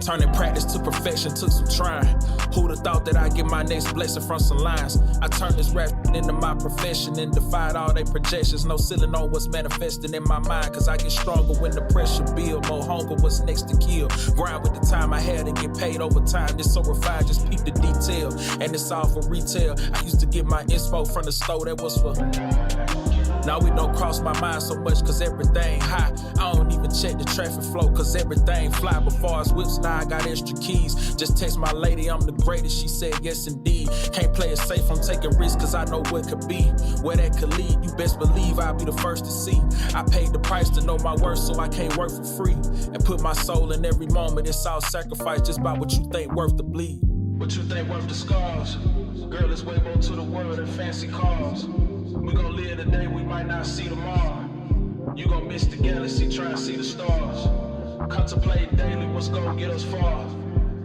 Turning practice to perfection took some trying. Who'da thought that I'd get my next blessing from some lines? I turned this rap into my profession and defied all they projections. No ceiling on what's manifesting in my mind, cause I get stronger when the pressure build. More hunger, what's next to kill. Grind with the time I had and get paid over time. This so refined, just peep the detail. And it's all for retail. I used to get my inspo from the store that was for... Now we don't cross my mind so much cause everything high. I don't even check the traffic flow cause everything fly. Before as whips, now I got extra keys. Just text my lady, I'm the greatest, she said yes indeed. Can't play it safe, I'm taking risks cause I know what could be. Where that could lead, you best believe I'll be the first to see. I paid the price to know my worth so I can't work for free. And put my soul in every moment, it's all sacrifice just by what you think worth the bleed. What you think worth the scars? Girl, it's way more to the world than fancy cars. We gon' live today, we might not see tomorrow. You gon' miss the galaxy, try and see the stars. Contemplate daily what's gon' get us far.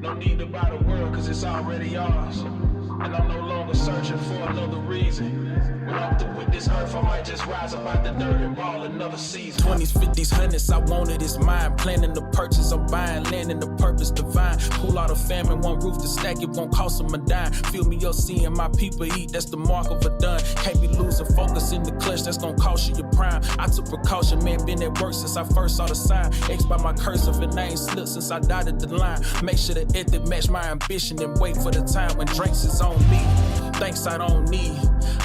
No need to buy the world, cause it's already ours. And I'm no longer searching for another reason. When I'm through with this earth, I might just rise up out the dirt and ball another season. 20s, 50s, 100s, I wanted it's mine. Planning the purchase, I'm buying land in the purpose divine. Pull out a famine, one roof to stack, it won't cost them a dime. Feel me up seeing my people eat, that's the mark of a done. Can't be losing focus in the clutch, that's gonna cost you your prime. I took precaution, man, been at work since I first saw the sign. X by my cursive and name slipped since I dotted the line. Make sure the ethic match my ambition and wait for the time when drinks is on me. Thanks I don't need.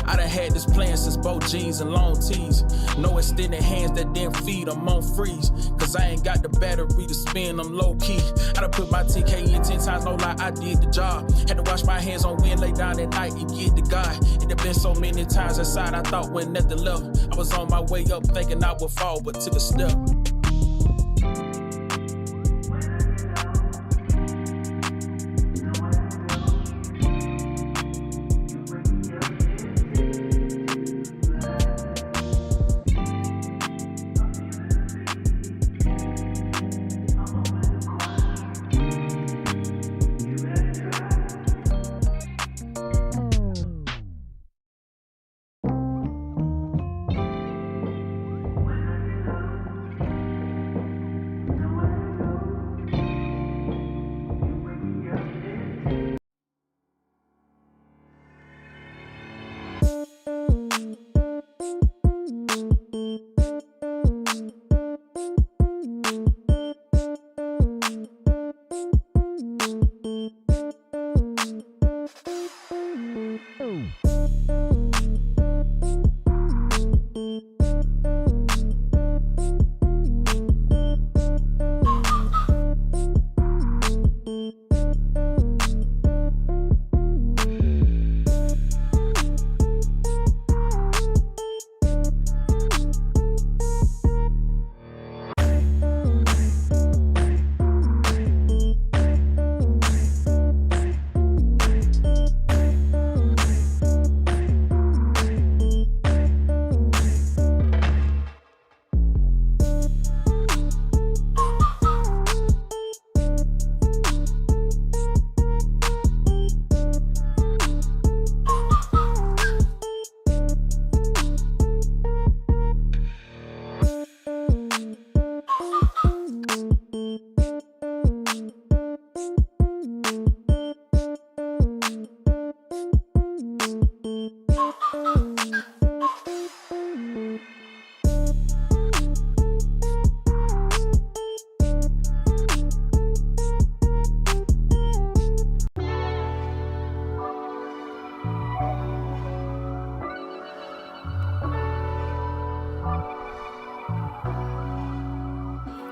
I done had this plan since both jeans and long tees. No extended hands that didn't feed, I'm on freeze. Cause I ain't got the battery to spin, I'm low key. I done put my TK in 10 times, no lie, I did the job. Had to wash my hands on wind, lay down at night and get to God. It had been so many times inside, I thought when nothing left. I was on my way up thinking I would fall, but took a step.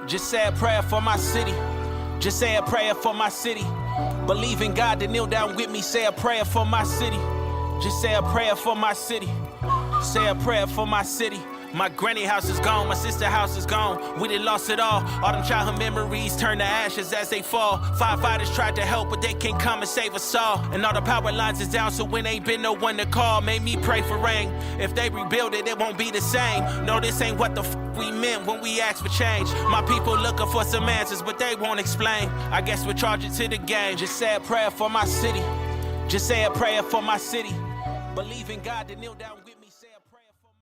Just say a prayer for my city. Just say a prayer for my city. Believe in God to kneel down with me. Say a prayer for my city. Just say a prayer for my city. Say a prayer for my city. My granny house is gone, my sister house is gone. We done lost it all them childhood memories turn to ashes as they fall. Firefighters tried to help, but they can't come and save us all. And all the power lines is down, so when ain't been no one to call. Made me pray for rain. If they rebuild it, it won't be the same. No, this ain't what the we meant when we asked for change. My people looking for some answers, but they won't explain. I guess we're charging to the game. Just say a prayer for my city. Just say a prayer for my city. Believe in God to kneel down with me. Say a prayer for my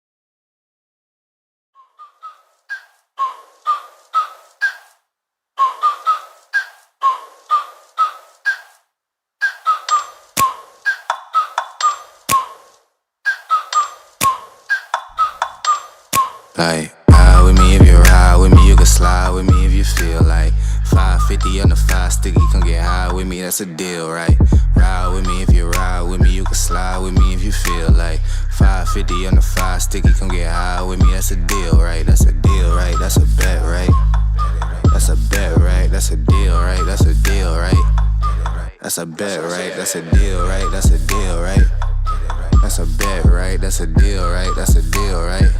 Like, ride with me if you ride with me, you can slide with me if you feel like 550 on the 5 sticky, come get high with me, that's a deal, right? Ride with me if you ride with me, you can slide with me if you feel like 550 on the 5 sticky, come get high with me, that's a deal, right? That's a deal, right? That's a bet, right? That's a bet, right? That's a deal, right? That's a deal, right? That's a bet, right? That's a deal, right? That's a deal, right? That's a bet, right? That's a deal, right? That's a deal, right?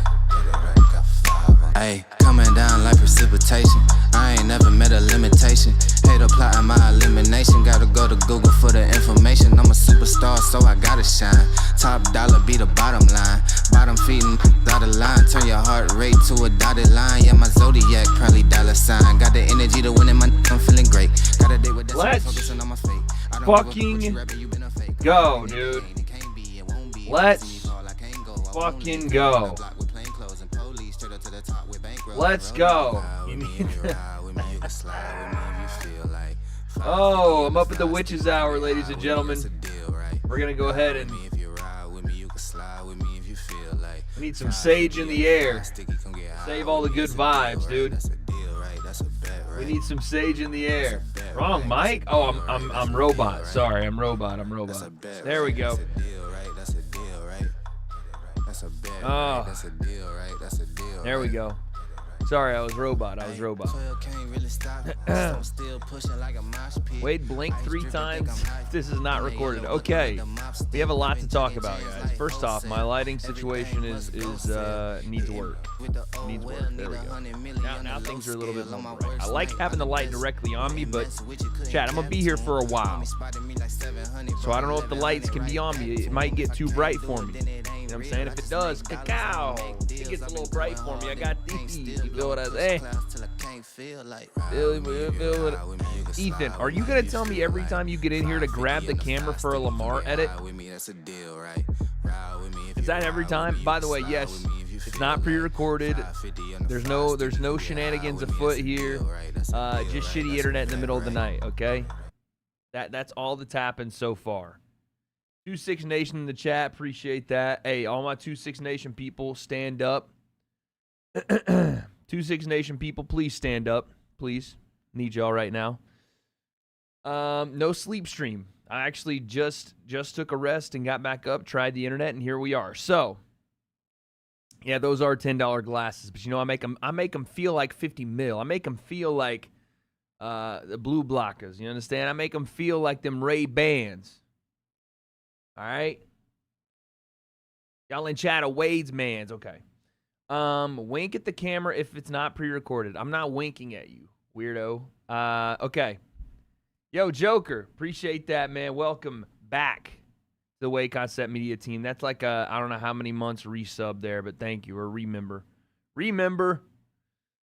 Ayy, coming down like precipitation. I ain't never met a limitation. Hate plotting my elimination. Gotta go to Google for the information. I'm a superstar, so I gotta shine. Top dollar be the bottom line. Bottom feeding out of line. Turn your heart rate to a dotted line. Yeah, my zodiac probably dollar sign. Got the energy to win it, I'm feeling great. Got a date with that, focusing on my fate. Fucking go, dude. Let's fucking go. Let's go. Oh, I'm up at the witch's hour, ladies and gentlemen. We're going to go ahead and we need some sage in the air. Save all the good vibes, dude. We need some sage in the air. Wrong mic? Oh, I'm robot. Sorry, I'm robot. There we go. Oh, there we go. Sorry, I was robot. Wade blinked 3 times. This is not recorded. Okay, we have a lot to talk about, guys. First off, my lighting situation is needs work. There we go. Now things are a little bit more bright. I like having the light directly on me, but chat, I'm gonna be here for a while, so I don't know if the lights can be on me. It might get too bright for me. You know what I'm saying? If it does, cacao, it gets a little bright for me. I got these. You feel what I say? Ethan, are you going to tell me every time you get in here to grab the camera for a Lamar edit? Is that every time? By the way, yes, it's not pre-recorded. There's no shenanigans afoot here. Just shitty internet in the middle of the night, okay? That's all that's happened so far. 26 Nation in the chat, appreciate that. Hey, all my 26 Nation people, stand up. 26 Nation people, please stand up. Please. Need y'all right now. No sleep stream. I actually just took a rest and got back up, tried the internet, and here we are. So, yeah, those are $10 glasses, but you know, I make them feel like 50 mil. I make them feel like the blue blockers, you understand? I make them feel like them Ray-Bans. All right? Y'all in chat, W.A.D.E mans. Okay. Wink at the camera if it's not pre-recorded. I'm not winking at you, weirdo. Okay. Yo, Joker, appreciate that, man. Welcome back to the W.A.D.E Concept Media team. That's like I don't know how many months resub there, but thank you, or remember.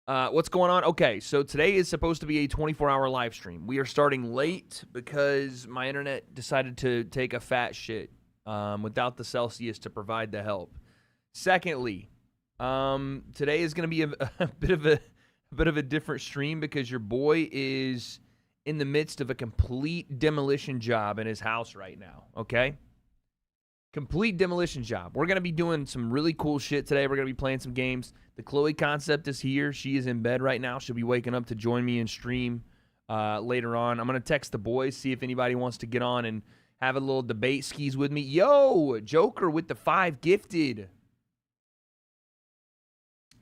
What's going on? Okay, so today is supposed to be a 24-hour live stream. We are starting late because my internet decided to take a fat shit without the Celsius to provide the help. Secondly, today is going to be a bit of a different stream because your boy is in the midst of a complete demolition job in his house right now, okay? Complete demolition job. We're going to be doing some really cool shit today. We're going to be playing some games. The Chloe concept is here. She is in bed right now. She'll be waking up to join me in stream later on. I'm going to text the boys, see if anybody wants to get on and have a little debate skis with me. Yo, Joker with the 5 gifted.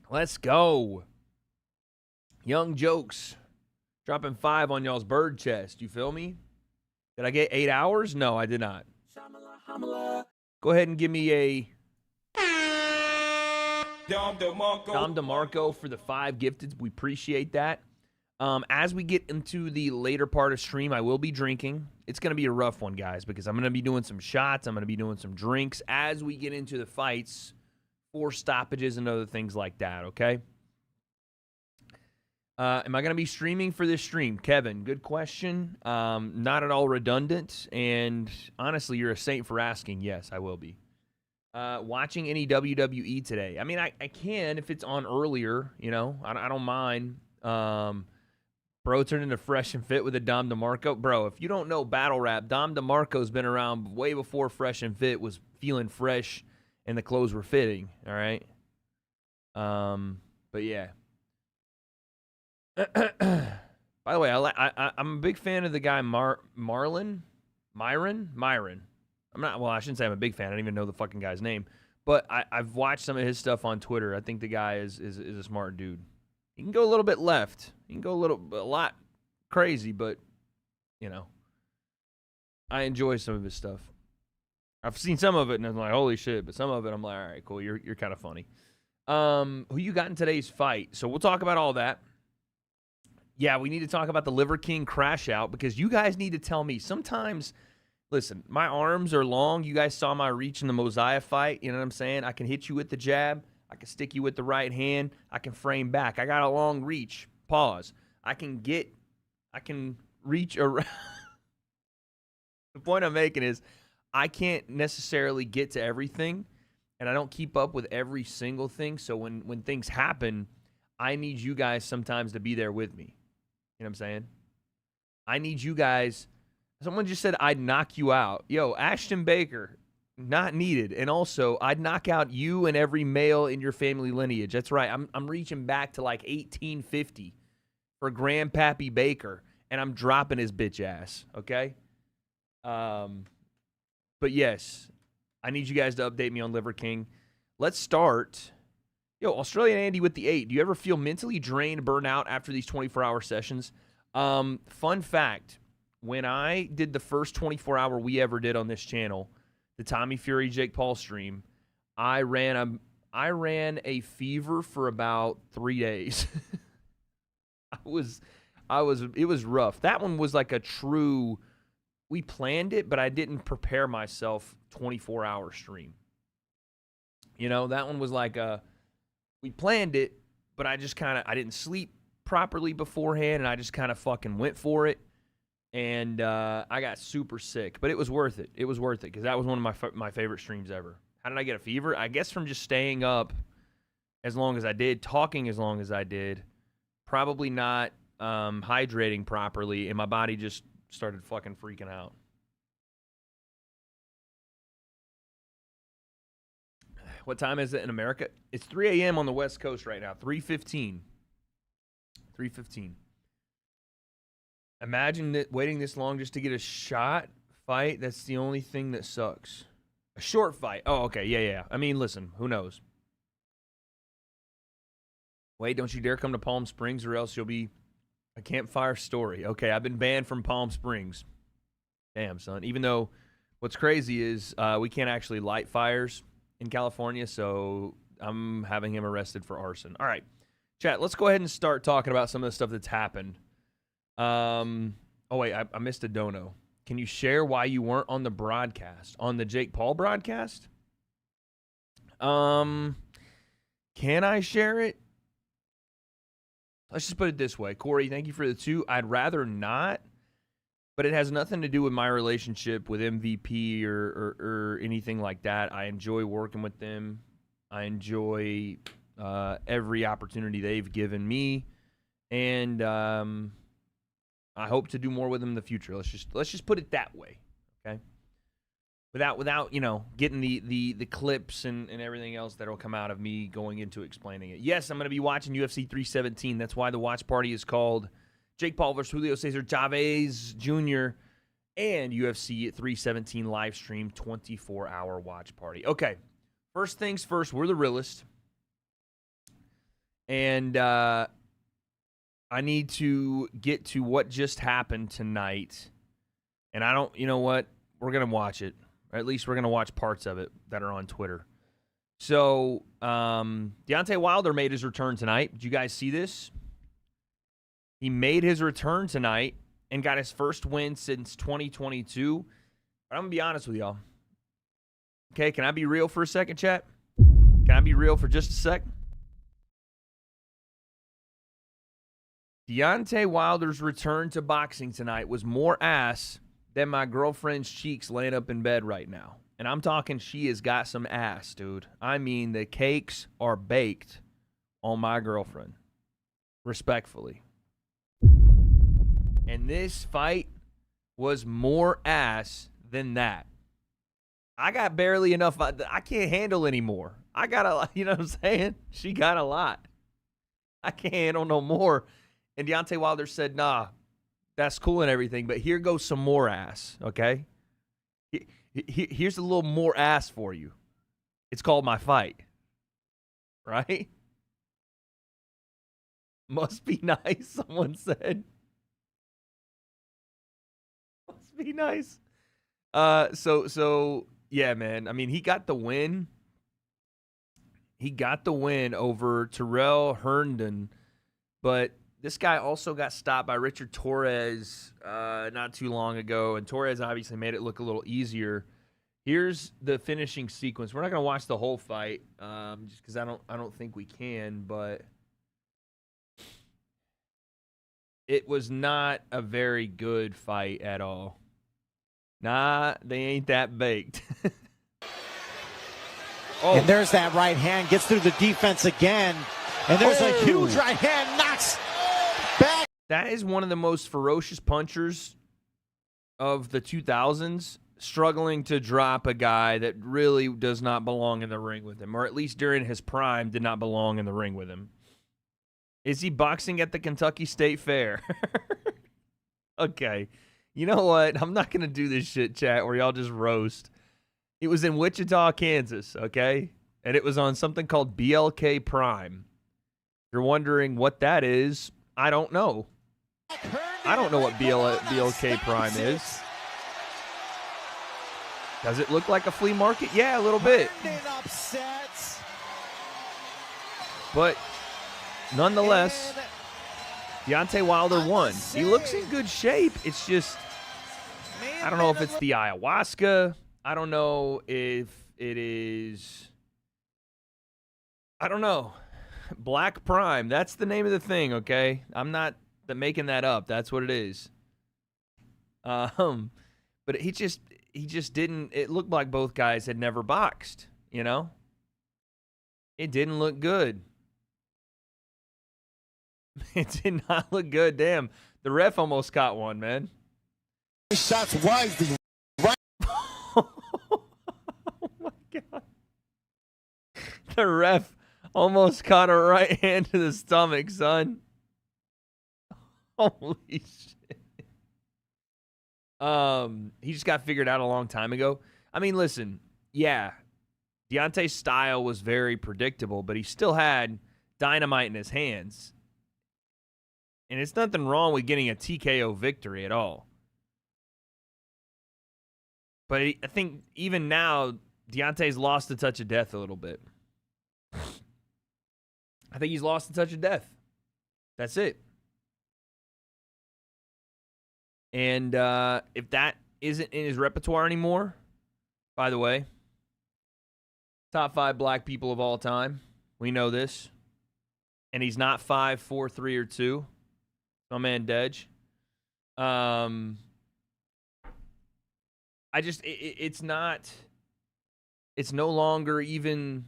Let's go. Young Jokes. Dropping 5 on y'all's bird chest. You feel me? Did I get 8 hours? No, I did not. Go ahead and give me a Dom DeMarco for the 5 gifted. We appreciate that. As we get into the later part of stream, I will be drinking. It's going to be a rough one, guys, because I'm going to be doing some shots. I'm going to be doing some drinks as we get into the fights, 4 stoppages and other things like that, okay? Am I going to be streaming for this stream? Kevin, good question. Not at all redundant. And honestly, you're a saint for asking. Yes, I will be. Watching any WWE today? I mean, I can if it's on earlier, you know. I don't mind. Bro turned into Fresh and Fit with a Dom DeMarco. Bro, if you don't know battle rap, Dom DeMarco's been around way before Fresh and Fit was feeling fresh and the clothes were fitting, all right? But yeah. By the way, I'm a big fan of the guy Myron. I'm not. Well, I shouldn't say I'm a big fan. I don't even know the fucking guy's name. But I've watched some of his stuff on Twitter. I think the guy is a smart dude. He can go a little bit left. He can go a lot crazy, but I enjoy some of his stuff. I've seen some of it and I'm like, holy shit. But some of it I'm like, all right, cool. You're kind of funny. Who you got in today's fight? So we'll talk about all that. Yeah, we need to talk about the Liver King crash out because you guys need to tell me. Sometimes, listen, my arms are long. You guys saw my reach in the Mosiah fight. You know what I'm saying? I can hit you with the jab. I can stick you with the right hand. I can frame back. I got a long reach. Pause. I can reach around. The point I'm making is I can't necessarily get to everything, and I don't keep up with every single thing. So when things happen, I need you guys sometimes to be there with me. You know what I'm saying? I need you guys. Someone just said I'd knock you out. Yo, Ashton Baker, not needed. And also, I'd knock out you and every male in your family lineage. That's right. I'm reaching back to like 1850 for Grandpappy Baker, and I'm dropping his bitch ass, okay? But yes, I need you guys to update me on Liver King. Let's start. Yo, Australian Andy with the 8. Do you ever feel mentally drained, burnt out after these 24-hour sessions? Fun fact, when I did the first 24-hour we ever did on this channel, the Tommy Fury Jake Paul stream, I ran a fever for about 3 days. It was rough. That one was like a true, we planned it, but I didn't prepare myself 24-hour stream. That one was like we planned it, but I didn't sleep properly beforehand, and I just kind of fucking went for it. And I got super sick, but it was worth it. It was worth it because that was one of my favorite streams ever. How did I get a fever? I guess from just staying up as long as I did, talking as long as I did, probably not hydrating properly, and my body just started fucking freaking out. What time is it in America? It's 3 a.m. on the West Coast right now. 3:15. 3:15. Imagine waiting this long just to get a shot fight. That's the only thing that sucks. A short fight. Oh, okay. Yeah. I mean, listen, who knows? Wait, don't you dare come to Palm Springs or else you'll be a campfire story. Okay, I've been banned from Palm Springs. Damn, son. Even though what's crazy is we can't actually light fires in California, so I'm having him arrested for arson. All right, chat, let's go ahead and start talking about some of the stuff that's happened. Oh, wait, I missed a dono. Can you share why you weren't on the broadcast? On the Jake Paul broadcast? Can I share it? Let's just put it this way. Corey, thank you for the 2. I'd rather not, but it has nothing to do with my relationship with MVP or anything like that. I enjoy working with them. I enjoy every opportunity they've given me, and I hope to do more with them in the future. Let's just put it that way, okay? Without getting the clips and everything else that'll come out of me going into explaining it. Yes, I'm going to be watching UFC 317. That's why the watch party is called Jake Paul versus Julio Cesar Chavez Jr. and UFC 317 live stream 24-hour watch party. Okay, first things first, we're the realest. And I need to get to what just happened tonight. And you know what? We're going to watch it. Or at least we're going to watch parts of it that are on Twitter. So, Deontay Wilder made his return tonight. Did you guys see this? He made his return tonight and got his first win since 2022. But I'm going to be honest with y'all. Okay, can I be real for a second, chat? Can I be real for just a sec? Deontay Wilder's return to boxing tonight was more ass than my girlfriend's cheeks laying up in bed right now. And I'm talking she has got some ass, dude. I mean, the cakes are baked on my girlfriend. Respectfully. And this fight was more ass than that. I got barely enough. I can't handle anymore. I got a lot. You know what I'm saying? She got a lot. I can't handle no more. And Deontay Wilder said, nah, that's cool and everything, but here goes some more ass, okay? Here's a little more ass for you. It's called my fight. Right? Must be nice, someone said. Must be nice. So yeah, man. I mean, he got the win. He got the win over Terrell Herndon, but this guy also got stopped by Richard Torres not too long ago, and Torres obviously made it look a little easier. Here's the finishing sequence. We're not going to watch the whole fight just because I don't think we can, but it was not a very good fight at all. Nah, they ain't that baked. Oh. And there's that right hand, gets through the defense again. And there's a huge right hand, knocks back. That is one of the most ferocious punchers of the 2000s, struggling to drop a guy that really does not belong in the ring with him, or at least during his prime did not belong in the ring with him. Is he boxing at the Kentucky State Fair? Okay. You know what? I'm not going to do this shit, chat, where y'all just roast. It was in Wichita, Kansas, okay? And it was on something called BLK Prime. If you're wondering what that is, I don't know. I don't know what BLK Prime is. Does it look like a flea market? Yeah, a little bit. But nonetheless, Deontay Wilder won. He looks in good shape. It's just, I don't know if it's the ayahuasca. I don't know if it is, I don't know. Black Prime. That's the name of the thing, okay? I'm not making that up. That's what it is. But he just didn't, it looked like both guys had never boxed, you know? It didn't look good. It did not look good. Damn. The ref almost caught one, man. Shots wisely. Right. Oh my God. The ref almost caught a right hand to the stomach, son. Holy shit. He just got figured out a long time ago. I mean, listen, yeah, Deontay's style was very predictable, but he still had dynamite in his hands. And it's nothing wrong with getting a TKO victory at all. But I think even now, Deontay's lost the touch of death a little bit. I think he's lost the touch of death. That's it. And if that isn't in his repertoire anymore, by the way, top 5 black people of all time. We know this. And he's not 5'4", 3, or 2. My man Dej. It's no longer even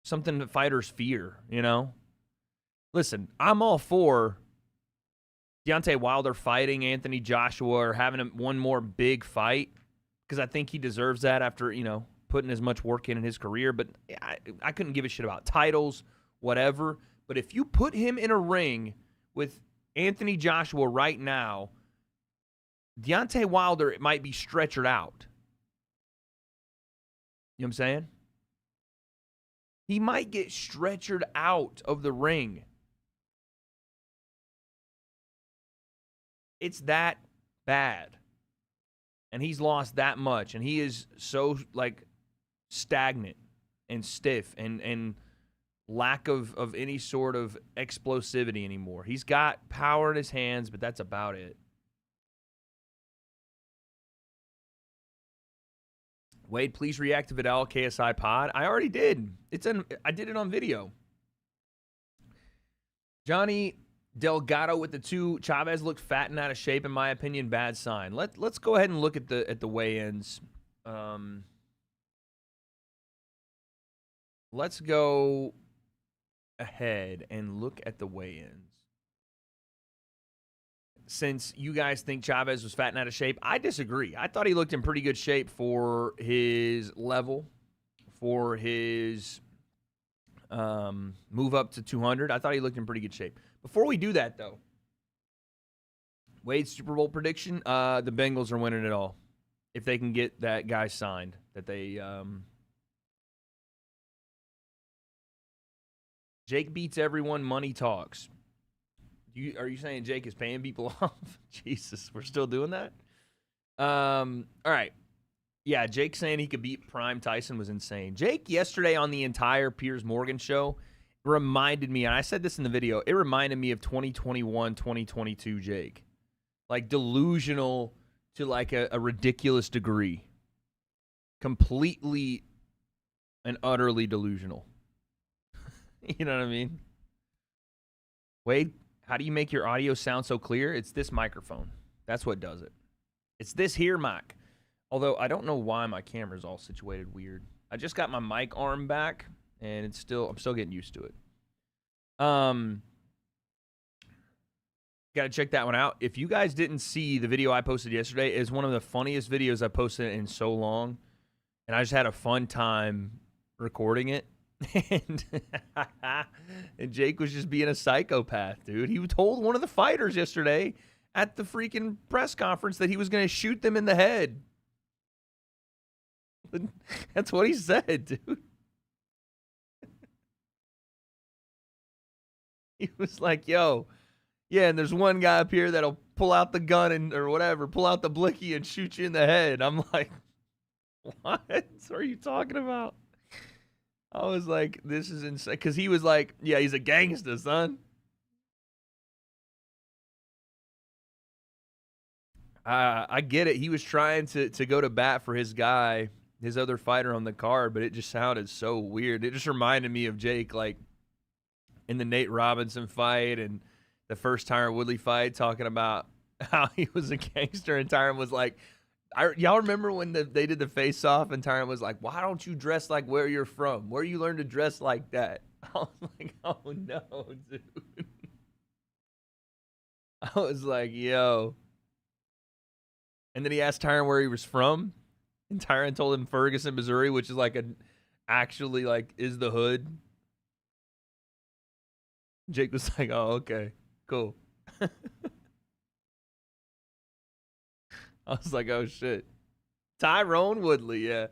something that fighters fear, you know? Listen, I'm all for Deontay Wilder fighting Anthony Joshua or having one more big fight because I think he deserves that after, you know, putting as much work in his career. But I couldn't give a shit about titles, whatever. But if you put him in a ring with Anthony Joshua right now, Deontay Wilder, it might be stretchered out. You know what I'm saying? He might get stretchered out of the ring. It's that bad. And he's lost that much. And he is so, like, stagnant and stiff and lack of any sort of explosivity anymore. He's got power in his hands, but that's about it. Wade, please react to Vidal KSI pod. I already did. I did it on video. Johnny Delgado with the 2. Chavez looked fat and out of shape, in my opinion. Bad sign. Let's go ahead and look at the weigh-ins. Let's go ahead and look at the weigh-ins. Since you guys think Chavez was fat and out of shape, I disagree. I thought he looked in pretty good shape for his level, for his move up to 200. I thought he looked in pretty good shape. Before we do that, though, Wade's Super Bowl prediction, the Bengals are winning it all. If they can get that guy signed, that they Jake beats everyone, money talks. Are you saying Jake is paying people off? Jesus, we're still doing that? All right. Yeah, Jake saying he could beat Prime Tyson was insane. Jake yesterday on the entire Piers Morgan show reminded me, and I said this in the video, it reminded me of 2021, 2022 Jake. Like delusional to like a ridiculous degree. Completely and utterly delusional. You know what I mean? Wade, how do you make your audio sound so clear? It's this microphone. That's what does it. It's this here mic. Although I don't know why my camera's all situated weird. I just got my mic arm back, and I'm still getting used to it. Got to check that one out. If you guys didn't see the video I posted yesterday, it's one of the funniest videos I posted in so long, and I just had a fun time recording it. And Jake was just being a psychopath, dude. He told one of the fighters yesterday at the freaking press conference that he was going to shoot them in the head. That's what he said, dude. He was like, yo, yeah, and there's one guy up here that'll pull out the gun or whatever, pull out the blicky and shoot you in the head. I'm like, what are you talking about? I was like, this is insane. Because he was like, yeah, he's a gangster, son. I get it. He was trying to go to bat for his guy, his other fighter on the card, but it just sounded so weird. It just reminded me of Jake, like, in the Nate Robinson fight and the first Tyron Woodley fight, talking about how he was a gangster, and Tyron was like, y'all remember when they did the face-off and Tyron was like, why don't you dress like where you're from? Where you learn to dress like that? I was like, oh, no, dude. I was like, yo. And then he asked Tyron where he was from, and Tyron told him Ferguson, Missouri, which is like actually like is the hood. Jake was like, oh, okay, cool. I was like, oh, shit. Tyrone Woodley, yeah.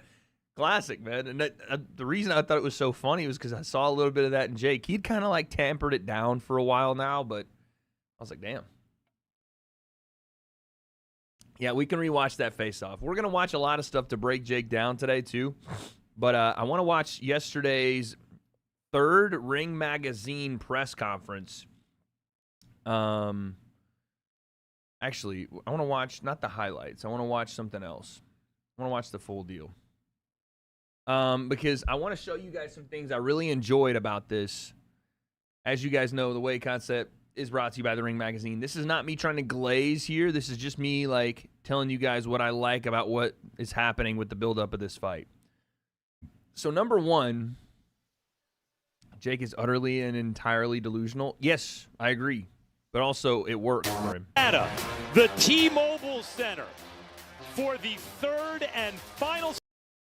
Classic, man. And the reason I thought it was so funny was because I saw a little bit of that in Jake. He'd kind of like tampered it down for a while now, but I was like, damn. Yeah, we can rewatch that face-off. We're going to watch a lot of stuff to break Jake down today, too. But I want to watch yesterday's third Ring Magazine press conference. Actually, I want to watch, not the highlights. I want to watch something else. I want to watch the full deal. Because I want to show you guys some things I really enjoyed about this. As you guys know, the W.A.D.E concept is brought to you by the Ring Magazine. This is not me trying to glaze here. This is just me, like, telling you guys what I like about what is happening with the buildup of this fight. So, number one, Jake is utterly and entirely delusional. Yes, I agree. But also, it works for him. The T-Mobile Center for the third and final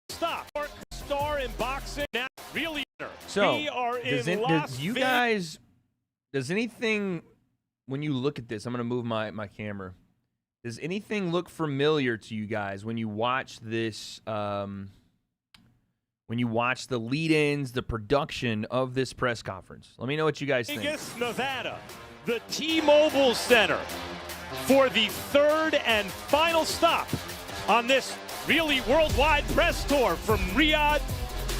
stop. Star in boxing now. Really, so we are does anything, when you look at this, I'm going to move my camera. Does anything look familiar to you guys when you watch this? When you watch the lead-ins, the production of this press conference? Let me know what you guys think. Vegas, Nevada. The T-Mobile Center for the third and final stop on this really worldwide press tour from Riyadh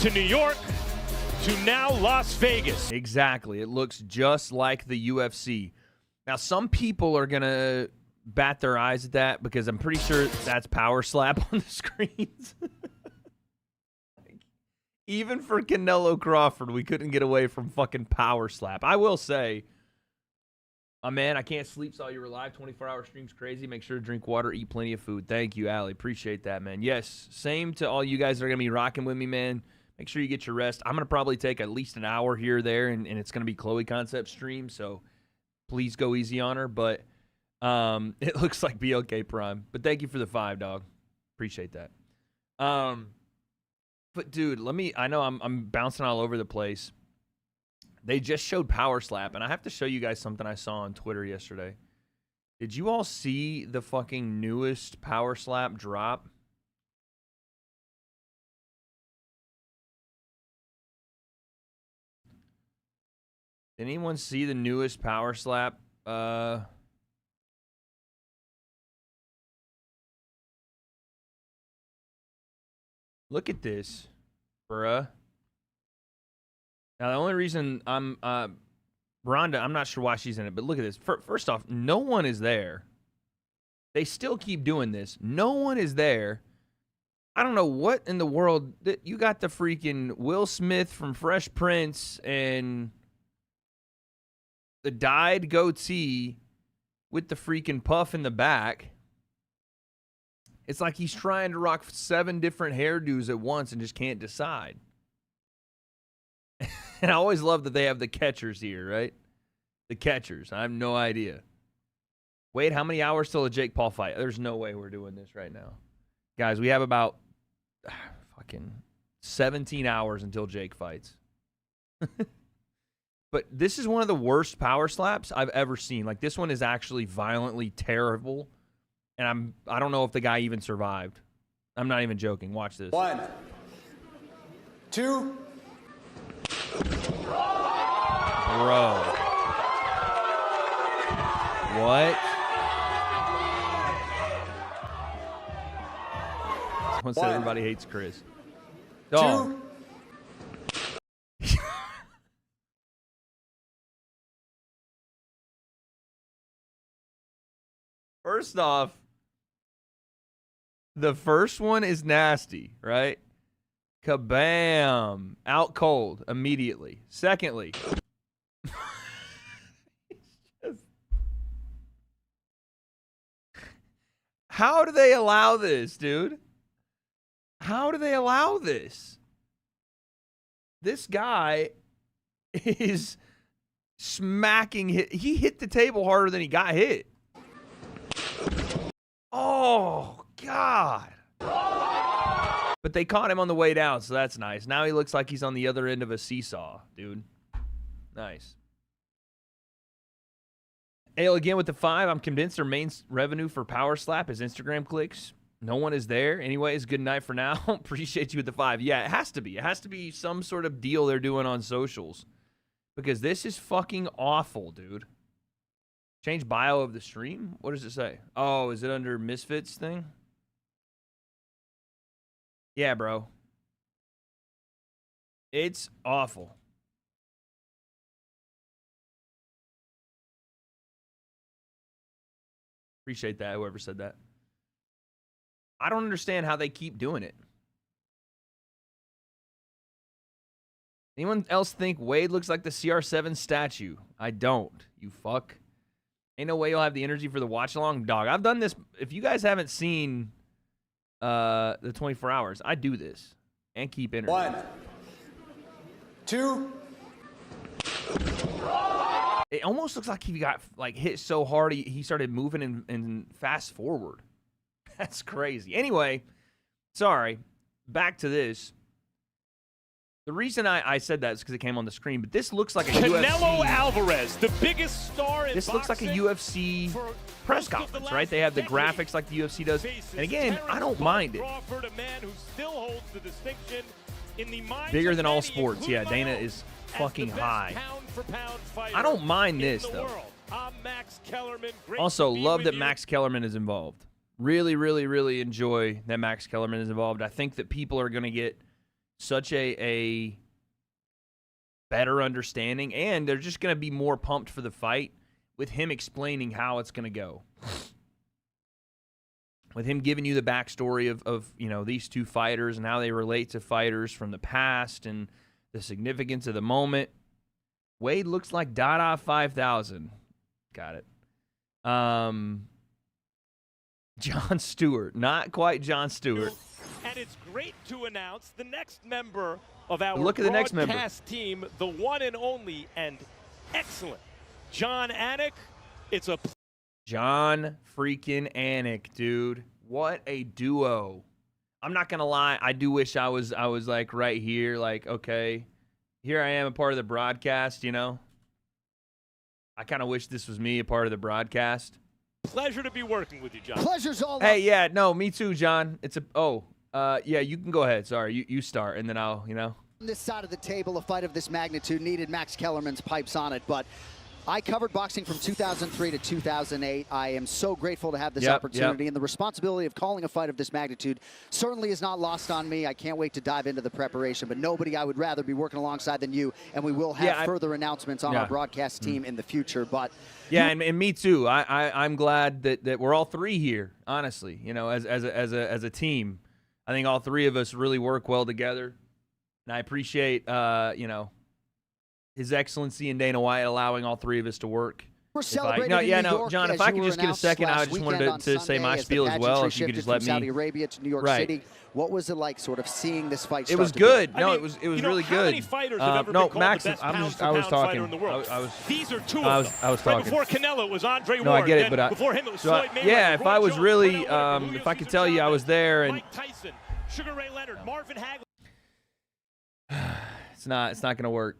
to New York to now Las Vegas. Exactly. It looks just like the UFC. Now, some people are going to bat their eyes at that because I'm pretty sure that's Power Slap on the screens. Even for Canelo Crawford, we couldn't get away from fucking Power Slap. I will say, man, I can't sleep, saw you were live. 24-hour stream's crazy. Make sure to drink water, eat plenty of food. Thank you, Allie. Appreciate that, man. Yes, same to all you guys that are going to be rocking with me, man. Make sure you get your rest. I'm going to probably take at least an hour here or there, and it's going to be Chloe Concept stream, so please go easy on her. But it looks like BLK Prime. But thank you for the 5, dog. Appreciate that. For But dude, I know I'm bouncing all over the place. They just showed Power Slap, and I have to show you guys something I saw on Twitter yesterday. Did you all see the fucking newest Power Slap drop? Did anyone see the newest Power Slap? Look at this, bruh. Now, the only reason Rhonda, I'm not sure why she's in it, but look at this. First off, no one is there. They still keep doing this. No one is there. I don't know what in the world. You got the freaking Will Smith from Fresh Prince and the dyed goatee with the freaking puff in the back. It's like he's trying to rock 7 different hairdos at once and just can't decide. And I always love that they have the catchers here, right? The catchers. I have no idea. Wade, how many hours till a Jake Paul fight? There's no way we're doing this right now. Guys, we have about fucking 17 hours until Jake fights. But this is one of the worst power slaps I've ever seen. Like, this one is actually violently terrible. And I don't know if the guy even survived. I'm not even joking. Watch this. 1, 2. Bro. What? Someone said everybody hates Chris. Dog. 2. First off, the first one is nasty, right? Kabam. Out cold immediately. Secondly, how do they allow this, dude? How do they allow this? This guy is smacking. He hit the table harder than he got hit. Oh, God. But they caught him on the way down, so that's nice. Now he looks like he's on the other end of a seesaw, dude. Nice. Ale again with the 5. I'm convinced their main revenue for Power Slap is Instagram clicks. No one is there. Anyways, good night for now. Appreciate you with the 5. Yeah, it has to be. It has to be some sort of deal they're doing on socials. Because this is fucking awful, dude. Change bio of the stream? What does it say? Oh, is it under Misfits thing? Yeah, bro. It's awful. Appreciate that, whoever said that. I don't understand how they keep doing it. Anyone else think Wade looks like the CR7 statue? I don't, you fuck. Ain't no way you'll have the energy for the watch-along. Dog, I've done this. If you guys haven't seen the 24 hours, I do this and keep energy. 1, 2. It almost looks like he got hit so hard he started moving and fast forward. That's crazy. Anyway, sorry. Back to this. The reason I said that is because it came on the screen, but this looks like a Canelo UFC. Alvarez, the biggest star in This looks like a UFC press conference, right? They have the graphics like the UFC does. And again, I don't mind it. Crawford, a man who still holds the distinction in the minds Bigger of than all many, sports. Yeah, including Dana my is own, fucking as the best high. pound-for-pound fighter I don't mind in this, the though. world. I'm Max Kellerman. Great Also, to be love with that you. Max Kellerman is involved. Really, really, really enjoy that Max Kellerman is involved. I think that people are going to get such a better understanding, and they're just going to be more pumped for the fight with him explaining how it's going to go. With him giving you the backstory of these two fighters and how they relate to fighters from the past and the significance of the moment. Wade looks like Dada 5000. Got it. John Stewart. Not quite John Stewart. And it's great to announce the next member of our Look at the next member. broadcast team, the one and only and excellent John Anik. It's a John freaking Anik, dude. What a duo. I'm not gonna lie. I do wish I was like right here. Like, okay, here I am, a part of the broadcast. You know, I kind of wish this was me, a part of the broadcast. Pleasure to be working with you, John. Pleasure's all. Hey, yeah, no, me too, John. It's yeah, you can go ahead. Sorry, you start, and then I'll, On this side of the table, a fight of this magnitude needed Max Kellerman's pipes on it, but I covered boxing from 2003 to 2008. I am so grateful to have this opportunity, and the responsibility of calling a fight of this magnitude certainly is not lost on me. I can't wait to dive into the preparation, but nobody I would rather be working alongside than you, and we will have further announcements on our broadcast team in the future. But yeah, and me too. I'm glad that we're all three here, honestly, as a team. I think all three of us really work well together, and I appreciate, His Excellency and Dana White allowing all three of us to work. We're celebrating in New York, John, if I could just get a second, I just wanted to say my spiel as well. If you could just let me. Saudi Arabia to New York City. What was it like, sort of seeing this fight? It was good. No, it was really good. How many fighters have ever been called Max, the best I was pound-for-pound fighter talking. in the world? These are two I of them. I was talking. Right before Canelo, it was Andre Ward. No, I get it, but before him, it was so Floyd Mayweather. Yeah, if Roy I was Jones, really, Julio, if I could Cesar tell you I was there, and Mike Tyson, Sugar Ray Leonard, Marvin Hagler. it's not gonna work.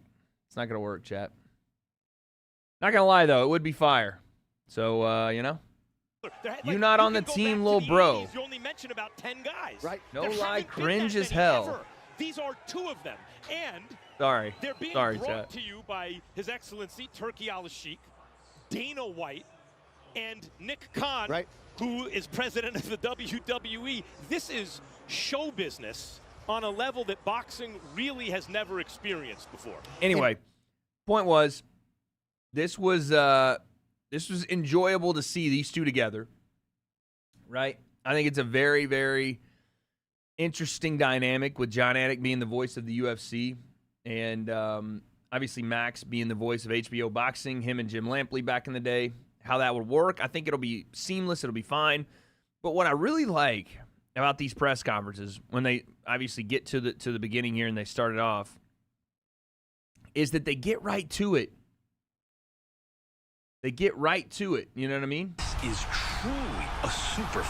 It's not gonna work, chat. Not gonna lie though, it would be fire. So you not on the team, little bro. You only mention about 10 guys. Right. No lie, cringe as hell. Ever. These are two of them, and they're being Sorry, brought chat. to you by His Excellency Turki Al-Sheikh, Dana White, and Nick Khan, who is president of the WWE. This is show business on a level that boxing really has never experienced before. Anyway, point was, this was enjoyable to see these two together, right? I think it's a very, very interesting dynamic with John Anik being the voice of the UFC and obviously Max being the voice of HBO Boxing, him and Jim Lampley back in the day, how that would work. I think it'll be seamless. It'll be fine. But what I really like about these press conferences, when they obviously get to the beginning here and they start it off, is that they get right to it. They get right to it. You know what I mean? Is truly a super.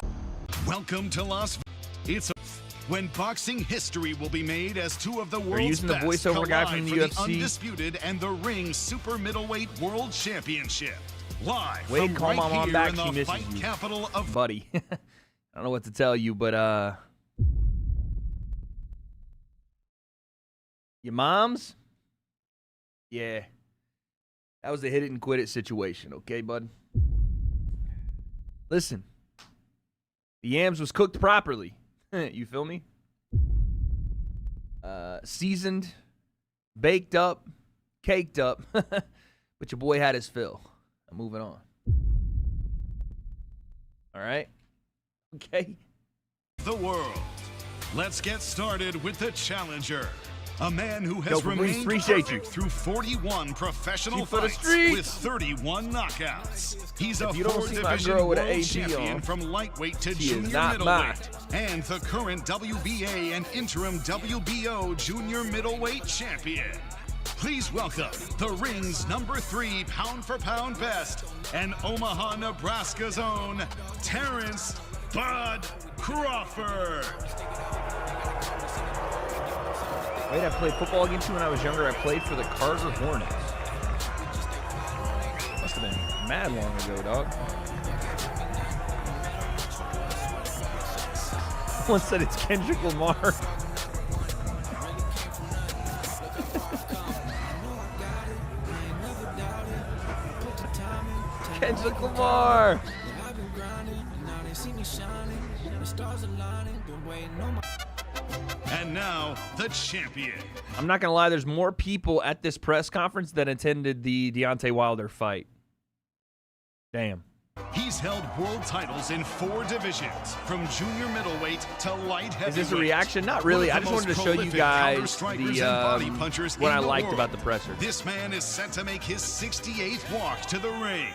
Welcome to Las Vegas. It's when boxing history will be made as two of the world's best voiceover guy from the UFC. The Undisputed and the Ring Super Middleweight World Championship. Live Wade, from call right my mom here back. in She the misses fight you. capital of buddy. I don't know what to tell you, but your mom's? Yeah. That was a hit it and quit it situation, okay, bud? Listen. The yams was cooked properly. You feel me? Seasoned, baked up, caked up. But your boy had his fill. I'm moving on. All right? Okay. The world. Let's get started with the challenger. A man who has remained perfect through 41 professional fights with 31 knockouts. He's a four-division world champion from lightweight to junior middleweight, and the current WBA and interim WBO junior middleweight champion. Please welcome the Ring's #3 pound-for-pound best and Omaha, Nebraska's own Terrence "Bud" Crawford. Wait, I played football against you when I was younger. I played for the Carter Hornets. Must have been mad long ago, dog. Someone said it's Kendrick Lamar. Kendrick Lamar. And now, the champion. I'm not going to lie, there's more people at this press conference than attended the Deontay Wilder fight. Damn. He's held world titles in 4 divisions, from junior middleweight to light heavyweight. Is this a reaction? Not really. I just wanted to show you guys what I liked about the presser. This man is set to make his 68th walk to the ring.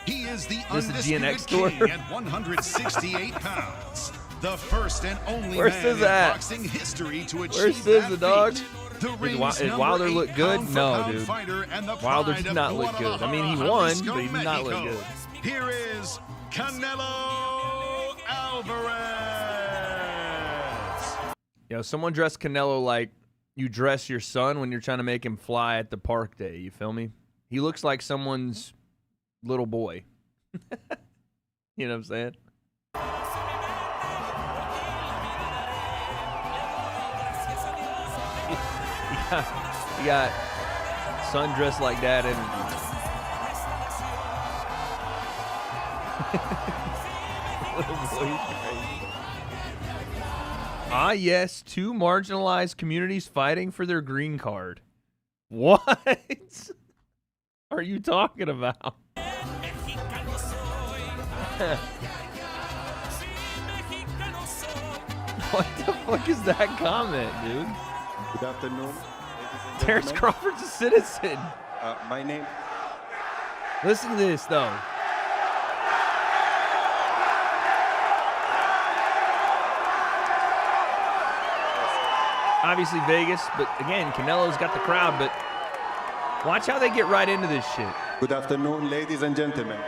He is the undisputed king at 168 pounds. The first and only man in boxing history to achieve that feat. Dog? Did Wilder look good? No, dude. Wilder did not look good. I mean, he won, but he did not look good. Here is Canelo Alvarez. You know, someone dressed Canelo like you dress your son when you're trying to make him fly at the park day. You feel me? He looks like someone's little boy. You know what I'm saying? You got son dressed like dad energy. Little boy's crazy. Ah, yes, 2 marginalized communities fighting for their green card. What are you talking about? What the fuck is that comment, dude? Good afternoon. Terrence Crawford's a citizen. My name. Listen to this, though. Obviously Vegas, but again, Canelo's got the crowd, but watch how they get right into this shit. Good afternoon, ladies and gentlemen.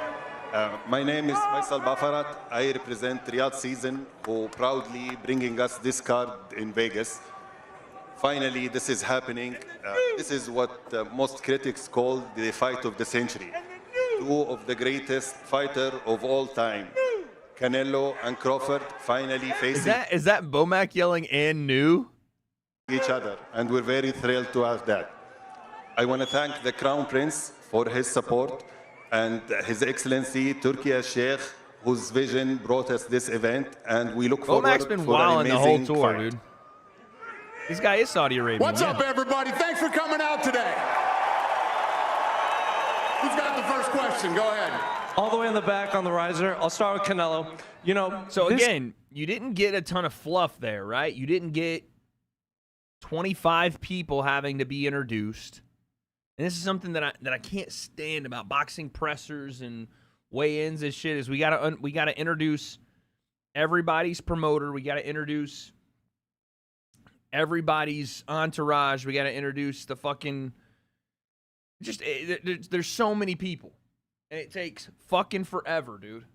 My name is Faisal Bafarat. I represent Riyadh Season, who proudly bringing us this card in Vegas. Finally, this is happening. This is what most critics call the fight of the century. 2 of the greatest fighter of all time, Canelo and Crawford, finally facing. Is that Bomac yelling and new? Each other, and we're very thrilled to have that. I want to thank the Crown Prince for his support and His Excellency Turkey Sheikh, whose vision brought us this event, and we look forward Bomac's been for wilding an the whole amazing tour, fight. dude. This guy is Saudi Arabian. What's up, everybody? Thanks for coming out today. Who's got the first question? Go ahead. All the way in the back on the riser. I'll start with Canelo. You know, so again, you didn't get a ton of fluff there, right? You didn't get 25 people having to be introduced. And this is something that I can't stand about boxing pressers and weigh-ins and shit is we gotta introduce everybody's promoter. We gotta introduce everybody's entourage. We gotta introduce the fucking there's so many people. And it takes fucking forever, dude,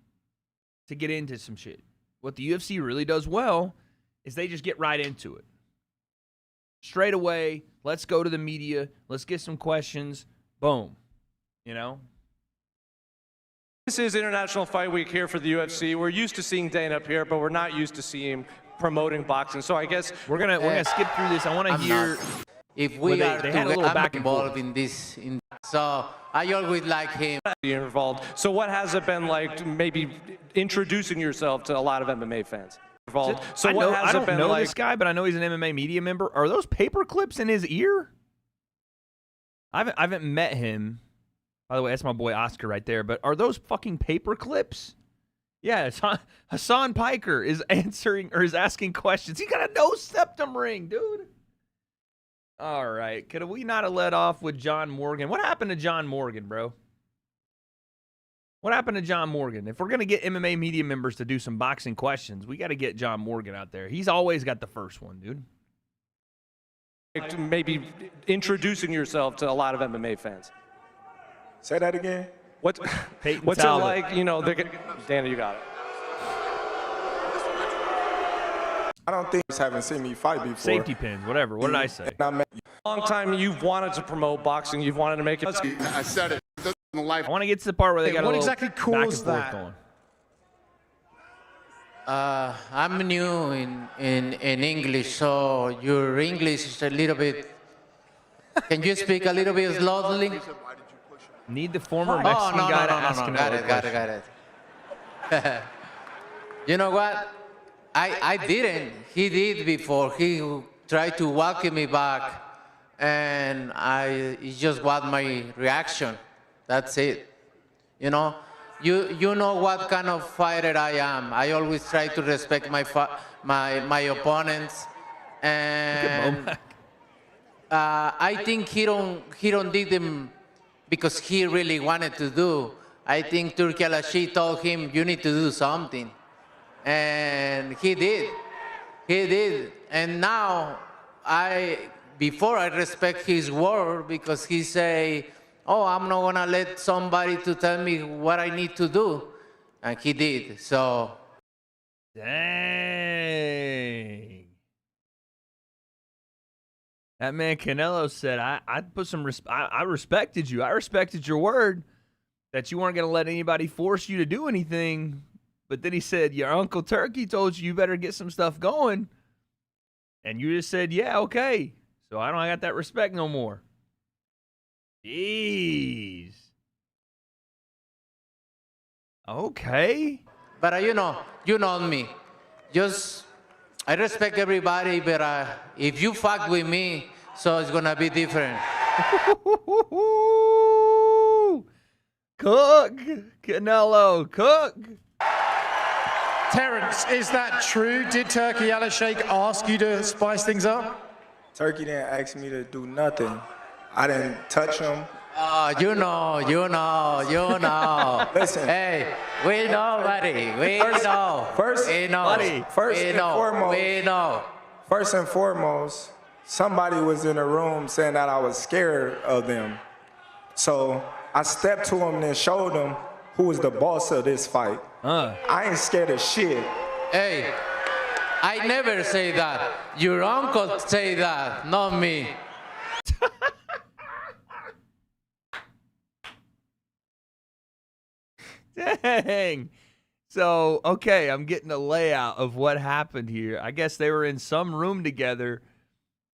to get into some shit. What the UFC really does well is they just get right into it. Straight away, let's go to the media. Let's get some questions. Boom. You know? This is International Fight Week here for the UFC. We're used to seeing Dana up here, but we're not used to seeing him promoting boxing. So I guess we're gonna skip through this. I want to hear. If we are they had a little back and involved forth in this, so I always like him. Involved. So what has it been like? Maybe introducing yourself to a lot of MMA fans. So I don't know this guy, but I know he's an MMA media member. Are those paper clips in his ear? I haven't met him. By the way, that's my boy Oscar right there. But are those fucking paper clips? Yeah, Hassan Piker is answering or is asking questions. He got a no septum ring, dude. All right, could we not have let off with John Morgan? What happened to John Morgan, bro? What happened to John Morgan? If we're going to get MMA media members to do some boxing questions, we got to get John Morgan out there. He's always got the first one, dude. Maybe introducing yourself to a lot of MMA fans. Say that again. What's it like? You know, Dana, you got it. I don't think you haven't seen me fight before. Safety pins, whatever. What did I say? Long time you've wanted to promote boxing. You've wanted to make it. I said it. I want to get to the part where they got a little exactly back and is forth that? going. I'm new in English, so your English is a little bit. Can you speak a little bit slowly? Need the former Mexican guy to ask him. Got it. You know what? I didn't. He did before. He tried to welcome me back, and it just was my reaction. That's it. You know, you know what kind of fighter I am. I always try to respect my opponents, and I think he don't did them because he really wanted to do. I think Turki Al-Ashi told him, you need to do something. And he did. He did. And now, before I respect his word because he say, oh, I'm not going to let somebody to tell me what I need to do. And he did. So. Dang. That man Canelo said, I put some I respected you. I respected your word that you weren't going to let anybody force you to do anything. But then he said, your Uncle Turkey told you better get some stuff going. And you just said, yeah, okay. So I got that respect no more. Jeez. Okay. But you know me. I respect everybody, but if you fuck with me, so it's gonna be different. Cook, Canelo, cook. Terrence, is that true? Did Turkey Al-Sheikh ask you to spice things up? Turkey didn't ask me to do nothing. I didn't touch him. You know. Listen. Hey, we know, buddy. We know. First and foremost, somebody was in the room saying that I was scared of them. So I stepped to him and showed him who was the boss of this fight. I ain't scared of shit. Hey, I never say that. Your uncle say that, not me. Dang. So, okay, I'm getting a layout of what happened here. I guess they were in some room together,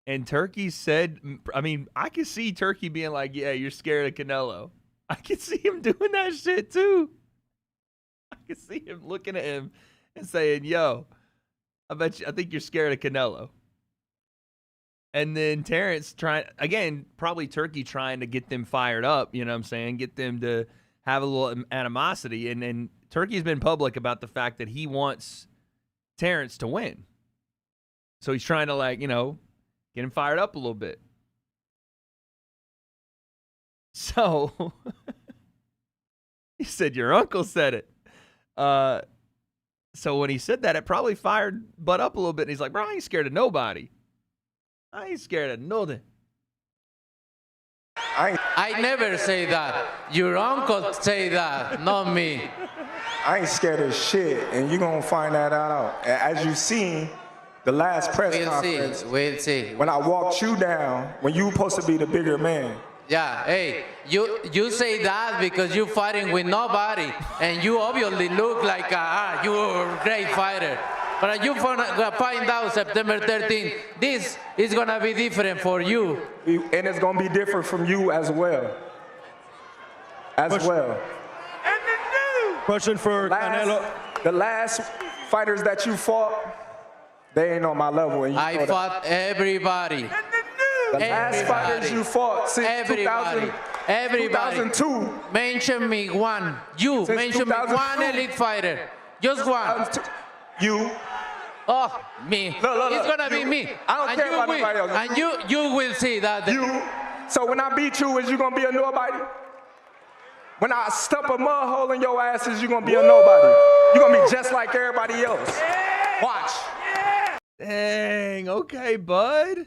and Turkey said, I could see Turkey being like, yeah, you're scared of Canelo. I could see him doing that shit, too. I could see him looking at him and saying, yo, I think you're scared of Canelo. And then Terrence probably Turkey trying to get them fired up, you know what I'm saying? Get them to have a little animosity. And then Turkey's been public about the fact that he wants Terrence to win. So he's trying to, get him fired up a little bit. So he said, your uncle said it. So when he said that, it probably fired Bud up a little bit. And he's like, bro, I ain't scared of nobody. I ain't scared of nothing. I never say that. Your uncle say that, not me. I ain't scared of shit, and you're going to find that out. As you seen, the last press conference, we'll see. When I walked you down, when you were supposed to be the bigger man. Yeah, hey, you say that because you're fighting with nobody, and you obviously look like you're a great fighter. But you find out September 13th, this is going to be different for you. And it's going to be different from you as well. Question for Canelo. The last fighters that you fought, they ain't on my level. And I fought everybody. The last fighters you fought since 2002. Mention me one. You mention me one elite fighter. Just one. You. Oh, me. Look, it's gonna be me. I don't care about nobody else. And you will see that. You. So when I beat you, is you gonna be a nobody? When I stump a mud hole in your ass, is you gonna be a nobody? You're gonna be just like everybody else. Watch. Dang. Okay, bud.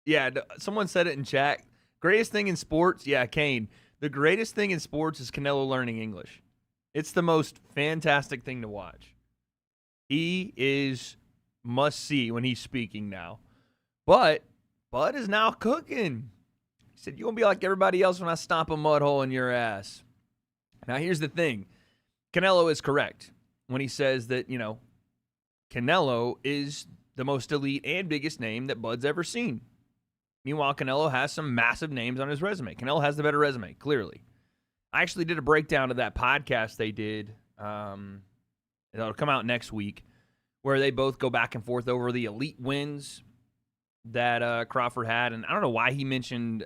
Yeah, someone said it in chat. Greatest thing in sports, yeah, Kane. The greatest thing in sports is Canelo learning English. It's the most fantastic thing to watch. He is must-see when he's speaking now. But Bud is now cooking. He said, you're going to be like everybody else when I stomp a mud hole in your ass. Now, here's the thing. Canelo is correct when he says that, Canelo is the most elite and biggest name that Bud's ever seen. Meanwhile, Canelo has some massive names on his resume. Canelo has the better resume, clearly. I actually did a breakdown of that podcast they did. It'll come out next week, where they both go back and forth over the elite wins that Crawford had. And I don't know why he mentioned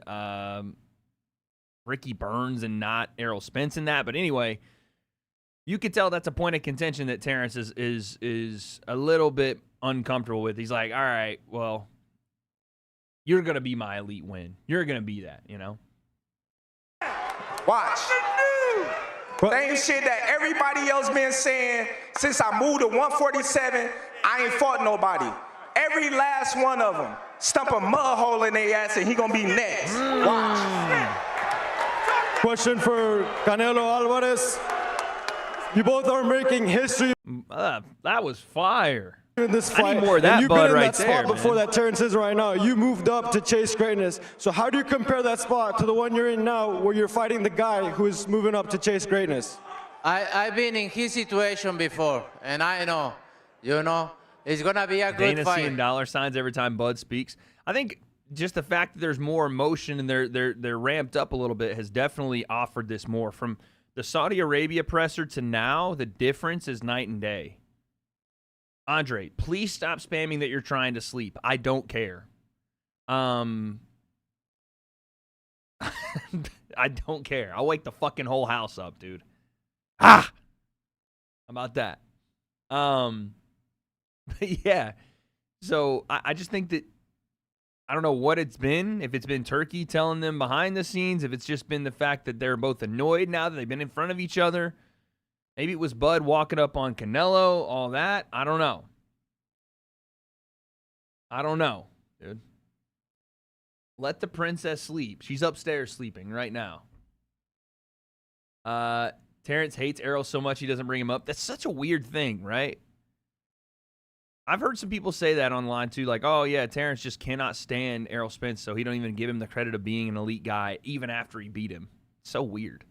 Ricky Burns and not Errol Spence in that. But anyway, you could tell that's a point of contention that Terrence is a little bit uncomfortable with. He's like, all right, well, you're going to be my elite win. You're going to be that, Watch. Same shit that everybody else been saying since I moved to 147, I ain't fought nobody. Every last one of them stump a mud hole in their ass and he gonna be next. Watch. Question for Canelo Alvarez. You both are making history. That was fire. in this fight. I need more of that, and you've Bud, been in right that there, spot before man. that Terrence is right now. You moved up to chase greatness. So how do you compare that spot to the one you're in now, where you're fighting the guy who is moving up to chase greatness? I've been in his situation before, and I know, it's gonna be a good Dana fight. seeing dollar signs every time Bud speaks. I think just the fact that there's more emotion and they're ramped up a little bit has definitely offered this more. From the Saudi Arabia presser to now, the difference is night and day. Andre, please stop spamming that you're trying to sleep. I don't care. I don't care. I'll wake the fucking whole house up, dude. How about that? But yeah. So I just think that I don't know what it's been. If it's been Turkey telling them behind the scenes, if it's just been the fact that they're both annoyed now that they've been in front of each other. Maybe it was Bud walking up on Canelo, all that. I don't know. I don't know, dude. Let the princess sleep. She's upstairs sleeping right now. Terrence hates Errol so much he doesn't bring him up. That's such a weird thing, right? I've heard some people say that online too, like, oh yeah, Terrence just cannot stand Errol Spence, so he don't even give him the credit of being an elite guy, even after he beat him. It's so weird.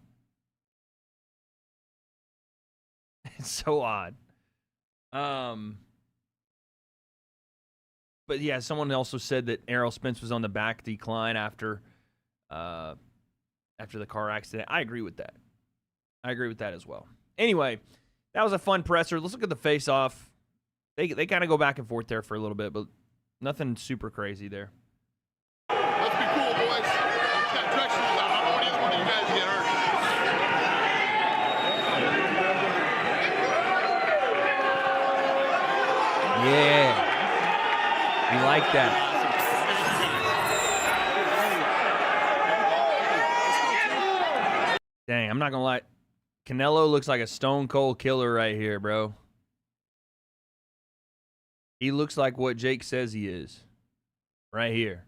It's so odd. But yeah, someone also said that Errol Spence was on the back decline after the car accident. I agree with that. I agree with that as well. Anyway, that was a fun presser. Let's look at the face-off. They kind of go back and forth there for a little bit, but nothing super crazy there. Let's be cool, boys. Got dress shoes on. I don't want either one of you guys to get hurt. Yeah. We like that. Dang, I'm not going to lie. Canelo looks like a stone cold killer right here, bro. He looks like what Jake says he is. Right here.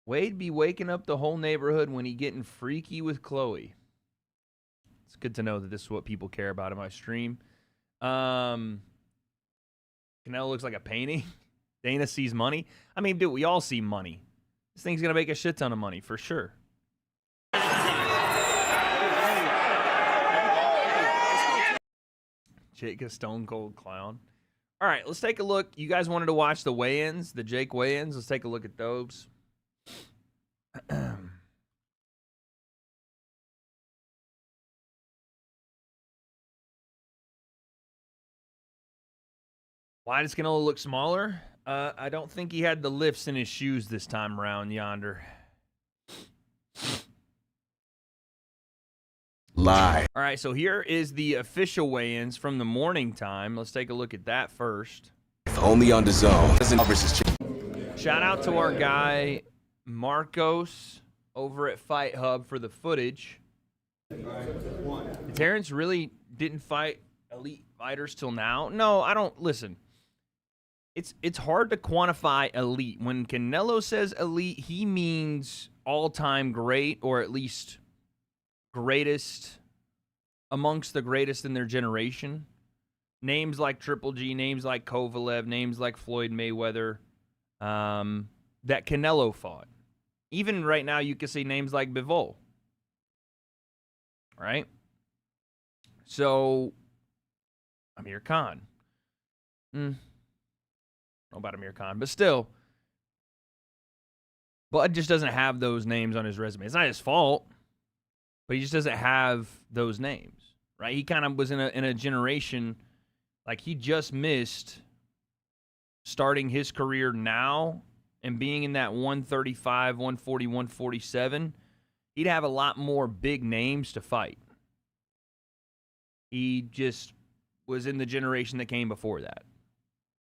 Wade be waking up the whole neighborhood when he getting freaky with Chloe. It's good to know that this is what people care about in my stream. Canelo looks like a painting. Dana sees money. I mean, dude, we all see money. This thing's going to make a shit ton of money, for sure. Jake, a stone cold clown. All right, let's take a look. You guys wanted to watch the weigh-ins, the Jake weigh-ins. Let's take a look at those. Why does Canelo look smaller? I don't think he had the lifts in his shoes this time around yonder. Lie. All right, so here is the official weigh-ins from the morning time. Let's take a look at that first. Only on the zone. Shout out to our guy Marcos over at Fight Hub for the footage. Terrence really didn't fight elite fighters till now. No, I don't. Listen, it's hard to quantify elite. When Canelo says elite, he means all-time great, or at least greatest amongst the greatest in their generation. Names like Triple G, names like Kovalev, names like Floyd Mayweather, that Canelo fought. Even right now, you can say names like Bivol. Right? So, Amir Khan. Know about Amir Khan, but still, Bud just doesn't have those names on his resume. It's not his fault, but he just doesn't have those names, right? He kind of was in a generation, like he just missed starting his career now and being in that 135, 140, 147. He'd have a lot more big names to fight. He just was in the generation that came before that.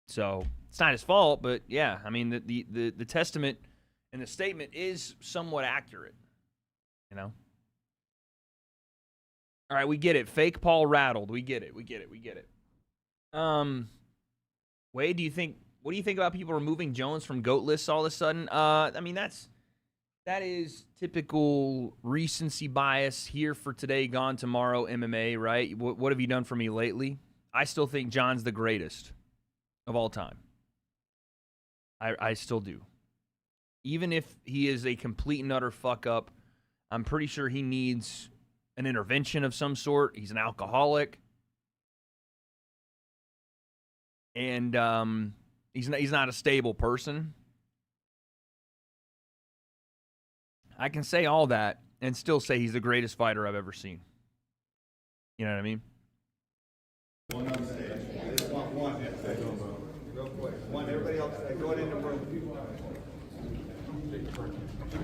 So it's not his fault, but yeah, I mean, the testament and the statement is somewhat accurate, you know? All right, we get it. Fake Paul rattled. We get it. Wade, what do you think about people removing Jones from GOAT lists all of a sudden? I mean, that's That is typical recency bias, here for today, gone tomorrow MMA, right? What have you done for me lately? I still think John's the greatest of all time. I still do. Even if he is a complete and utter fuck up, I'm pretty sure he needs an intervention of some sort. He's an alcoholic. And he's not a stable person. I can say all that and still say he's the greatest fighter I've ever seen. You know what I mean?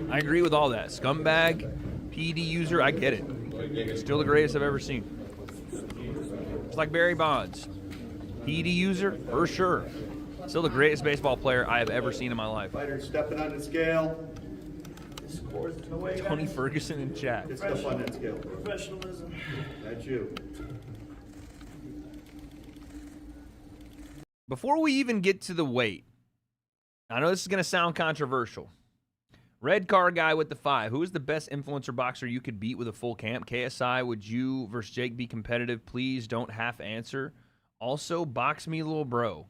I agree with all that. Scumbag, PED user, I get it. Still the greatest I've ever seen. It's like Barry Bonds. PED user, for sure. Still the greatest baseball player I have ever seen in my life. Fighter stepping on the scale. Tony Ferguson in chat. It's stuff on that scale. Professionalism. That's you. Before we even get to the weight, I know this is going to sound controversial. Red car guy with the 5. Who is the best influencer boxer you could beat with a full camp? KSI, would you versus Jake be competitive? Please don't half answer. Also, box me, little bro.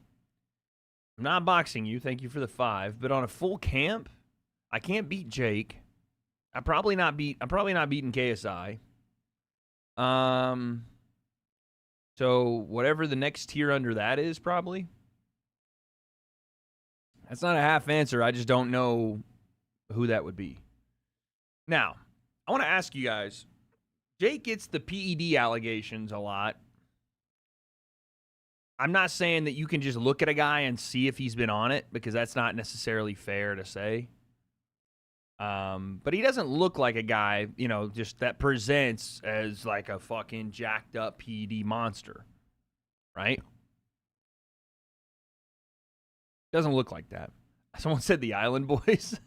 I'm not boxing you. Thank you for the 5. But on a full camp, I can't beat Jake. I'm probably not beating KSI. So whatever the next tier under that is, probably. That's not a half answer. I just don't know who that would be. Now, I want to ask you guys. Jake gets the PED allegations a lot. I'm not saying that you can just look at a guy and see if he's been on it, because that's not necessarily fair to say. But he doesn't look like a guy, just that presents as like a fucking jacked up PED monster, right? Doesn't look like that. Someone said the Island Boys.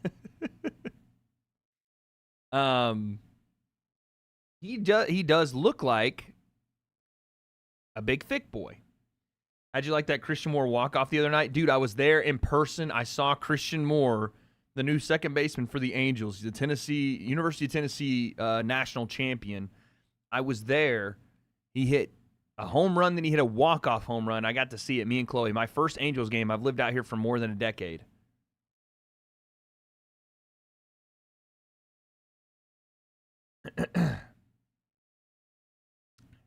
He does look like a big thick boy. How'd you like that Christian Moore walk-off the other night? Dude, I was there in person. I saw Christian Moore, the new second baseman for the Angels, the University of Tennessee national champion. I was there. He hit a home run, then he hit a walk-off home run. I got to see it, me and Chloe. My first Angels game. I've lived out here for more than a decade.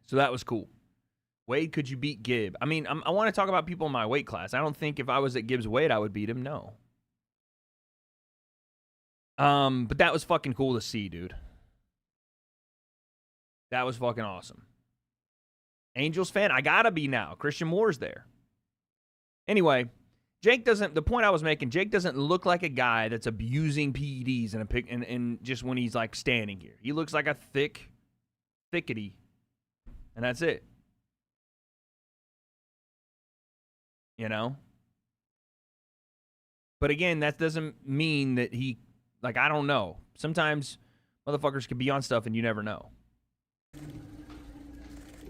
So that was cool. Wade, could you beat Gibb? I mean, I want to talk about people in my weight class. I don't think if I was at Gibb's weight, I would beat him. No. But that was fucking cool to see, dude. That was fucking awesome. Angels fan, I gotta be now. Christian Moore's there. Anyway, Jake doesn't. The point I was making, Jake doesn't look like a guy that's abusing PEDs and just when he's like standing here. He looks like a thickety, and that's it. But again, that doesn't mean that he, like, I don't know. Sometimes motherfuckers can be on stuff and you never know.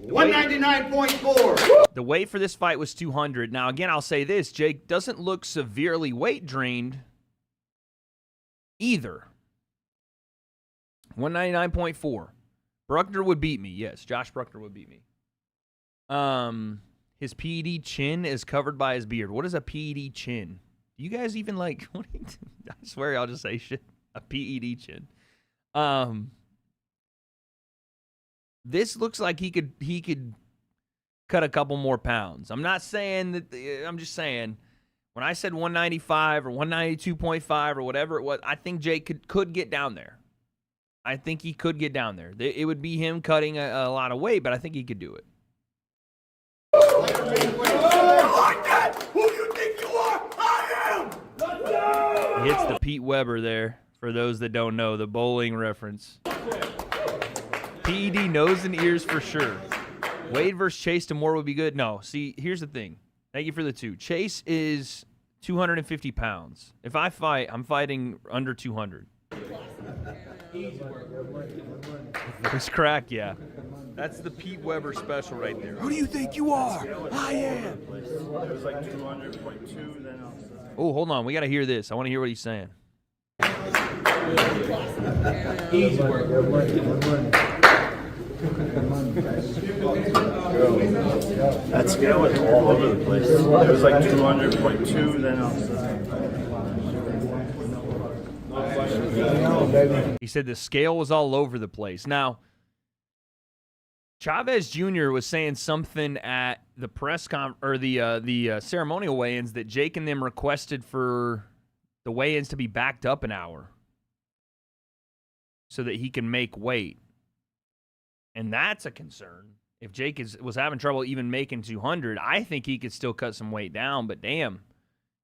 199.4. The weight for this fight was 200. Now, again, I'll say this. Jake doesn't look severely weight drained either. 199.4. Bruckner would beat me. Yes, Josh Bruckner would beat me. His PED chin is covered by his beard. What is a PED chin? Do you guys even like... I swear I'll just say shit. A PED chin. This looks like he could cut a couple more pounds. I'm not saying that... I'm just saying, when I said 195 or 192.5 or whatever it was, I think Jake could get down there. I think he could get down there. It would be him cutting a lot of weight, but I think he could do it. Like that? Who do you think you are? I am! He hits the Pete Weber there, for those that don't know, the bowling reference. PED nose and ears for sure. Wade versus Chase Moore would be good. No, see, here's the thing. Thank you for the 2. Chase is 250 pounds. If I fight, I'm fighting under 200. Chris Crack, yeah. That's the Pete Weber special right there. Who do you think you are? I am. It was like 200.2 then. Oh, hold on. We got to hear this. I want to hear what he's saying. Easy work. That scale was all over the place. It was like 200.2, then He said the scale was all over the place. Now, Chavez Jr. was saying something at the press or the ceremonial weigh-ins that Jake and them requested for the weigh-ins to be backed up an hour so that he can make weight. And that's a concern. If Jake was having trouble even making 200, I think he could still cut some weight down. But damn,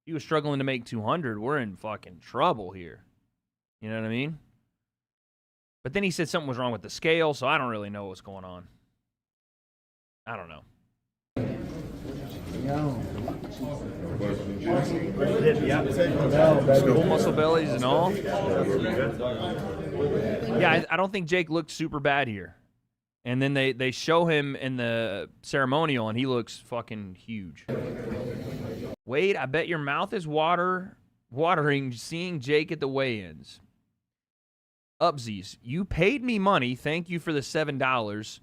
he was struggling to make 200. We're in fucking trouble here. You know what I mean? But then he said something was wrong with the scale, so I don't really know what's going on. I don't know. Full muscle bellies and all. Yeah, I don't think Jake looked super bad here. And then they show him in the ceremonial, and he looks fucking huge. Wade, I bet your mouth is watering seeing Jake at the weigh-ins. Upsies, you paid me money, thank you for the $7,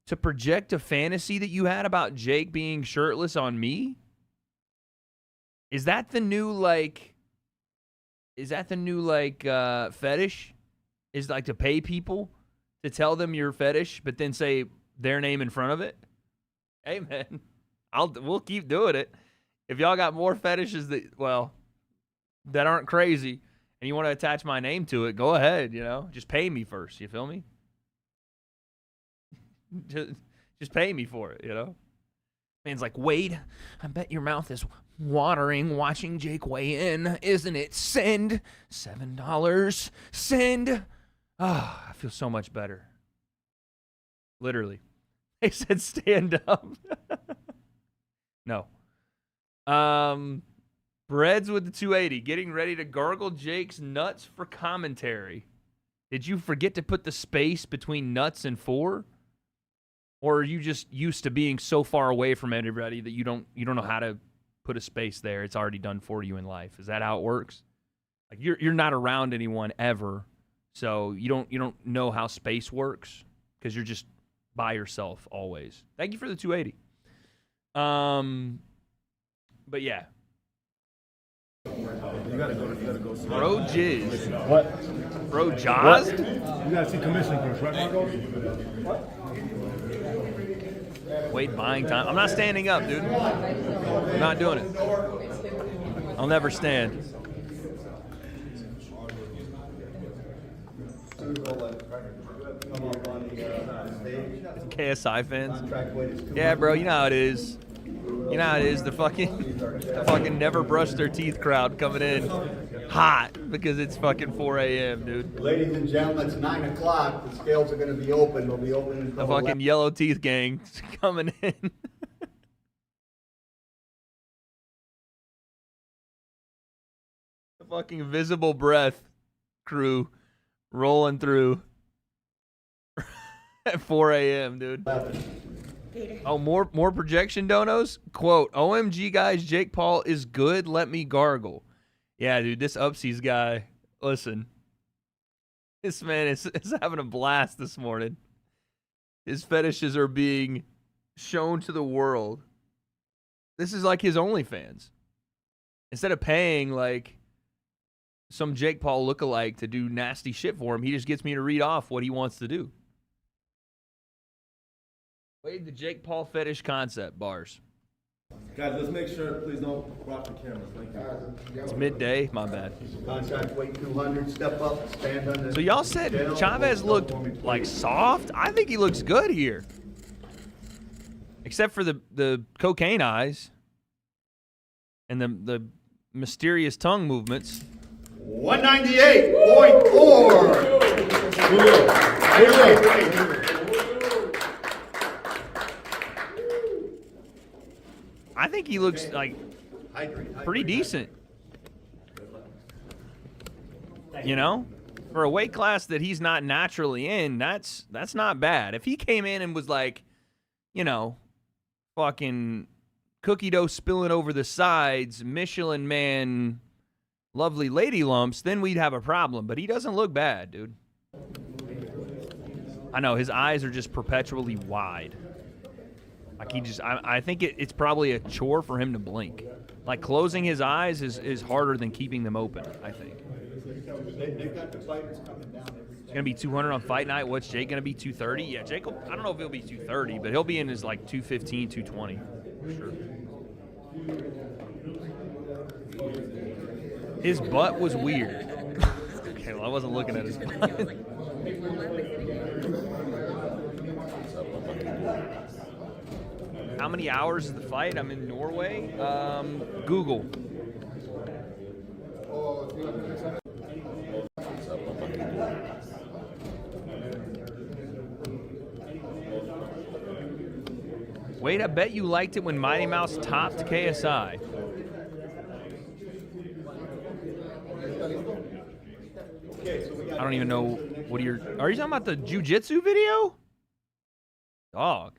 to project a fantasy that you had about Jake being shirtless on me? Is that the new, fetish? Is like to pay people to tell them your fetish, but then say their name in front of it? Hey, man, we'll keep doing it. If y'all got more fetishes that aren't crazy, and you want to attach my name to it, go ahead, Just pay me first, you feel me? Just pay me for it, Man's like, Wade, I bet your mouth is watering watching Jake weigh in, isn't it? Send $7. Send. Ah, I feel so much better. Literally. They said stand up. No. Breads with the 280. Getting ready to gargle Jake's nuts for commentary. Did you forget to put the space between nuts and 4? Or are you just used to being so far away from everybody that you don't know how to put a space there? It's already done for you in life. Is that how it works? Like you're not around anyone ever, so you don't know how space works because you're just by yourself always. Thank you for the 280. But yeah. You gotta go. Bro jizz. What? Bro jazzed? You gotta see commission first, right, Marco? What? Wait, buying time. I'm not standing up, dude. I'm not doing it. I'll never stand. KSI fans. Yeah, bro, you know how it is. You know how it is. The fucking never brush their teeth crowd coming in hot because it's fucking 4 a.m., dude. Ladies and gentlemen, it's 9 o'clock. The scales are going to be open. They'll be open until the fucking yellow teeth gang coming in. The fucking visible breath crew rolling through at 4 a.m., dude. Oh, more projection donos? Quote, OMG, guys, Jake Paul is good. Let me gargle. Yeah, dude, this Upsies guy, listen. This man is having a blast this morning. His fetishes are being shown to the world. This is like his OnlyFans. Instead of paying, like, some Jake Paul lookalike to do nasty shit for him, he just gets me to read off what he wants to do. Wade, the Jake Paul fetish concept, bars. Guys, let's make sure, please don't rock the cameras. Thank you. It's midday, my bad. Contact weight 200, step up, stand on the... So y'all said Chavez looked, like, soft? I think he looks good here. Except for the cocaine eyes and the mysterious tongue movements. 198.4! Julio. I think he looks like pretty decent. You know? For a weight class that he's not naturally in, that's not bad. If he came in and was like, you know, fucking cookie dough spilling over the sides, Michelin Man lovely lady lumps, then we'd have a problem. But he doesn't look bad, dude. I know, his eyes are just perpetually wide. Like I think it's probably a chore for him to blink. Like closing his eyes is harder than keeping them open, I think. It's going to be 200 on fight night. What's Jake going to be, 230? Yeah, Jake, I don't know if he'll be 230, but he'll be in his like 215, 220 for sure. His butt was weird. Okay, well, I wasn't looking at his butt. How many hours is the fight? I'm in Norway. Google. Wait, I bet you liked it when Mighty Mouse topped KSI. I don't even know what are you talking about, the jiu-jitsu video? Dog.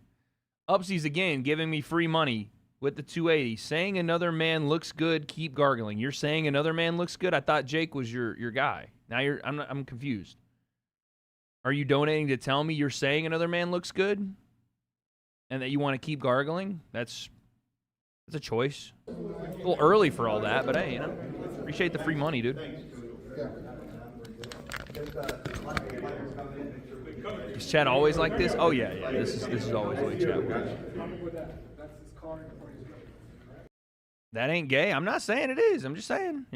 Upsies again, giving me free money with the 280. Saying another man looks good, keep gargling. You're saying another man looks good? I thought Jake was your guy. Now I'm confused. Are you donating to tell me you're saying another man looks good? And that you want to keep gargling? That's a choice. A little early for all that, but hey, appreciate the free money, dude. Is Chad always like this? Oh yeah. This is always the way Chad works. That ain't gay. I'm not saying it is. I'm just saying,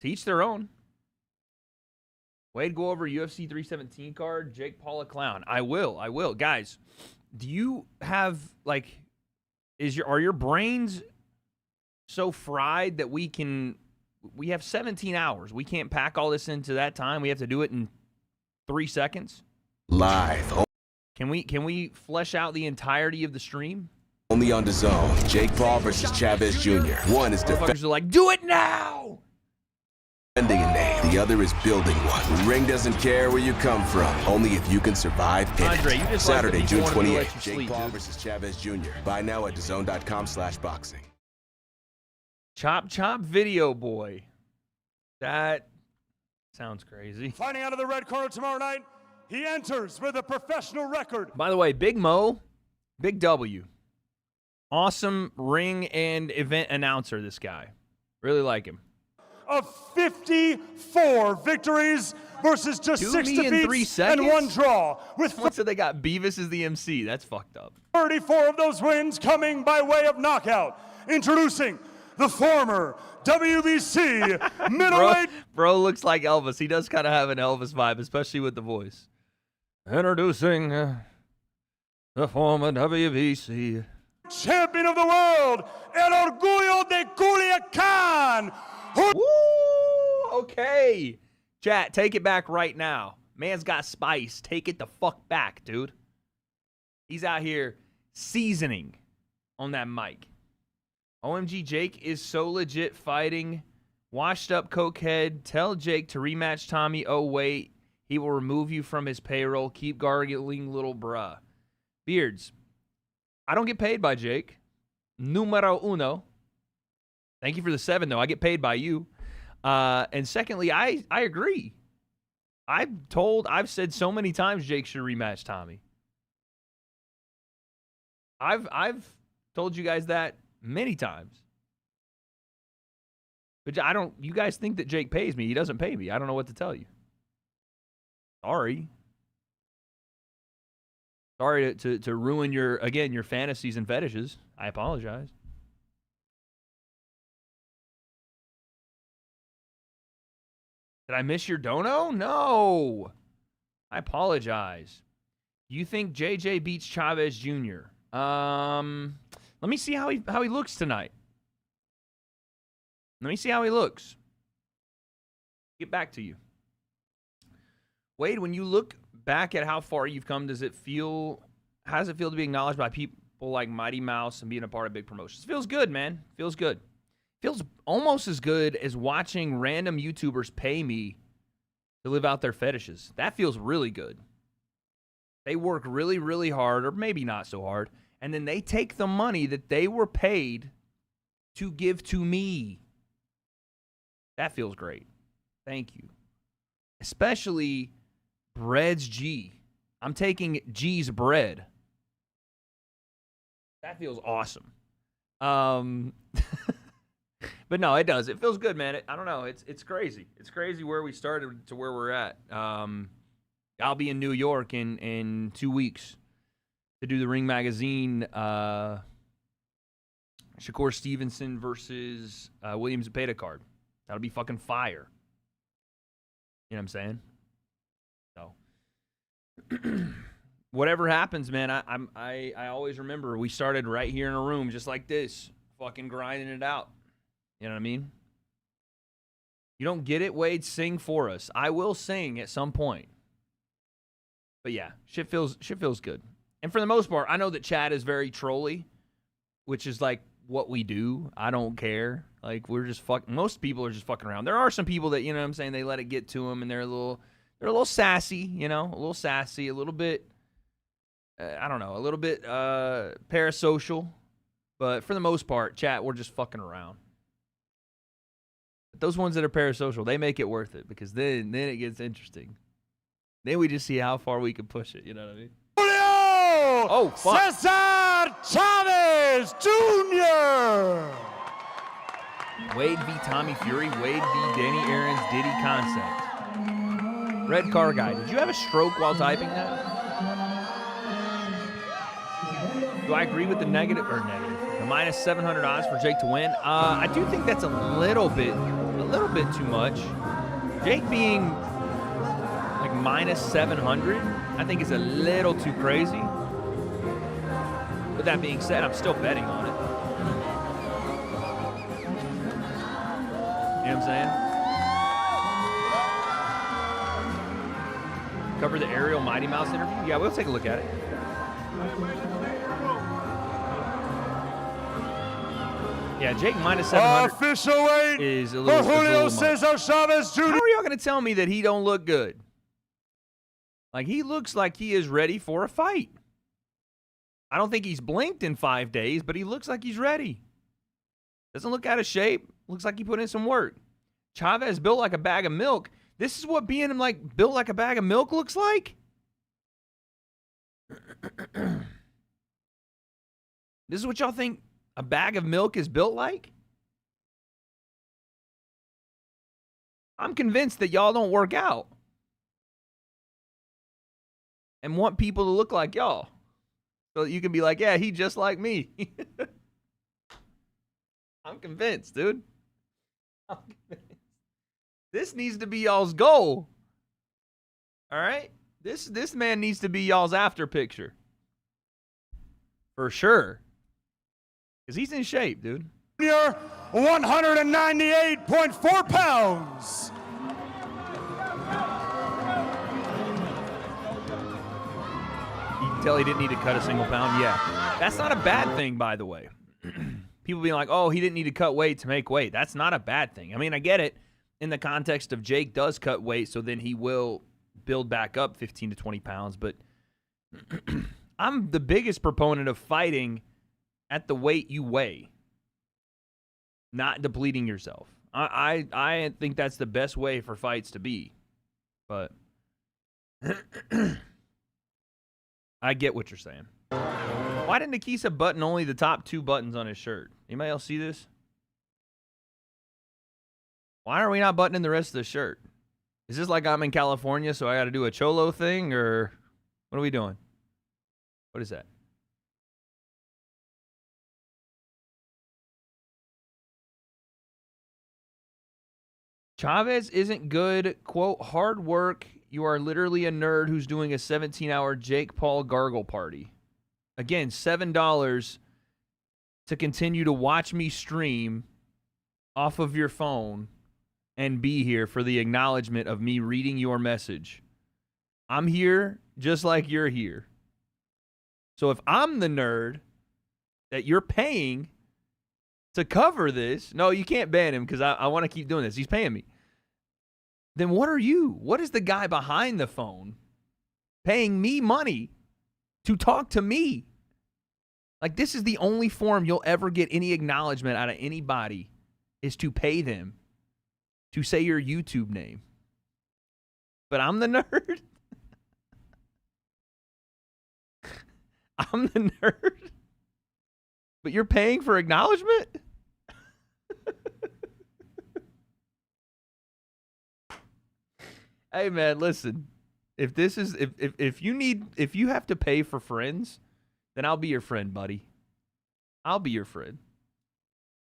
teach their own. Wade, go over UFC 317 card. Jake Paul a clown. I will. Guys, do you have are your brains so fried that we have 17 hours. We can't pack all this into that time. We have to do it in 3 seconds. Live. Can we flesh out the entirety of the stream? Only on DAZN. Jake Paul versus Chavez Jr. One is defending. Are like, do it now. A name. The other is building one. The ring doesn't care where you come from, only if you can survive in Andre, it. Saturday, June 28th. Jake Paul versus Chavez Jr. Buy now at DAZN.com/boxing. Chop video boy. That sounds crazy. Fighting out of the red corner tomorrow night, he enters with a professional record. By the way, Big Mo, Big W. Awesome ring and event announcer, this guy. Really like him. Of 54 victories versus just 6 defeats and 1 draw. With someone said they got Beavis as the MC. That's fucked up. 34 of those wins coming by way of knockout. Introducing the former WBC middleweight. Bro looks like Elvis. He does kind of have an Elvis vibe, especially with the voice. Introducing the former WBC champion of the world, El Orgullo de Culiacán. Woo! Okay. Chat, take it back right now. Man's got spice. Take it the fuck back, dude. He's out here seasoning on that mic. OMG, Jake is so legit fighting. Washed up cokehead. Tell Jake to rematch Tommy. Oh, wait. He will remove you from his payroll. Keep gargling, little bruh. Beards. I don't get paid by Jake. Numero uno. Thank you for the 7, though. I get paid by you. And secondly, I agree. I've said so many times Jake should rematch Tommy. I've told you guys that many times. But you guys think that Jake pays me. He doesn't pay me. I don't know what to tell you. Sorry. Sorry to ruin your fantasies and fetishes. I apologize. Did I miss your dono? No. I apologize. You think JJ beats Chavez Jr.? Let me see how he looks tonight. Let me see how he looks. Get back to you. Wade, when you look back at how far you've come, how does it feel to be acknowledged by people like Mighty Mouse and being a part of big promotions? It feels good, man. Feels good. Feels almost as good as watching random YouTubers pay me to live out their fetishes. That feels really good. They work really, really hard, or maybe not so hard, and then they take the money that they were paid to give to me. That feels great. Thank you. Especially Bread's G. I'm taking G's bread. That feels awesome. But no, it does. It feels good, man. I don't know. It's crazy. It's crazy where we started to where we're at. I'll be in New York in 2 weeks to do the Ring Magazine Shakur Stevenson versus Williams Zepeda card. That'll be fucking fire. You know what I'm saying? So whatever happens, man, I always remember we started right here in a room just like this, fucking grinding it out. You know what I mean? You don't get it, Wade? Sing for us. I will sing at some point. But yeah, shit feels good. And for the most part, I know that Chad is very trolly, which is like what we do. I don't care. Like, we're just most people are just fucking around. There are some people that, you know what I'm saying, they let it get to them and they're a little sassy, you know, a little sassy, a little bit, I don't know, a little bit parasocial. But for the most part, chat, we're just fucking around. But those ones that are parasocial, they make it worth it because then it gets interesting. Then we just see how far we can push it, you know what I mean? Julio! Oh, fuck. Cesar Chavez Jr. Wade v. Tommy Fury, Wade v. Danny Aaron's Diddy Concept. Red Car Guy, did you have a stroke while typing that? Do I agree with the negative? The minus 700 odds for Jake to win? I do think that's a little bit too much. Jake being like minus 700, I think is a little too crazy. With that being said, I'm still betting on it. You know what I'm saying? Cover the Ariel Mighty Mouse interview? Yeah, we'll take a look at it. Yeah, Jake minus 700 official weight is a little, for Julio much. Cesar Chavez Jr. How are y'all going to tell me that he don't look good? Like, he looks like he is ready for a fight. I don't think he's blinked in 5 days, but he looks like he's ready. Doesn't look out of shape. Looks like he put in some work. Chavez built like a bag of milk. This is what being like built like a bag of milk looks like? This is what y'all think a bag of milk is built like? I'm convinced that y'all don't work out and want people to look like y'all so that you can be like, yeah, he just like me. I'm convinced, dude. I'm convinced. This needs to be y'all's goal. All right? This man needs to be y'all's after picture. For sure. Because he's in shape, dude. 198.4 pounds. You can tell he didn't need to cut a single pound. Yeah. That's not a bad thing, by the way. People being like, oh, he didn't need to cut weight to make weight. That's not a bad thing. I mean, I get it in the context of Jake does cut weight, so then he will build back up 15 to 20 pounds. But I'm the biggest proponent of fighting at the weight you weigh, not depleting yourself. I think that's the best way for fights to be. But I get what you're saying. Why didn't Nikisa button only the top 2 buttons on his shirt? Anybody else see this? Why are we not buttoning the rest of the shirt? Is this like I'm in California, so I got to do a cholo thing, or what are we doing? What is that? Chavez isn't good. Quote, hard work. You are literally a nerd who's doing a 17-hour Jake Paul gargle party. Again, $7 to continue to watch me stream off of your phone and be here for the acknowledgement of me reading your message. I'm here just like you're here. So if I'm the nerd that you're paying to cover this, no, you can't ban him because I want to keep doing this. He's paying me. Then what are you? What is the guy behind the phone paying me money to talk to me? Like, this is the only form you'll ever get any acknowledgement out of anybody is to pay them to say your YouTube name. But I'm the nerd. I'm the nerd. But you're paying for acknowledgement? Hey man, listen. If this is if you have to pay for friends, then I'll be your friend, buddy. I'll be your friend.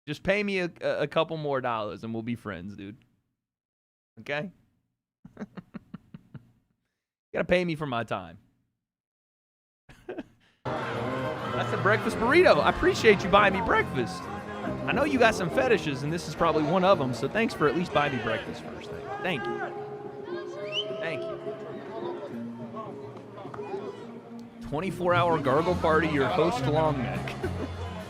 Just pay me a couple more dollars and we'll be friends, dude. Okay? You gotta pay me for my time. That's a breakfast burrito. I appreciate you buying me breakfast. I know you got some fetishes, and this is probably one of them, so thanks for at least buying me breakfast first. Thank you. Thank you. 24-hour gargle party, your host, Longneck.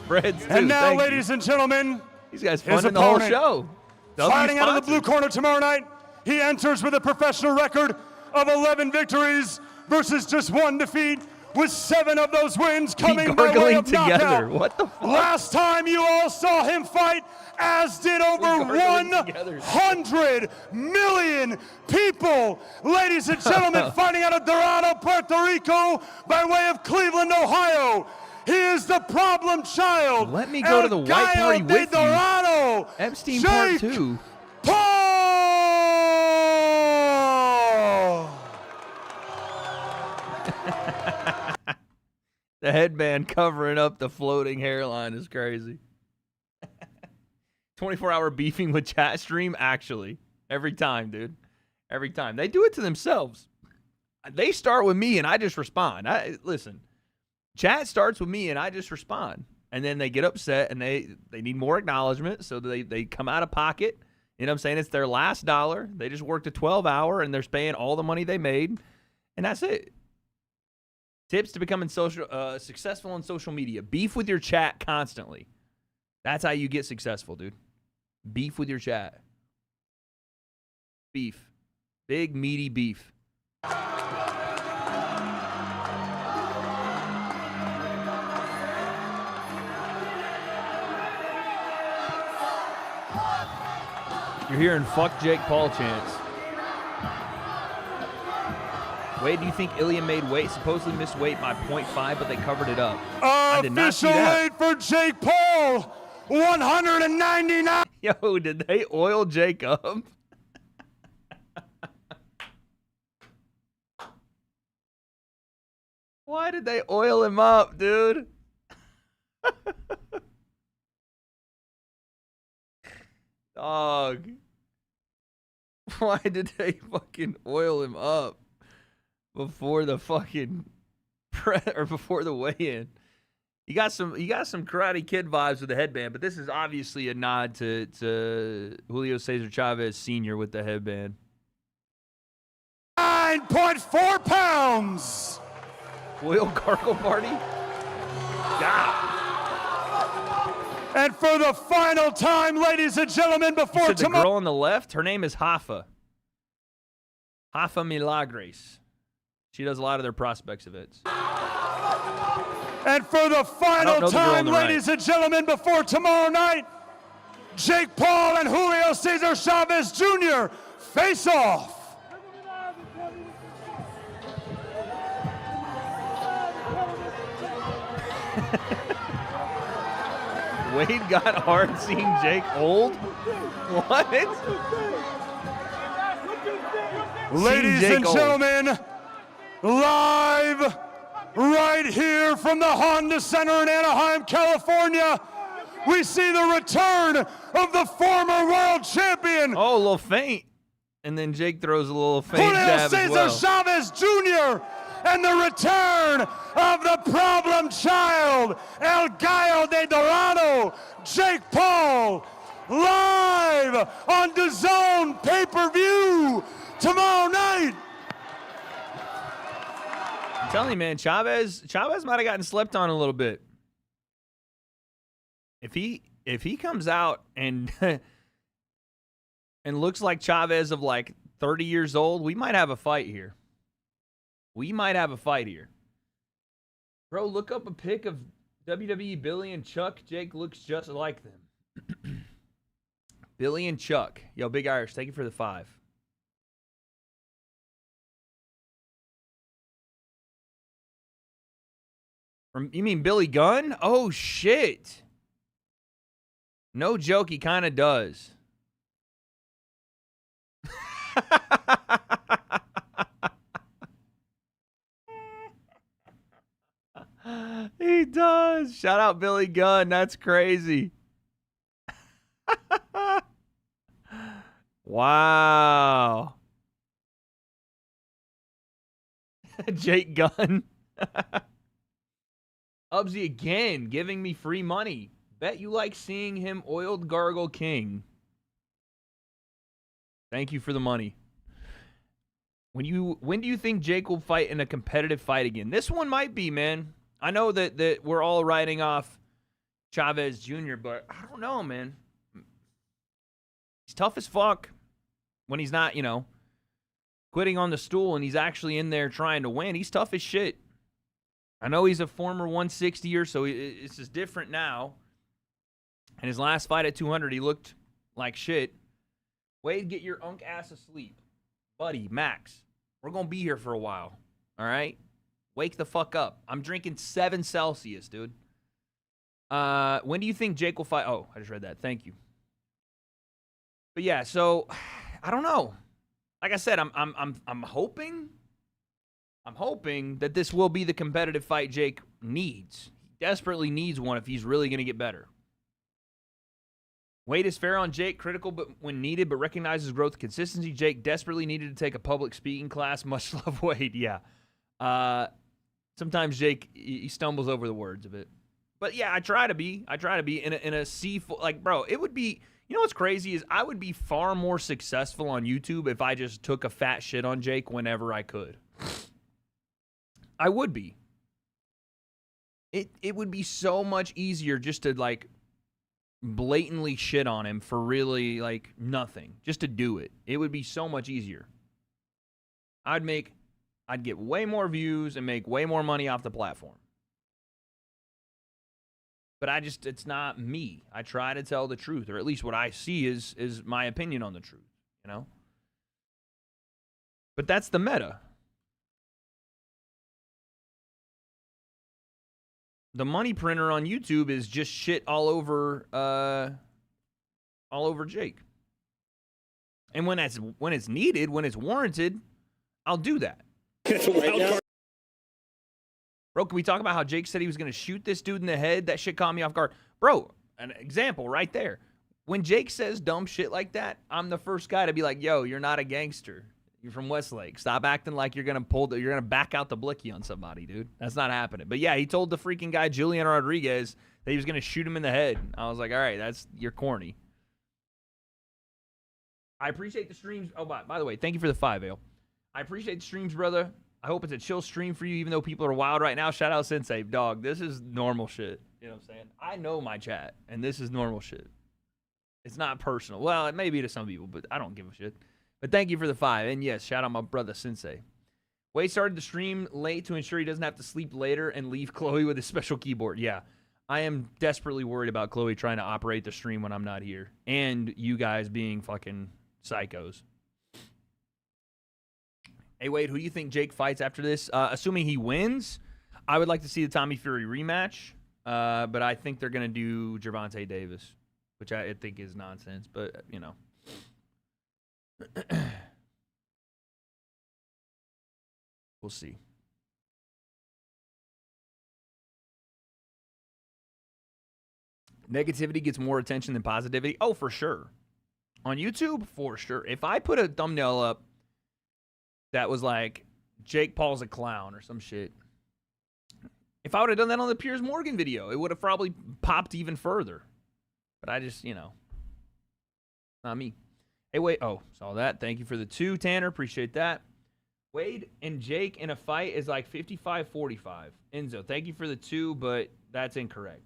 Breads, too. And now, Thank ladies and gentlemen, these guys funding the whole show. Fighting out of the blue corner tomorrow night, he enters with a professional record of 11 victories versus just 1 defeat, with 7 of those wins coming by way of knockout. What the fuck? Last time you all saw him fight, as did over 100 million people. Ladies and gentlemen, fighting out of Dorado, Puerto Rico, by way of Cleveland, Ohio. He is the problem child. Let me go to the white party with you. Epstein Part 2. The headband covering up the floating hairline is crazy. 24-hour beefing with chat stream, actually. Every time, dude. Every time. They do it to themselves. They start with me and I just respond. Listen, chat starts with me and I just respond. And then they get upset and they need more acknowledgement, so they come out of pocket. You know what I'm saying? It's their last dollar. They just worked a 12-hour and they're paying all the money they made. And that's it. Tips to becoming successful on social media. Beef with your chat constantly. That's how you get successful, dude. Beef with your chat. Beef. Big, meaty beef. You're hearing fuck Jake Paul chants. Wade, do you think Ilya made weight? Supposedly missed weight by 0.5, but they covered it up. I did not see that. Official weight for Jake Paul, 199. Yo, did they oil Jake up? Why did they oil him up, dude? Dog. Why did they fucking oil him up before the fucking before the weigh-in? You got some Karate Kid vibes with the headband, but this is obviously a nod to Julio Cesar Chavez Sr. with the headband. 9.4 pounds. Oil gargle party? Yeah. And for the final time, ladies and gentlemen, before tomorrow. The girl on the left, her name is Hafa. Hafa Milagres. She does a lot of their prospects events. And for the final time, ladies and gentlemen, before tomorrow night, Jake Paul and Julio Cesar Chavez Jr. face off. Wade got hard seeing Jake old? What? Ladies and gentlemen, live right here from the Honda Center in Anaheim, California, we see the return of the former world champion. Oh, a little feint. And then Jake throws a little feint jab as well. Julio Cesar Chavez Jr. and the return of the problem child, El Gallo de Dorado, Jake Paul, live on DAZN pay-per-view tomorrow night. I'm telling you, man, Chavez might have gotten slept on a little bit. If he comes out and and looks like Chavez of like 30 years old, we might have a fight here. Bro, look up a pic of WWE Billy and Chuck. Jake looks just like them. Billy and Chuck. Yo, Big Irish, thank you for the 5. You mean Billy Gunn? Oh, shit. No joke, he kind of does. He does. Shout out Billy Gunn. That's crazy. Wow. Jake Gunn. Ubsy again, giving me free money. Bet you like seeing him oiled gargle king. Thank you for the money. When do you think Jake will fight in a competitive fight again? This one might be, man. I know that we're all writing off Chavez Jr., but I don't know, man. He's tough as fuck when he's not, quitting on the stool and he's actually in there trying to win. He's tough as shit. I know he's a former 160er, so it's just different now. And his last fight at 200, he looked like shit. Wade, get your unk ass asleep. Buddy, Max, we're going to be here for a while, all right? Wake the fuck up. I'm drinking 7 Celsius, dude. When do you think Jake will fight? Oh, I just read that. Thank you. But yeah, so I don't know. Like I said, I'm hoping that this will be the competitive fight Jake needs. He desperately needs one if he's really going to get better. Wade is fair on Jake, critical but when needed, but recognizes growth and consistency. Jake desperately needed to take a public speaking class. Much love, Wade. Yeah. Sometimes Jake, he stumbles over the words a bit. But yeah, I try to be in a C, like, bro, it would be, you know what's crazy is I would be far more successful on YouTube if I just took a fat shit on Jake whenever I could. I would be. It would be so much easier just to, like, blatantly shit on him for really, like, nothing. Just to do it. It would be so much easier. I'd get way more views and make way more money off the platform. But it's not me. I try to tell the truth, or at least what I see is my opinion on the truth, But that's the meta. The money printer on YouTube is just shit all over Jake. And when it's needed, when it's warranted, I'll do that. Bro, can we talk about how Jake said he was going to shoot this dude in the head? That shit caught me off guard. Bro, an example right there. When Jake says dumb shit like that, I'm the first guy to be like, yo, you're not a gangster. You're from Westlake. Stop acting like you're going to back out the blicky on somebody, dude. That's not happening. But yeah, he told the freaking guy, Julian Rodriguez, that he was going to shoot him in the head. I was like, all right, you're corny. I appreciate the streams. Oh, by the way, thank you for the 5, Ale. I appreciate the streams, brother. I hope it's a chill stream for you, even though people are wild right now. Shout out Sensei. Dog, this is normal shit. You know what I'm saying? I know my chat, and this is normal shit. It's not personal. Well, it may be to some people, but I don't give a shit. But thank you for the 5. And yes, shout out my brother Sensei. Wade started the stream late to ensure he doesn't have to sleep later and leave Chloe with his special keyboard. Yeah, I am desperately worried about Chloe trying to operate the stream when I'm not here. And you guys being fucking psychos. Hey, Wade, who do you think Jake fights after this? Assuming he wins, I would like to see the Tommy Fury rematch. But I think they're going to do Gervonta Davis, which I think is nonsense. But, we'll see. Negativity gets more attention than positivity. Oh, for sure. On YouTube, for sure. If I put a thumbnail up that was like, Jake Paul's a clown or some shit, if I would have done that on the Piers Morgan video, it would have probably popped even further. But I just, not me. Hey, wait. Oh, saw that. Thank you for the 2, Tanner. Appreciate that. Wade and Jake in a fight is like 55-45. Enzo, thank you for the 2, but that's incorrect.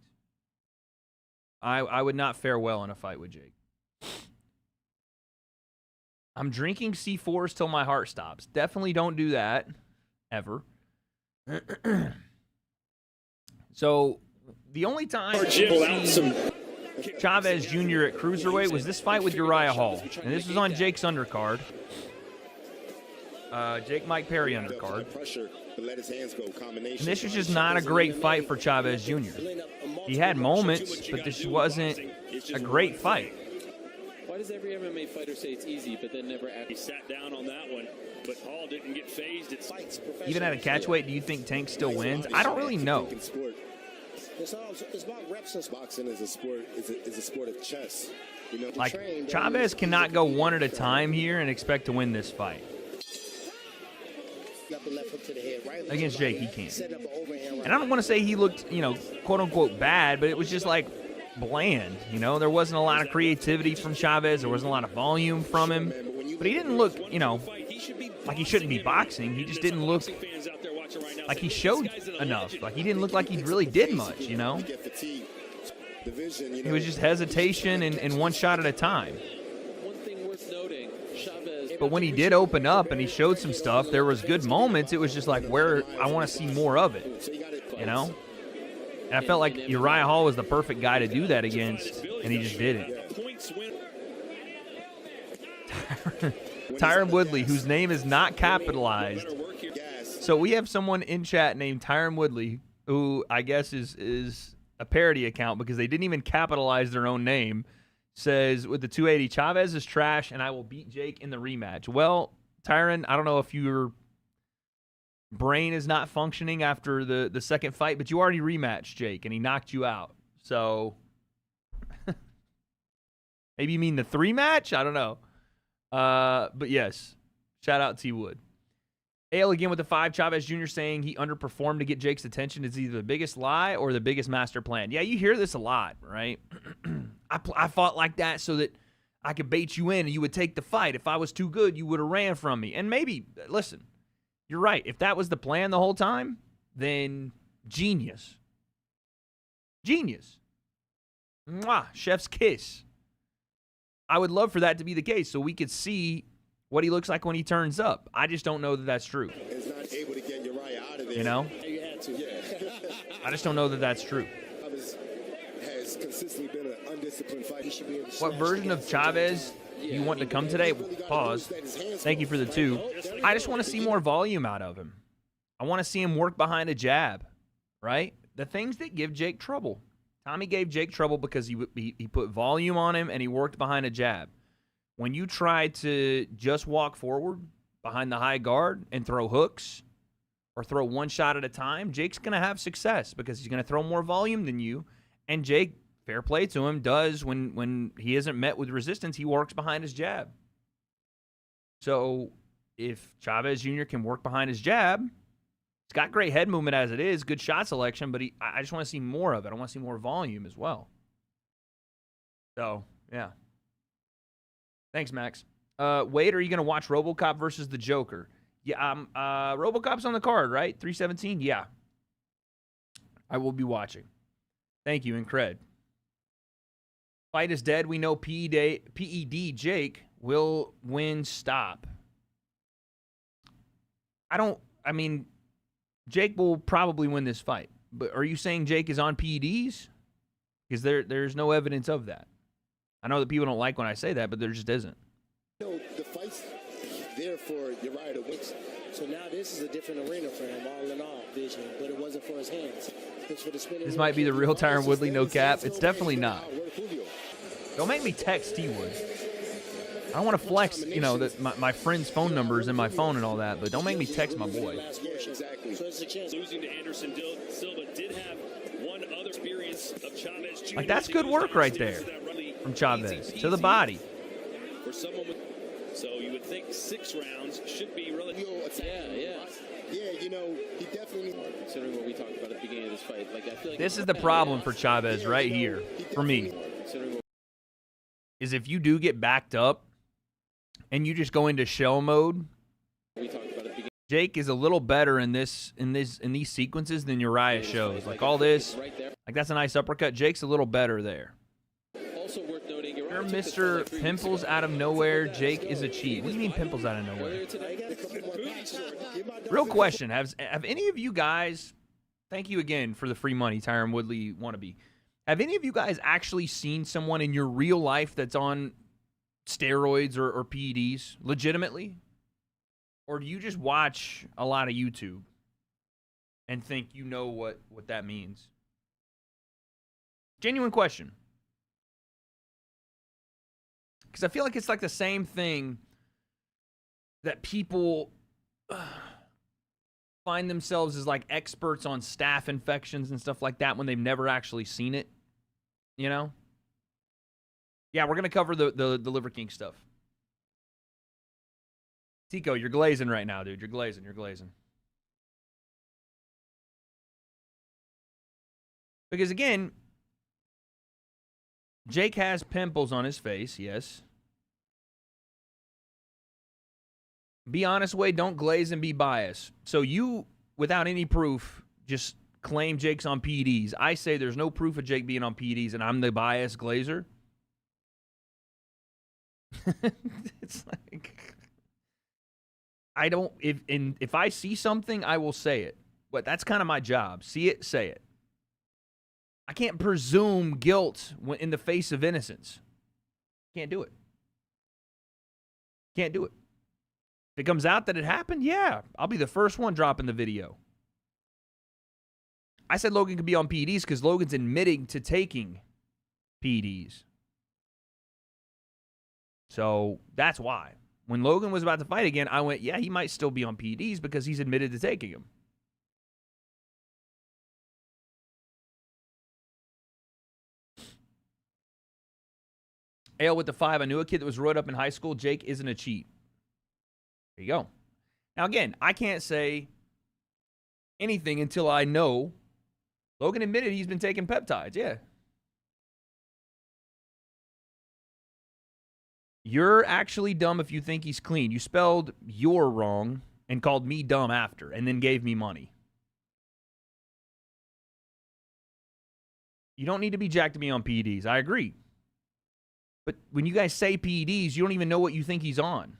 I would not fare well in a fight with Jake. I'm drinking C4s till my heart stops. Definitely don't do that. Ever. So, the only time... Chavez Jr. at cruiserweight was this fight with Uriah Hall, and this was on Jake's undercard. Jake Mike Perry undercard. And this was just not a great fight for Chavez Jr. He had moments, but this wasn't a great fight. Why does every MMA fighter say it's easy, but then never actually sat down on that one? But Hall didn't get phased. It's Even at a catchweight, do you think Tank still wins? I don't really know. It's about reps. Boxing is a sport. Is a sport of chess. You know, like Chavez cannot go one at a time here and expect to win this fight. Against Jake, he can't. And I don't want to say he looked, quote unquote bad, but it was just like bland. There wasn't a lot of creativity from Chavez. There wasn't a lot of volume from him. But he didn't look, like he shouldn't be boxing. He just didn't look like he showed enough. Like he didn't look like he really did much, It was just hesitation and one shot at a time. But when he did open up and he showed some stuff, there was good moments. It was just like where I want to see more of it, And I felt like Uriah Hall was the perfect guy to do that against, and he just didn't. Tyron Woodley, whose name is not capitalized. So we have someone in chat named Tyron Woodley, who I guess is a parody account because they didn't even capitalize their own name. Says, with the 280, Chavez is trash, and I will beat Jake in the rematch. Well, Tyron, I don't know if your brain is not functioning after the second fight, but you already rematched Jake, and he knocked you out. So, maybe you mean the 3 match? I don't know. But yes, shout out T. Wood. Ale again with the 5. Chavez Jr. saying he underperformed to get Jake's attention is either the biggest lie or the biggest master plan. Yeah, you hear this a lot, right? I fought like that so that I could bait you in and you would take the fight. If I was too good, you would have ran from me. And maybe, listen, you're right. If that was the plan the whole time, then genius. Genius. Mwah, chef's kiss. I would love for that to be the case so we could see what he looks like when he turns up. I just don't know that that's true. Is not able to get Uriah out of there. You had to. Yeah. I just don't know that that's true. Has consistently been an undisciplined fight. He should be able to what version of Chavez you want to come today? Pause. Thank you for the 2. I just want to see more volume out of him. I want to see him work behind a jab, right? The things that give Jake trouble. Tommy gave Jake trouble because he put volume on him and he worked behind a jab. When you try to just walk forward behind the high guard and throw hooks or throw one shot at a time, Jake's going to have success because he's going to throw more volume than you. And Jake, fair play to him, does when he isn't met with resistance, he works behind his jab. So if Chavez Jr. can work behind his jab, he's got great head movement as it is, good shot selection, but I just want to see more of it. I want to see more volume as well. So, yeah. Thanks, Max. Wade, are you going to watch RoboCop versus the Joker? Yeah, RoboCop's on the card, right? 317? Yeah. I will be watching. Thank you, and cred. Fight is dead. We know PED Jake will win stop. Jake will probably win this fight. But are you saying Jake is on PEDs? Because there's no evidence of that. I know that people don't like when I say that, but there just isn't. The fight's there for Uriah to win. So now this is a different arena for him, all in all, vision. But it wasn't for his hands. It's for the spinning. This might be the real Tyron Woodley, no cap. It's definitely not. Don't make me text T. Wood. I don't want to flex, that my friend's phone number is in my phone and all that, but don't make me text my boy. Exactly. Losing to Anderson Silva did have one other experience of Chavez Jr. Like, that's good work right there from Chavez to the body. For someone with, so you would think 6 rounds should be really. Yeah, he definitely. Considering what we talked about at the beginning of this fight, I feel like this is the problem for Chavez right here for me. Is if you do get backed up and you just go into shell mode. Jake is a little better in these sequences than Uriah shows. Like all this, like that's a nice uppercut. Jake's a little better there. Also worth noting, you're Mr. Pimples out of nowhere. Jake is a cheat. What do you mean pimples out of nowhere? Real question: Have any of you guys? Thank you again for the free money, Tyron Woodley wannabe. Have any of you guys actually seen someone in your real life that's on steroids or PEDs legitimately? Or do you just watch a lot of YouTube and think you know what that means? Genuine question. Because I feel like it's like the same thing that people find themselves as like experts on staph infections and stuff like that when they've never actually seen it. You know? Yeah, we're going to cover the Liver King stuff. Tico, you're glazing right now, dude. You're glazing. Because again, Jake has pimples on his face, yes. Be honest, Wade, don't glaze and be biased. So you, without any proof, just claim Jake's on PEDs. I say there's no proof of Jake being on PEDs, and I'm the biased glazer. It's like, I don't, if I see something, I will say it. But that's kind of my job. See it, say it. I can't presume guilt in the face of innocence. Can't do it. Can't do it. If it comes out that it happened, yeah, I'll be the first one dropping the video. I said Logan could be on PEDs because Logan's admitting to taking PEDs. So that's why. When Logan was about to fight again, I went, yeah, he might still be on PEDs because he's admitted to taking them. Ale with the 5. I knew a kid that was wrote up in high school. Jake isn't a cheat. There you go. Now, again, I can't say anything until I know. Logan admitted he's been taking peptides. Yeah. You're actually dumb if you think he's clean. You spelled "you're" wrong and called me dumb after and then gave me money. You don't need to be jacked to be on PEDs. I agree. But when you guys say PEDs, you don't even know what you think he's on.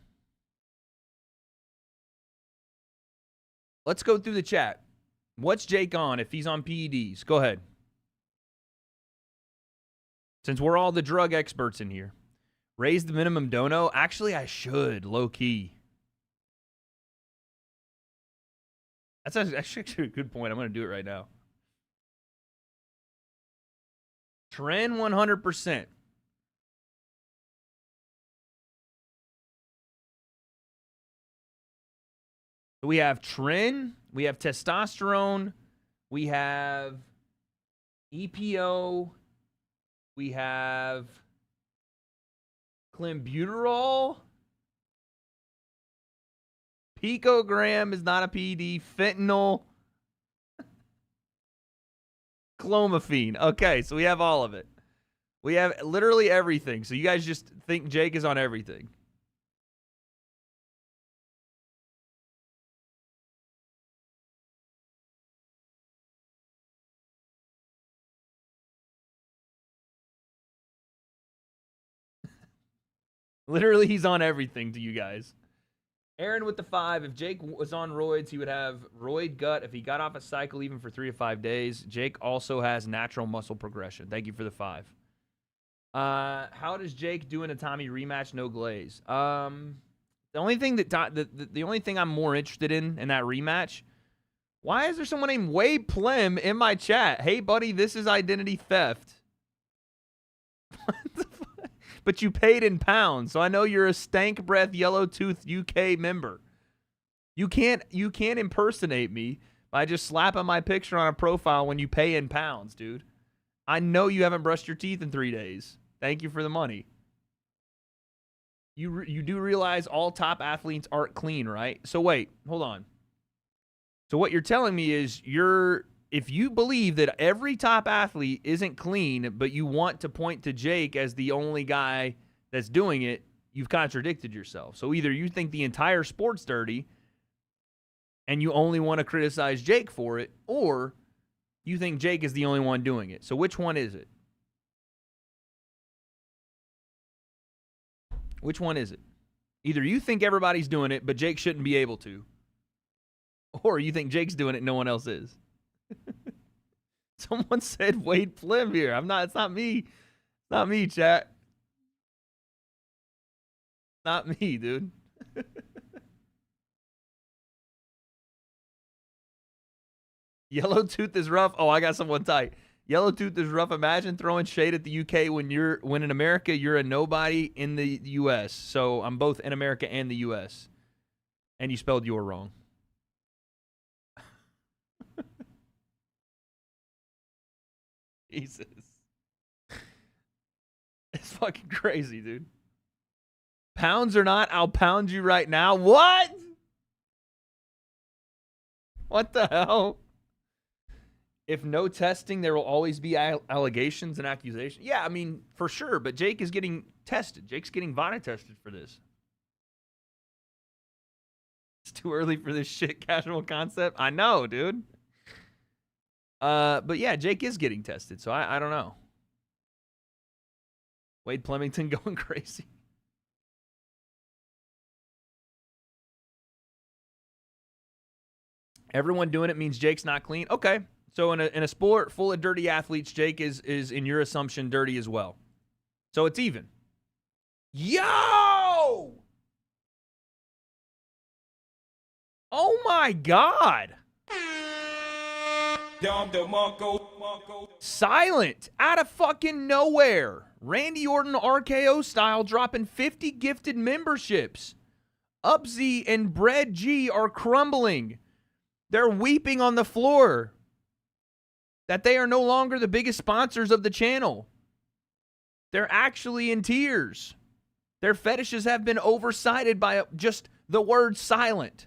Let's go through the chat. What's Jake on if he's on PEDs? Go ahead. Since we're all the drug experts in here. Raise the minimum dono? Actually, I should, low-key. That's actually a good point. I'm going to do it right now. Trend 100%. We have tren, we have testosterone, we have EPO, we have clenbuterol, picogram is not a PED, fentanyl, clomiphene. Okay, so we have all of it. We have literally everything. So you guys just think Jake is on everything. Literally, he's on everything to you guys. Aaron with the 5. If Jake was on roids, he would have roid gut. If he got off a cycle even for 3 to 5 days, Jake also has natural muscle progression. Thank you for the 5. How does Jake do in a Tommy rematch? No glaze. The only thing the only thing I'm more interested in that rematch. Why is there someone named Wade Plem in my chat? Hey, buddy, this is identity theft. But you paid in pounds, so I know you're a stank breath yellow tooth UK member. You can't impersonate me by just slapping my picture on a profile when you pay in pounds, dude. I know you haven't brushed your teeth in 3 days. Thank you for the money. You do realize all top athletes aren't clean, right? So wait, hold on. So what you're telling me is if you believe that every top athlete isn't clean, but you want to point to Jake as the only guy that's doing it, you've contradicted yourself. So either you think the entire sport's dirty and you only want to criticize Jake for it, or you think Jake is the only one doing it. So which one is it? Which one is it? Either you think everybody's doing it, but Jake shouldn't be able to, or you think Jake's doing it and no one else is. Someone said Wade Plim here. It's not me. Not me, chat. Not me, dude. Yellow tooth is rough. Oh, I got someone tight. Yellow tooth is rough. Imagine throwing shade at the UK when in America you're a nobody in the US. So I'm both in America and the US. And you spelled your wrong. Jesus. It's fucking crazy, dude. Pounds or not, I'll pound you right now. What? What the hell? If no testing, there will always be allegations and accusations. Yeah, I mean, for sure. But Jake is getting tested. Jake's getting WADE tested for this. It's too early for this shit casual concept. I know, dude. But yeah, Jake is getting tested. So I don't know. Wade Plemington going crazy. Everyone doing it means Jake's not clean. Okay. So in a sport full of dirty athletes, Jake is in your assumption dirty as well. So it's even. Yo! Oh my God. Silent out of fucking nowhere. Randy Orton RKO style dropping 50 gifted memberships. Upsy and Bread G are crumbling. They're weeping on the floor that they are no longer the biggest sponsors of the channel. They're actually in tears. Their fetishes have been oversighted by just the word silent.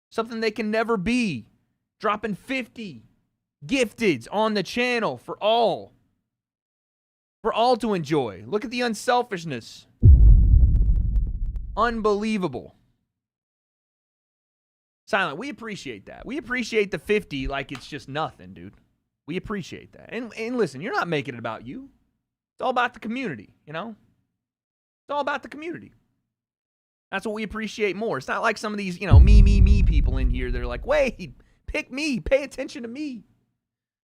Something they can never be. Dropping 50 gifteds on the channel for all. For all to enjoy. Look at the unselfishness. Unbelievable. Silent, we appreciate that. We appreciate the 50 like it's just nothing, dude. We appreciate that. And listen, you're not making it about you. It's all about the community, you know? It's all about the community. That's what we appreciate more. It's not like some of these, me people in here that are like, Wade, pick me. Pay attention to me.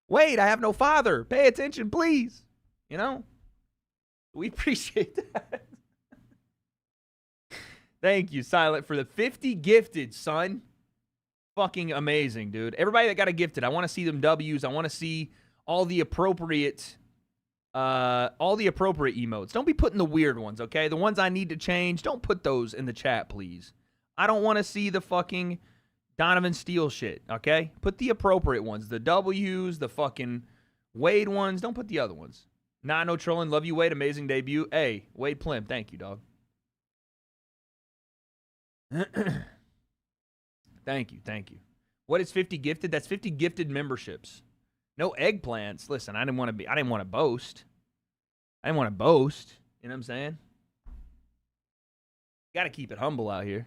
Wade, I have no father. Pay attention, please. You know? We appreciate that. Thank you, Silent, for the 50 gifted, son. Fucking amazing, dude. Everybody that got a gifted, I want to see them W's. I want to see all the appropriate emotes. Don't be putting the weird ones, okay? The ones I need to change, don't put those in the chat, please. I don't want to see the fucking Donovan Steele shit, okay? Put the appropriate ones. The W's, the fucking Wade ones. Don't put the other ones. Nah, no trolling. Love you, Wade. Amazing debut. Hey, Wade Plim. Thank you, dog. Thank you. What is 50 gifted? That's 50 gifted memberships. No eggplants. Listen, I didn't want to boast. You know what I'm saying? Got to keep it humble out here.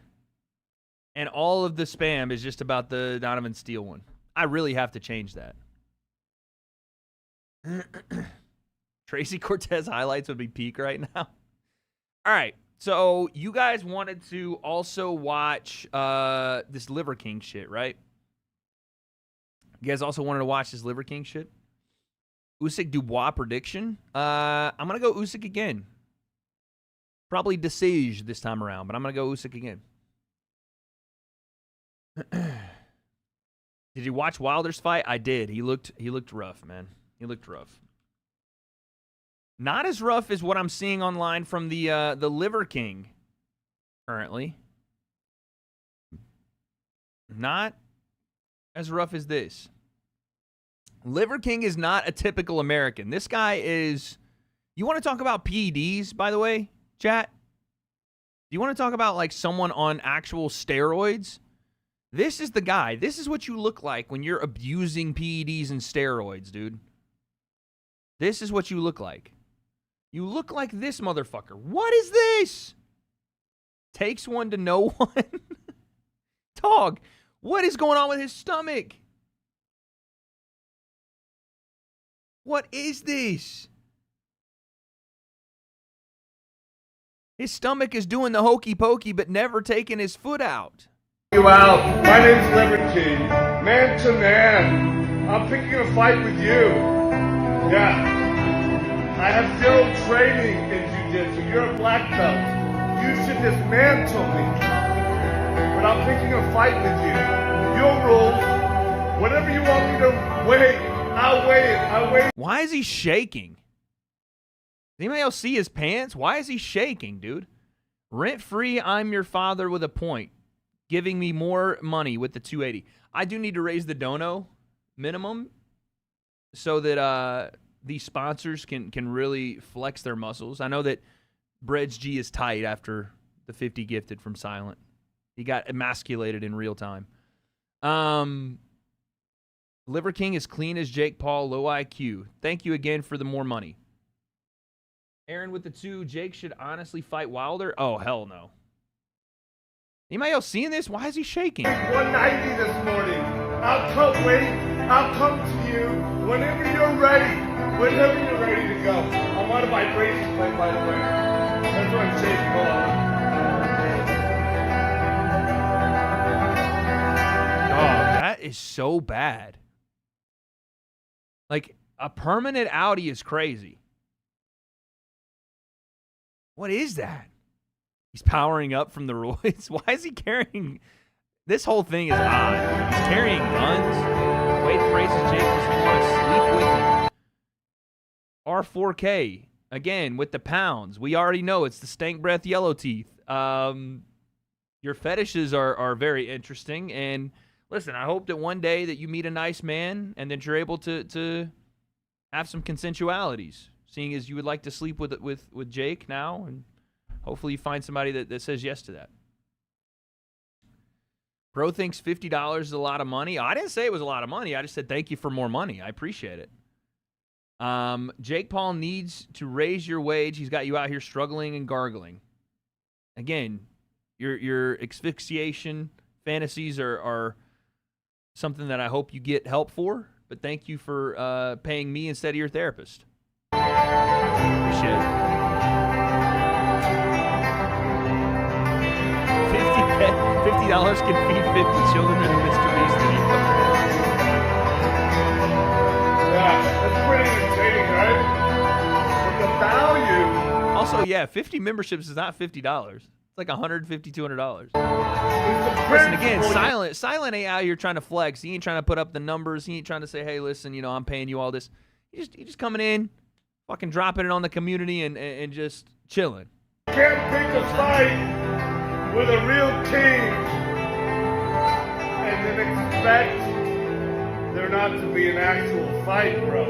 And all of the spam is just about the Donovan Steele one. I really have to change that. Tracy Cortez highlights would be peak right now. All right. So you guys wanted to also watch this Liver King shit, right? You guys also wanted to watch this Liver King shit? Usyk Dubois prediction? I'm going to go Usyk again. Probably Desage this time around, but I'm going to go Usyk again. Did you watch Wilder's fight? I did. He looked rough, man. He looked rough. Not as rough as what I'm seeing online from the Liver King currently. Not as rough as this. Liver King is not a typical American. This guy is... You want to talk about PEDs, by the way, chat? Do you want to talk about like someone on actual steroids? This is the guy. This is what you look like when you're abusing PEDs and steroids, dude. This is what you look like. You look like this motherfucker. What is this? Takes one to know one. Dog, what is going on with his stomach? What is this? His stomach is doing the hokey pokey, but never taking his foot out. You out. My name's Liver King. Man to man. I'm I'm picking a fight with you. Yeah. I have zero training in jiu-jitsu. You're a black belt. You should dismantle me. But I'm picking a fight with you. Your rules. Whatever you want me to weigh, I'll weigh it. I'll weigh it. Why is he shaking? Does anybody else see his pants? Why is he shaking, dude? Rent-free, I'm your father with a point. Giving me more money with the 280. I do need to raise the dono minimum so that these sponsors can really flex their muscles. I know that Bread's G is tight after the 50 gifted from Silent. He got emasculated in real time. Liver King is clean as Jake Paul, low IQ. Thank you again for the more money. Aaron with the 2. Jake should honestly fight Wilder. Oh, hell no. Anybody else seeing this? Why is he shaking? 190 this morning. I'll come to you whenever you're ready. Whenever you're ready to go. I'm on a vibration plate, by the way. That's what I'm shaking Oh, that is so bad. Like, a permanent outie is crazy. What is that? He's powering up from the roids. Why is he carrying... This whole thing is odd. He's carrying guns. Wade praises Jake because he wants to sleep with him. R4K, again, with the pounds. We already know it's the stank breath yellow teeth. Your fetishes are very interesting. And listen, I hope that one day that you meet a nice man and that you're able to have some consensualities, seeing as you would like to sleep with Jake now, and hopefully you find somebody that says yes to that. Bro thinks $50 is a lot of money. I didn't say it was a lot of money. I just said thank you for more money. I appreciate it. Jake Paul needs to raise your wage. He's got you out here struggling and gargling. Again, your asphyxiation fantasies are something that I hope you get help for, but thank you for paying me instead of your therapist. Appreciate it. $50 can feed 50 children in the Mr. Beast video. Yeah, that's pretty entertaining, right? But the value... Also, yeah, 50 memberships is not $50. It's like $150, $200. Listen, again, Silent ain't out here trying to flex. He ain't trying to put up the numbers. He ain't trying to say, hey, listen, I'm paying you all this. He just coming in, fucking dropping it on the community and just chilling. Can't pick a fight with a real king and then expect there not to be an actual fight, bro.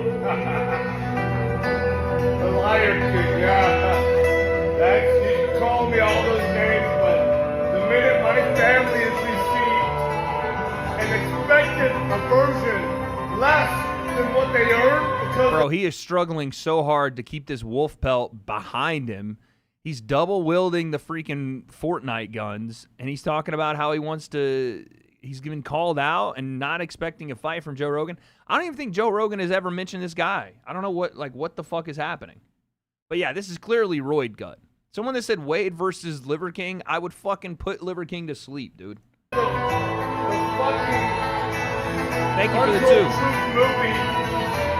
The liar king, yeah. You can call me all those names, but the minute my family is received and expected a version less than what they earned because... Bro, he is struggling so hard to keep this wolf pelt behind him. He's double wielding the freaking Fortnite guns, and he's talking about how he wants to. He's been called out and not expecting a fight from Joe Rogan. I don't even think Joe Rogan has ever mentioned this guy. I don't know what the fuck is happening. But yeah, this is clearly roid gut. Someone that said Wade versus Liver King, I would fucking put Liver King to sleep, dude. Thank you for the 2.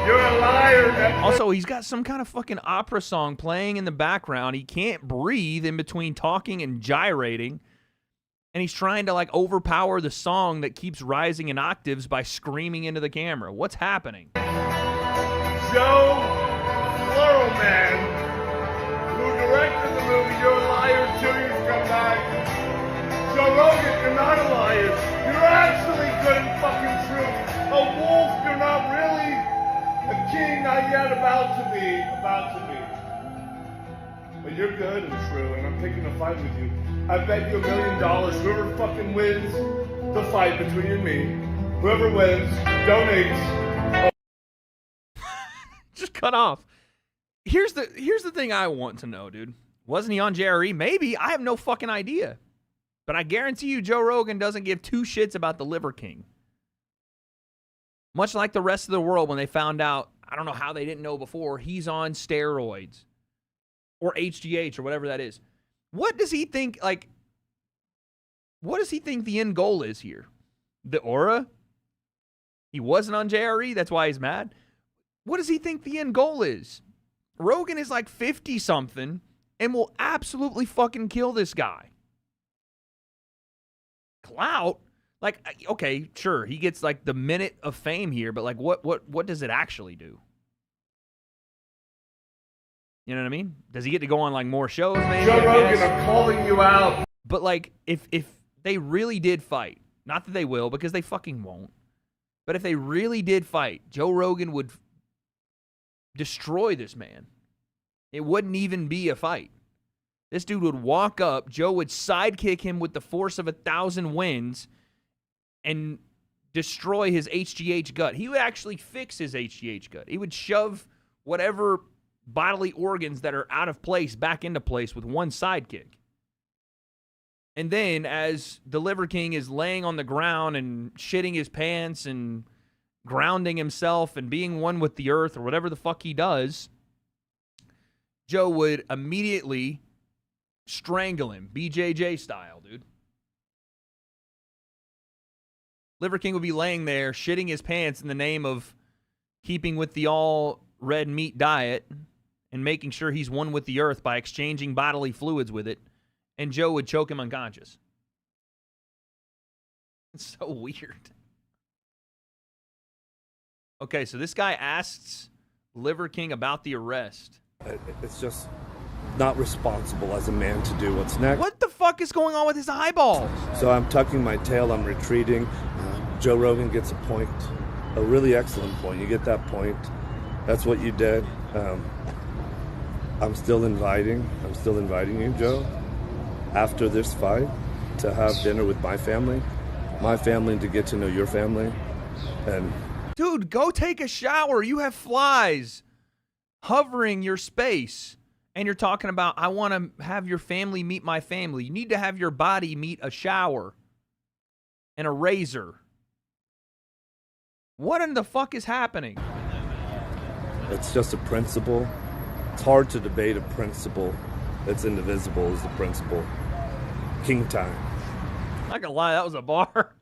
You're a liar. Also, he's got some kind of fucking opera song playing in the background. He can't breathe in between talking and gyrating. And he's trying to, overpower the song that keeps rising in octaves by screaming into the camera. What's happening? Joe Floralman, who directed the movie You're a Liar, Junior's Come Back. Joe Rogan, you're not a liar. You're actually good and fucking true. A wolf, you're not really... a king not yet about to be. But you're good and true, and I'm picking a fight with you. I bet you $1 million. Whoever fucking wins the fight between you and me, whoever wins, donates. Just cut off. Here's the thing I want to know, dude. Wasn't he on JRE? Maybe. I have no fucking idea. But I guarantee you Joe Rogan doesn't give 2 shits about the Liver King. Much like the rest of the world when they found out, I don't know how they didn't know before, he's on steroids or HGH or whatever that is. What does he think, what does he think the end goal is here? The aura? He wasn't on JRE. That's why he's mad. What does he think the end goal is? Rogan is like 50-something and will absolutely fucking kill this guy. Clout? Like, okay, sure, he gets like the minute of fame here, but like what does it actually do? You know what I mean? Does he get to go on like more shows maybe? Joe Rogan, I'm calling you out. But like if they really did fight, not that they will because they fucking won't, but if they really did fight, Joe Rogan would destroy this man. It wouldn't even be a fight. This dude would walk up, Joe would sidekick him with the force of 1,000 winds and destroy his HGH gut. He would actually fix his HGH gut. He would shove whatever bodily organs that are out of place back into place with one sidekick. And then as the Liver King is laying on the ground and shitting his pants and grounding himself and being one with the earth or whatever the fuck he does, Joe would immediately strangle him, BJJ style, dude. Liver King would be laying there shitting his pants in the name of keeping with the all red meat diet and making sure he's one with the earth by exchanging bodily fluids with it, and Joe would choke him unconscious. It's so weird. Okay, so this guy asks Liver King about the arrest. It's just not responsible as a man to do what's next. What the fuck is going on with his eyeballs? So I'm tucking my tail, I'm retreating. Joe Rogan gets a point, a really excellent point. You get that point. That's what you did. I'm still inviting you, Joe, after this fight, to have dinner with my family, and to get to know your family. And dude, go take a shower. You have flies hovering your space. And you're talking about, I want to have your family meet my family. You need to have your body meet a shower and a razor. What in the fuck is happening? it's just a principle. It's hard to debate a principle that's indivisible as the principle. King time. I'm not gonna lie, that was a bar.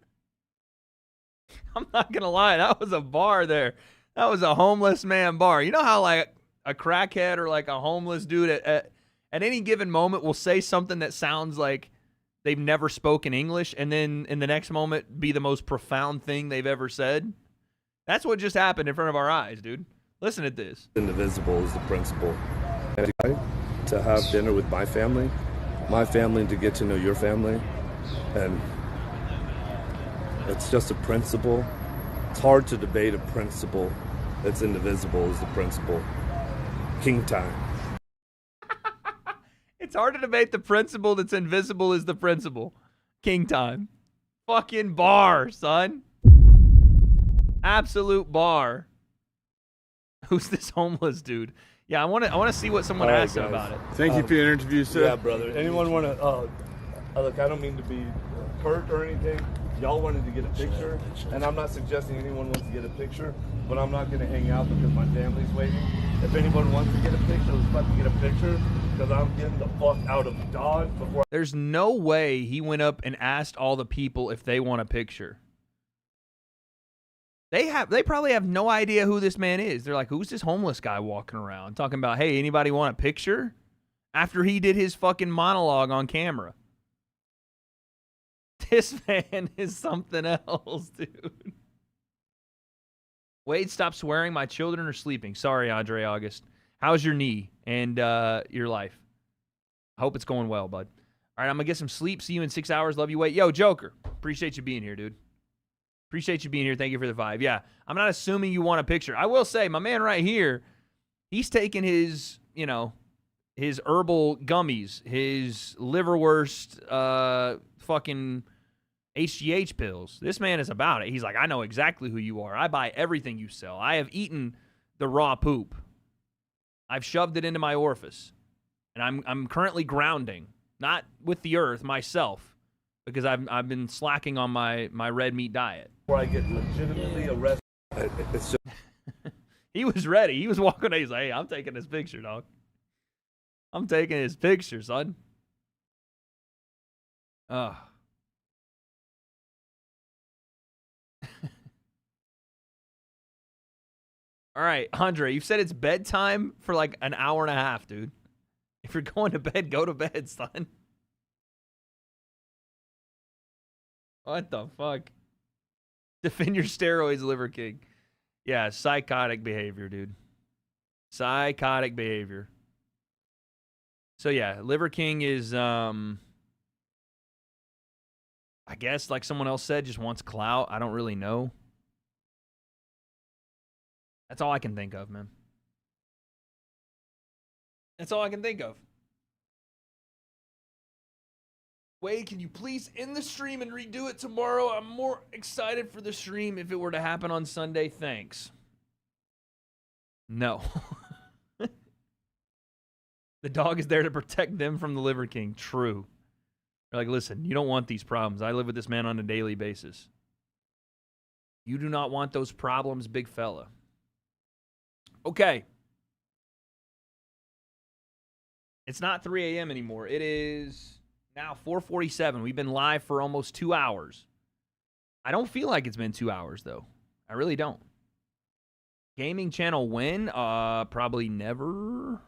I'm not gonna lie, that was a bar there. That was a homeless man bar. You know how like a crackhead or like a homeless dude at any given moment will say something that sounds like they've never spoken English, and then in the next moment be the most profound thing they've ever said? That's what just happened in front of our eyes, dude. Listen to this. Indivisible is the principle. To have dinner with my family, and to get to know your family. And it's just a principle. It's hard to debate a principle that's indivisible as the principle. King time. It's hard to debate the principle that's invisible is the principle. King time. Fucking bar, son. Absolute bar. Who's this homeless dude? Yeah, I want to see what someone asked him about it. Thank you for your interview, sir. Yeah, brother. Anyone want to... look, I don't mean to be hurt or anything. Y'all wanted to get a picture, and I'm not suggesting anyone wants to get a picture, but I'm not going to hang out because my family's waiting. If anyone wants to get a picture, let's fucking get a picture, because I'm getting the fuck out of Dodge before... There's no way he went up and asked all the people if they want a picture. They probably have no idea who this man is. They're like, who's this homeless guy walking around talking about, hey, anybody want a picture? After he did his fucking monologue on camera. This man is something else, dude. Wade, stop swearing. My children are sleeping. Sorry, Andre August. How's your knee and your life? I hope it's going well, bud. All right, I'm going to get some sleep. See you in 6 hours. Love you, Wade. Yo, Joker. Appreciate you being here, dude. Appreciate you being here. Thank you for the vibe. Yeah, I'm not assuming you want a picture. I will say, my man right here, he's taking his, his herbal gummies, his liverwurst, fucking HGH pills. This man is about it. He's like, I know exactly who you are. I buy everything you sell. I have eaten the raw poop. I've shoved it into my orifice. And I'm currently grounding, not with the earth, myself. Because I've been slacking on my red meat diet. Before I get legitimately arrested, it's just... He was ready. He was walking away. He's like, hey, I'm taking this picture, dog. I'm taking his picture, son. Ugh. All right, Andre, you've said it's bedtime for like an hour and a half, dude. If you're going to bed, go to bed, son. What the fuck? Defend your steroids, Liver King. Yeah, psychotic behavior, dude. Psychotic behavior. So yeah, Liver King is, I guess like someone else said, just wants clout. I don't really know. That's all I can think of, man. That's all I can think of. Wade, can you please end the stream and redo it tomorrow? I'm more excited for the stream if it were to happen on Sunday. Thanks. No. The dog is there to protect them from the Liver King. True. They're like, listen, you don't want these problems. I live with this man on a daily basis. You do not want those problems, big fella. Okay. It's not 3 a.m. anymore. It is now 4:47. We've been live for almost 2 hours. I don't feel like it's been 2 hours, though. I really don't. Gaming channel win? Probably never.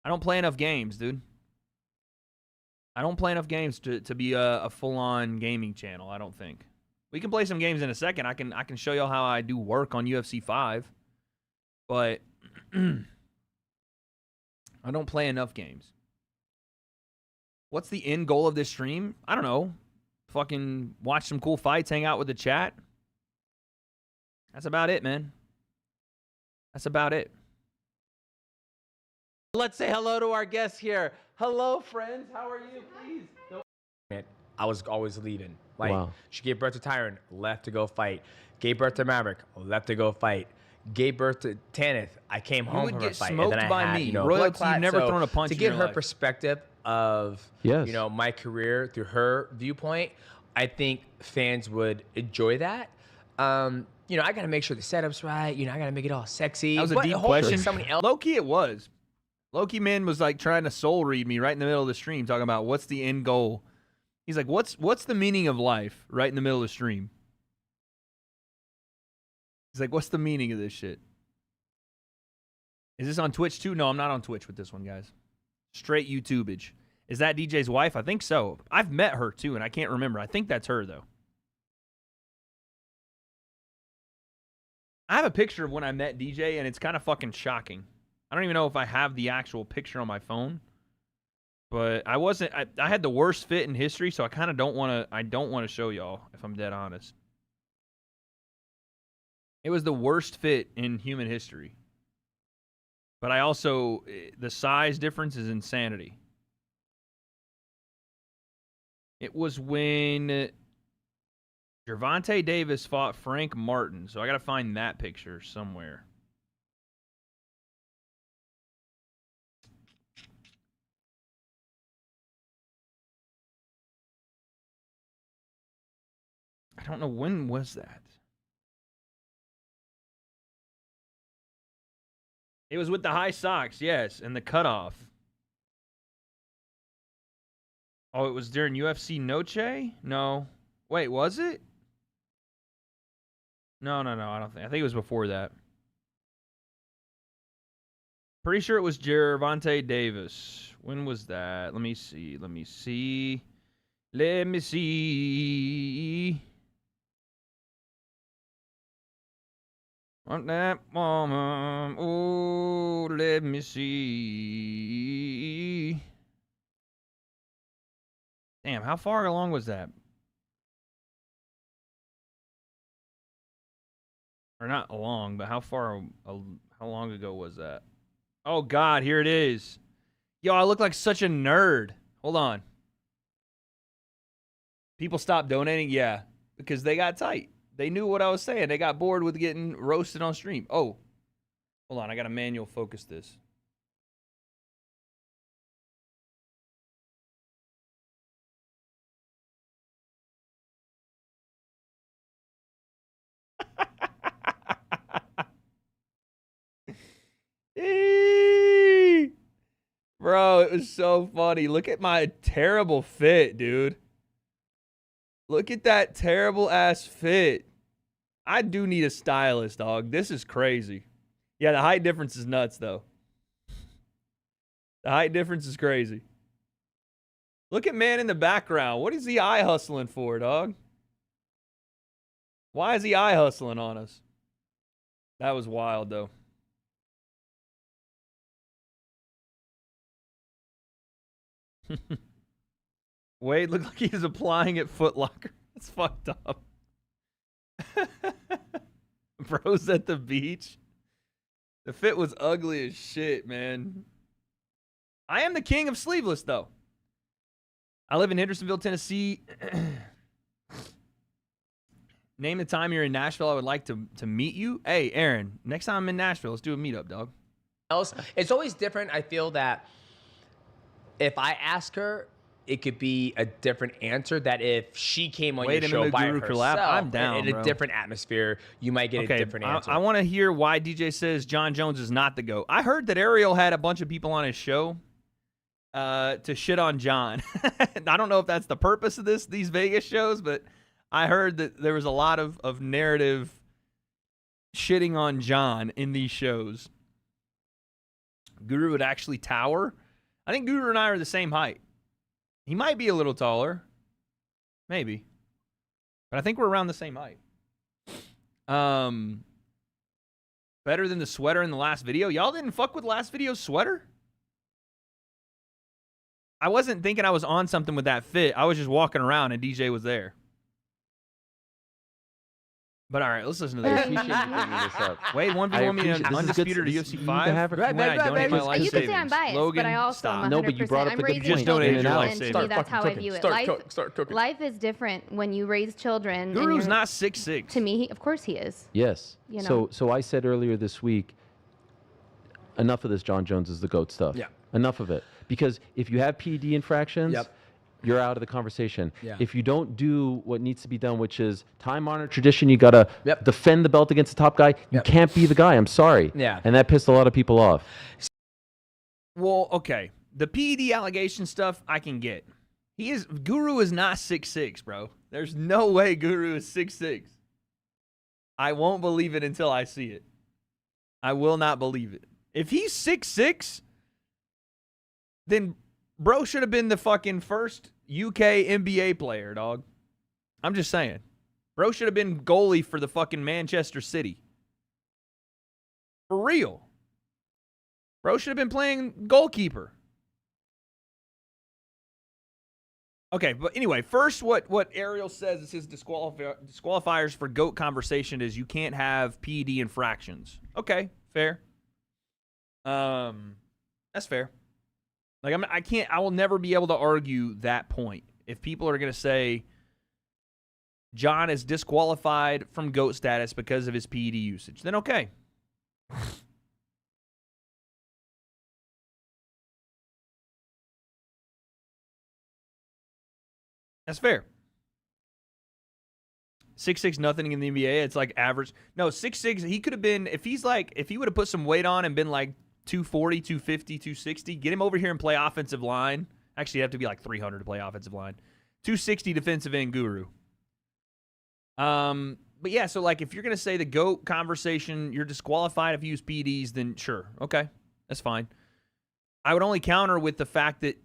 I don't play enough games, dude. I don't play enough games to be a full-on gaming channel, I don't think. We can play some games in a second. I can show y'all how I do work on UFC 5. But I don't play enough games. What's the end goal of this stream? I don't know. Fucking watch some cool fights, hang out with the chat. That's about it, man. That's about it. Let's say hello to our guests here. Hello, friends. How are you? Please. I was always leading. Like, Wow. she gave birth to Tyron, left to go fight. Gave birth to Maverick, left to go fight. Gave birth to Tanith. I came home would from get a fight, smoked and then by I had, me. you know, Royalty, blood clot. you've never So thrown a punch to in get your her life. perspective of, Yes. you know, my career through her viewpoint, I think fans would enjoy that. You know, I got to make sure the setup's right. You know, I got to make it all sexy. That was a But deep hopefully question. Somebody else. Low-key it was. Low-key man was like trying to soul read me right in the middle of the stream, talking about what's the end goal. He's like, what's the meaning of life right in the middle of the stream? He's like, what's the meaning of this shit? Is this on Twitch too? No, I'm not on Twitch with this one, guys. Straight YouTubeage. Is that DJ's wife? I think so. I've met her too, and I can't remember. I think that's her, though. I have a picture of when I met DJ, and it's kind of fucking shocking. I don't even know if I have the actual picture on my phone. But I wasn't. I had the worst fit in history, so I kind of don't want to. I don't want to show y'all, if I'm dead honest. It was the worst fit in human history. But I also, the size difference is insanity. It was when Gervonta Davis fought Frank Martin. So I got to find that picture somewhere. I don't know, when was that? It was with the high socks, yes, and the cutoff. Oh, it was during UFC Noche? No. Wait, was it? No, I don't think. I think it was before that. Pretty sure it was Gervonta Davis. When was that? Let me see. On that moment, oh, let me see. Damn, how far along was that? Or not along, but how long ago was that? Oh, God, here it is. Yo, I look like such a nerd. Hold on. People stopped donating? Yeah, because they got tight. They knew what I was saying. They got bored with getting roasted on stream. Oh, hold on. I got to manual focus this. Bro, it was so funny. Look at my terrible fit, dude. Look at that terrible ass fit. I do need a stylist, dog. This is crazy. Yeah, the height difference is nuts, though. The height difference is crazy. Look at man in the background. What is he eye hustling for, dog? Why is he eye hustling on us? That was wild, though. Wade looked like he was applying at Foot Locker. That's fucked up. Bro's at the beach. The fit was ugly as shit, man. I am the king of sleeveless, though. I live in Hendersonville, Tennessee. Name the time you're in Nashville. I would like to meet you. Hey, Aaron, next time I'm in Nashville, let's do a meetup, dog. It's always different. I feel that if I ask her, it could be a different answer. That if she came on your show by herself, I'm down, in a different atmosphere, you might get a different answer. I want to hear why DJ says John Jones is not the GOAT. I heard that Ariel had a bunch of people on his show to shit on John. I don't know if that's the purpose of these Vegas shows, but I heard that there was a lot of narrative shitting on John in these shows. Guru would actually tower. I think Guru and I are the same height. He might be a little taller. Maybe. But I think we're around the same height. Better than the sweater in the last video. Y'all didn't fuck with last video's sweater? I wasn't thinking I was on something with that fit. I was just walking around and DJ was there. But all right, let's listen to this. I appreciate you bringing this up. Wade, 1v1 me an undisputed at UFC 5. Right. You could say I'm biased, Logan, but I also am 100%. No, but you brought up I'm a good raising point. Just donated your children, life and to me, that's how I view it. Life is different when you raise children. Guru's not 6'6". To me, of course he is. Yes. You know? So I said earlier this week, enough of this John Jones is the GOAT stuff. Yeah. Enough of it. Because if you have PED infractions, you're out of the conversation. Yeah. If you don't do what needs to be done, which is time-honored tradition, you got to defend the belt against the top guy. You can't be the guy. I'm sorry. Yeah. And that pissed a lot of people off. Well, okay. The PED allegation stuff I can get. Guru is not 6'6", bro. There's no way Guru is 6'6". I won't believe it until I see it. I will not believe it. If he's 6'6", then bro should have been the fucking first UK NBA player, dog. I'm just saying. Bro should have been goalie for the fucking Manchester City. For real. Bro should have been playing goalkeeper. Okay, but anyway, first what Ariel says is his disqualifiers for GOAT conversation is you can't have PED infractions. Okay, fair. That's fair. Like I will never be able to argue that point. If people are going to say John is disqualified from GOAT status because of his PED usage, then okay. That's fair. 6'6", nothing in the NBA. It's like average. No, 6'6", he could have been, if he would have put some weight on and been like 240, 250, 260. Get him over here and play offensive line. Actually, you have to be like 300 to play offensive line. 260 defensive end Guru. But yeah, so like if you're going to say the GOAT conversation, you're disqualified if you use PEDs, then sure. Okay, that's fine. I would only counter with the fact that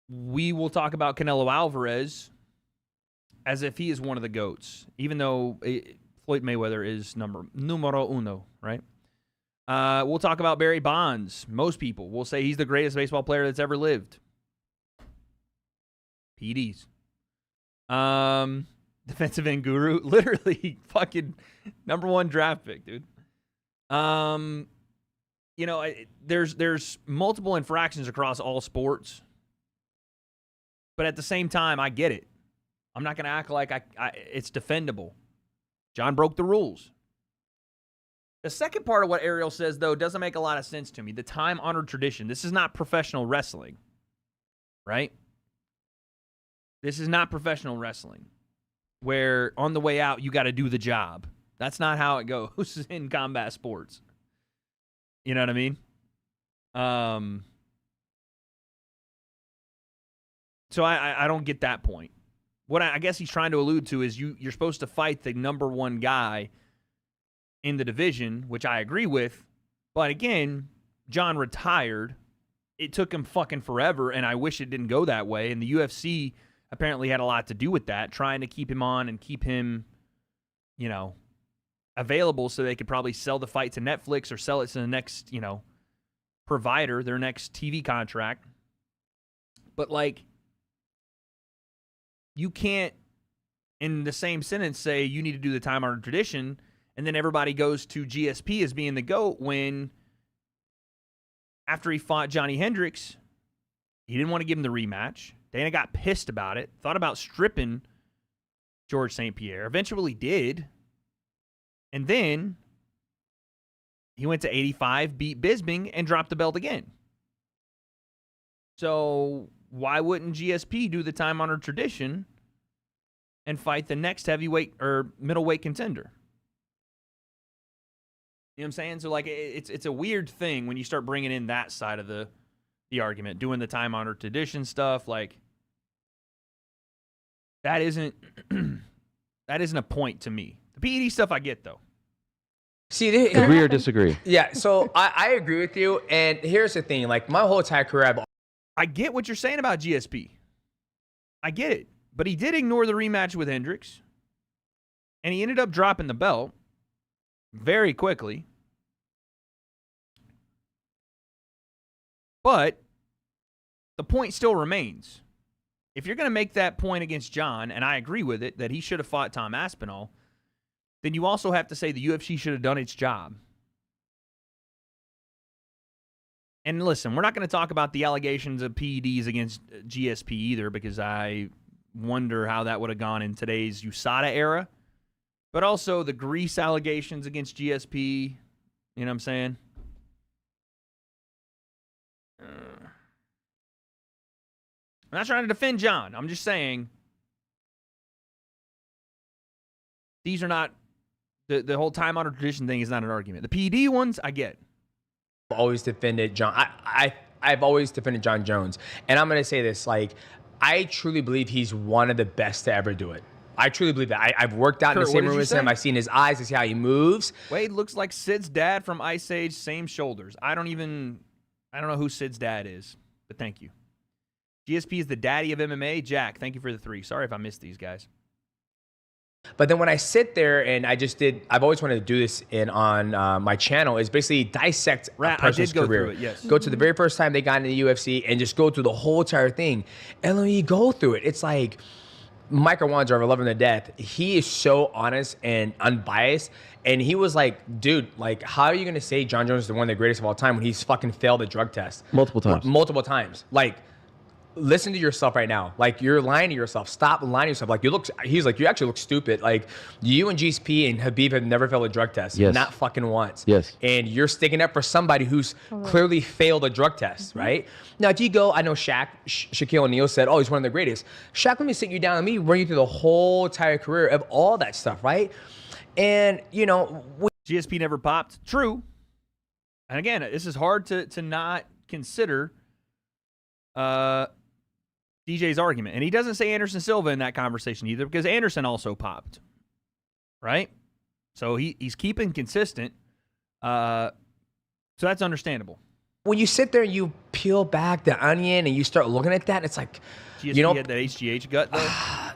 we will talk about Canelo Alvarez as if he is one of the GOATs, even though Floyd Mayweather is numero uno, right? We'll talk about Barry Bonds. Most people will say he's the greatest baseball player that's ever lived. PEDs. Defensive end Guru. Literally fucking #1 draft pick, dude. You know, there's multiple infractions across all sports. But at the same time, I get it. I'm not going to act like it's defendable. John broke the rules. The second part of what Ariel says, though, doesn't make a lot of sense to me. The time-honored tradition. This is not professional wrestling, right? This is not professional wrestling, where on the way out, you got to do the job. That's not how it goes in combat sports. You know what I mean? So I don't get that point. what I guess he's trying to allude to is you're supposed to fight the number one guy in the division, which I agree with. But again, John retired. It took him fucking forever, and I wish it didn't go that way. And the UFC apparently had a lot to do with that, trying to keep him on and keep him, available so they could probably sell the fight to Netflix or sell it to the next, provider, their next TV contract. But, you can't, in the same sentence, say you need to do the time-honored tradition, and then everybody goes to GSP as being the GOAT when, after he fought Johnny Hendricks, he didn't want to give him the rematch. Dana got pissed about it, thought about stripping George St. Pierre. Eventually did. And then he went to 85, beat Bisping, and dropped the belt again. So why wouldn't GSP do the time-honored tradition and fight the next heavyweight or middleweight contender? You know what I'm saying? So, it's a weird thing when you start bringing in that side of the argument, doing the time-honored tradition stuff. That isn't a point to me. The PED stuff I get, though. See, agree or disagree? Yeah, so I agree with you. And here's the thing. My whole entire career, I get what you're saying about GSP. I get it. But he did ignore the rematch with Hendricks. And he ended up dropping the belt very quickly. But the point still remains. If you're going to make that point against John, and I agree with it, that he should have fought Tom Aspinall, then you also have to say the UFC should have done its job. And listen, we're not going to talk about the allegations of PEDs against GSP either, because I wonder how that would have gone in today's USADA era. But also the grease allegations against GSP, you know what I'm saying? I'm not trying to defend John. I'm just saying these are not, the whole time-honored tradition thing is not an argument. The PED ones, I get. I've always defended John. I've always defended John Jones. And I'm going to say this, I truly believe he's one of the best to ever do it. I truly believe that. I've worked out in the same room with him. I've seen his eyes. I see how he moves. Wade looks like Sid's dad from Ice Age, same shoulders. I don't know who Sid's dad is, but thank you. GSP is the daddy of MMA. Jack, thank you for the 3. Sorry if I missed these guys. But then when I sit there and I've always wanted to do this on my channel, is basically dissect a person's career. Through it, yes. Go to the very first time they got into the UFC and just go through the whole entire thing. And when you go through it, it's like Michael Wanzer of Love Him to Death. He is so honest and unbiased. And he was like, dude, how are you going to say John Jones is one of the greatest of all time when he's fucking failed a drug test? Multiple times. Multiple times. Listen to yourself right now. You're lying to yourself. Stop lying to yourself. He's like, you actually look stupid. You and GSP and Habib have never failed a drug test. Yes. Not fucking once. Yes. And you're sticking up for somebody who's clearly failed a drug test, right? Now, do you go, I know Shaquille O'Neal said, he's one of the greatest. Shaq, let me sit you down. Let me run you through the whole entire career of all that stuff, right? And, GSP never popped. True. And again, this is hard to not consider DJ's argument. And he doesn't say Anderson Silva in that conversation either, because Anderson also popped, right? So he's keeping consistent. So that's understandable. When you sit there and you peel back the onion and you start looking at that, it's like, GSP had that HGH gut, though?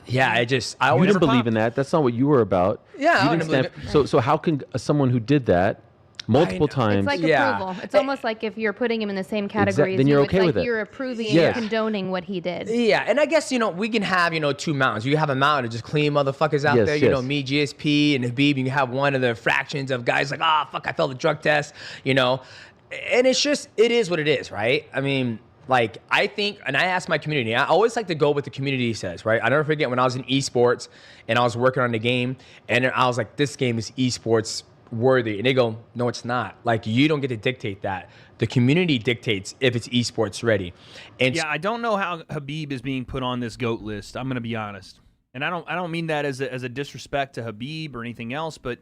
Yeah, I always didn't believe in that. That's not what you were about. Yeah, I didn't stand. So how can someone who did that multiple times? It's like approval. It's almost like if you're putting him in the same category as then you, you're it's okay like with it. you're approving and you're condoning what he did. Yeah, and I guess, we can have, 2 mountains. You have a mountain of just clean motherfuckers out there, me, GSP, and Habib. You can have one of the fractions of guys like, fuck, I failed the drug test, And it's just, it is what it is, right? I mean, I think, and I ask my community, I always like to go with the community says, right? I never forget when I was in esports and I was working on the game, and I was like, this game is esports worthy. And they go, no, it's not. You don't get to dictate that. The community dictates if it's esports ready. And I don't know how Habib is being put on this GOAT list. I'm going to be honest. And I don't mean that as a disrespect to Habib or anything else, but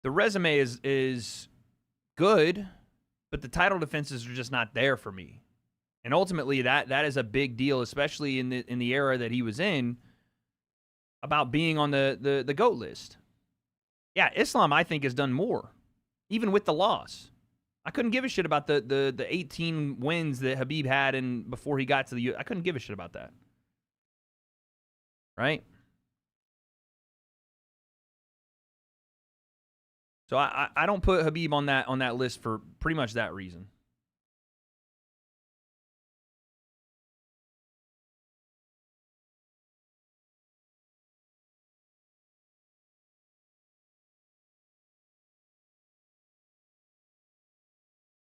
the resume is good, but the title defenses are just not there for me. And ultimately, that is a big deal, especially in the era that he was in, about being on the GOAT list. Yeah, Islam, I think, has done more, even with the loss. I couldn't give a shit about the 18 wins that Khabib had before he got to the UFC. I couldn't give a shit about that. Right? So I don't put Khabib on that list for pretty much that reason.